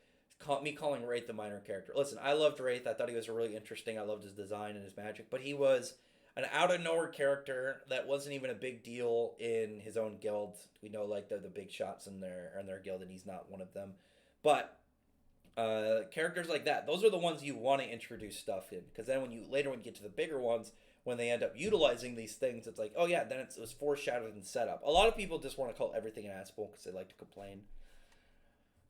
me calling Wraith the minor character. Listen, I loved Wraith. I thought he was really interesting. I loved his design and his magic, but he was an out-of-nowhere character that wasn't even a big deal in his own guild. We know, like, the big shots in their guild, and he's not one of them. But Characters like that. Those are the ones you want to introduce stuff in, because then when you get to the bigger ones, when they end up utilizing these things, it's like, oh yeah, then it was foreshadowed and set up. A lot of people just want to call everything an asshole because they like to complain.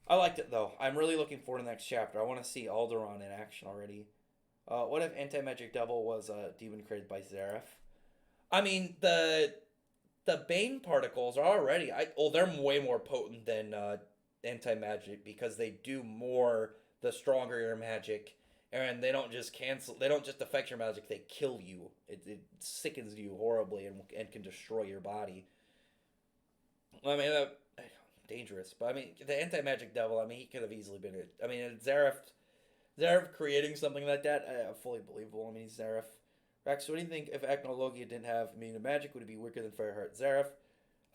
I liked it though. I'm really looking forward to the next chapter. I want to see Aldoron in action already. What if Anti Magic Devil was a demon created by Zareth? I mean, the Bane particles are already. They're way more potent than Anti Magic because they do more the stronger your magic, and they don't just cancel. They don't just affect your magic. They kill you. It sickens you horribly and can destroy your body. I mean, dangerous. But I mean, the Anti Magic Devil. I mean, he could have easily been it. I mean, Zareth creating something like that, fully believable. I mean, he's Zareth. Rex, what do you think if Acnologia didn't have immune to magic? Would it be weaker than Fireheart Zareth?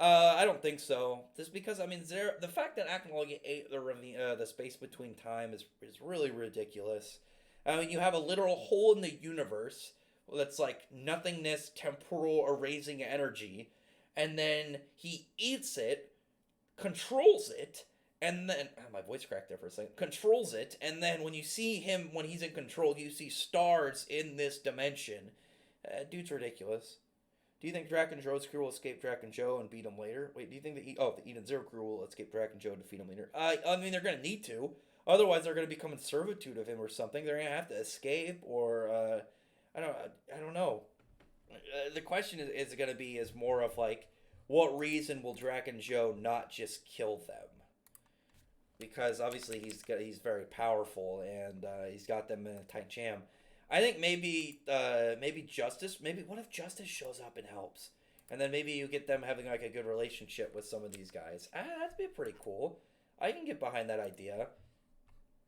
I don't think so. Just because, I mean, the fact that Acnologia ate the space between time is really ridiculous. I mean, you have a literal hole in the universe that's like nothingness, temporal erasing energy, and then he eats it, controls it, and then my voice cracked there for a second. Controls it, and then when you see him when he's in control, you see stars in this dimension. Dude's ridiculous. Do you think Draken Joe's crew will escape Draken Joe and beat him later? Wait, do you think the Eden Zero crew will escape Draken Joe and defeat him later? I mean, they're gonna need to. Otherwise, they're gonna become in servitude of him or something. They're gonna have to escape, or I don't know. The question is gonna be is more of like, what reason will Draken Joe not just kill them? Because obviously he's very powerful and he's got them in a tight jam. I think maybe Justice. Maybe what if Justice shows up and helps, and then maybe you get them having like a good relationship with some of these guys. That'd be pretty cool. I can get behind that idea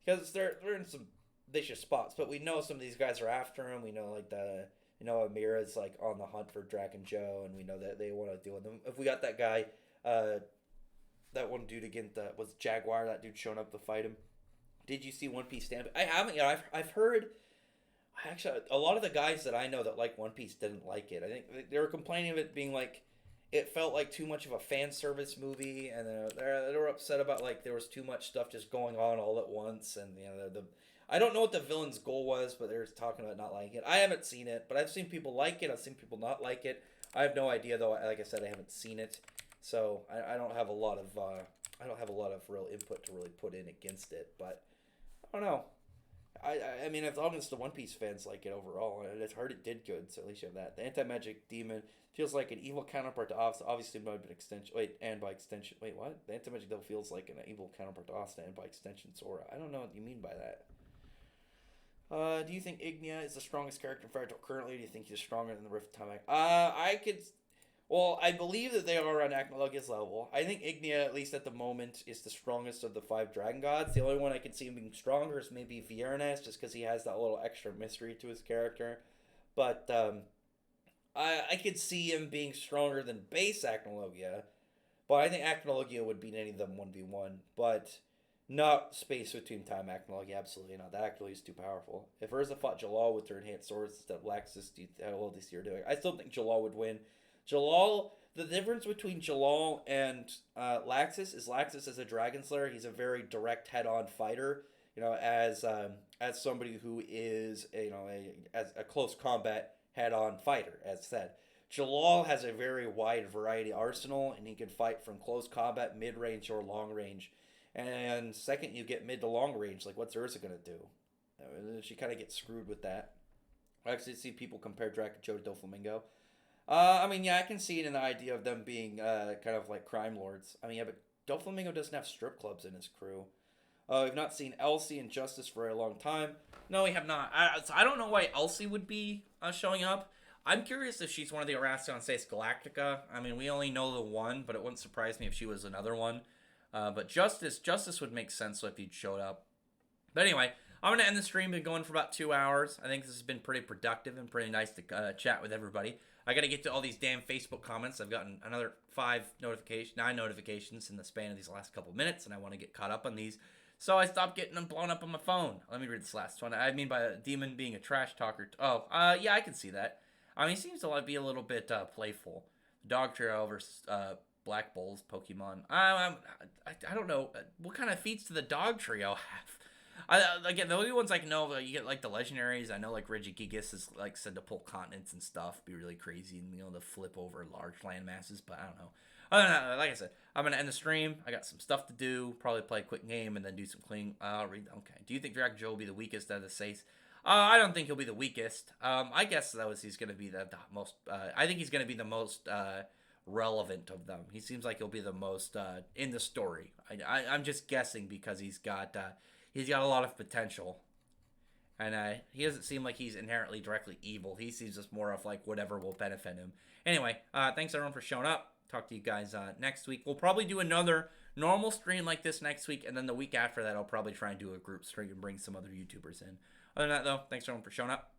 because they're in some vicious spots, but we know some of these guys are after him. We know like Amira's like on the hunt for Draken Joe, and we know that they want to deal with him. If we got that guy, that one dude again that was Jaguar, that dude showing up to fight him. Did you see One Piece stand? I haven't yet. I've heard. Actually, a lot of the guys that I know that like One Piece didn't like it. I think they were complaining of it being like it felt like too much of a fan service movie, and they were upset about like there was too much stuff just going on all at once, and I don't know what the villain's goal was, but they're talking about not liking it. I haven't seen it, but I've seen people like it. I've seen people not like it. I have no idea though. Like I said, I haven't seen it, so I don't have a lot of real input to really put in against it. But I don't know. I mean, as long as the One Piece fans like it overall, and I've heard it did good, so at least you have that. The anti-magic demon feels like an evil counterpart to Asta, obviously by extension. And by extension. Wait, what? The anti-magic devil feels like an evil counterpart to Asta, and by extension, Sora. I don't know what you mean by that. Do you think Ignia is the strongest character in Fairytale currently? Or do you think he's stronger than the Rift of Time? Well, I believe that they are on Acnologia's level. I think Ignia, at least at the moment, is the strongest of the 5 dragon gods. The only one I can see him being stronger is maybe Viernes, just because he has that little extra mystery to his character. But I could see him being stronger than base Acnologia. But I think Acnologia would beat any of them 1v1. But not Space Between Time Acnologia, absolutely not. That actually is too powerful. If Urza fought Jalal with her enhanced swords instead of Laxus, how well do you see her doing? I still think Jalal would win. The difference between Jalal and Laxus is Laxus as a Dragon Slayer, he's a very direct head-on fighter. As somebody who is as a close combat head-on fighter, as said. Jalal has a very wide variety arsenal, and he can fight from close combat, mid-range, or long range. And second, you get mid to long range. Like, what's Urza gonna do? She kind of gets screwed with that. I actually see people compare Dragon Joe to Doflamingo. I mean, yeah, I can see it in the idea of them being kind of like crime lords. I mean, yeah, but Doflamingo doesn't have strip clubs in his crew. We've not seen Elsie and Justice for a long time. No, we have not. I don't know why Elsie would be showing up. I'm curious if she's one of the Erastion Sace Galactica. I mean, we only know the one, but it wouldn't surprise me if she was another one. But Justice would make sense if he'd showed up. But anyway, I'm going to end the stream. Been going for about 2 hours. I think this has been pretty productive and pretty nice to chat with everybody. I got to get to all these damn Facebook comments. I've gotten another 9 notifications in the span of these last couple minutes, and I want to get caught up on these. So I stopped getting them blown up on my phone. Let me read this last one. I mean by a demon being a trash talker. Yeah, I can see that. I mean, he seems to be a little bit playful. Dog Trio versus Black Bulls Pokemon. I don't know. What kind of feats do the Dog Trio have? Again, the only ones I can know, you get like the legendaries. I know like Regigigas is like said to pull continents and stuff, be really crazy, and to flip over large land masses. But I don't know. Other than that, like I said, I'm gonna end the stream. I got some stuff to do. Probably play a quick game and then do some cleaning. I'll read. Okay. Do you think Dragon Joe will be the weakest out of the Saints? I don't think he'll be the weakest. I guess that was he's gonna be the most. I think he's gonna be the most relevant of them. He seems like he'll be the most in the story. I'm just guessing because he's got a lot of potential, and he doesn't seem like he's inherently directly evil. He seems just more of like whatever will benefit him. Anyway, thanks everyone for showing up. Talk to you guys next week. We'll probably do another normal stream like this next week, and then the week after that, I'll probably try and do a group stream and bring some other YouTubers in. Other than that, though, thanks everyone for showing up.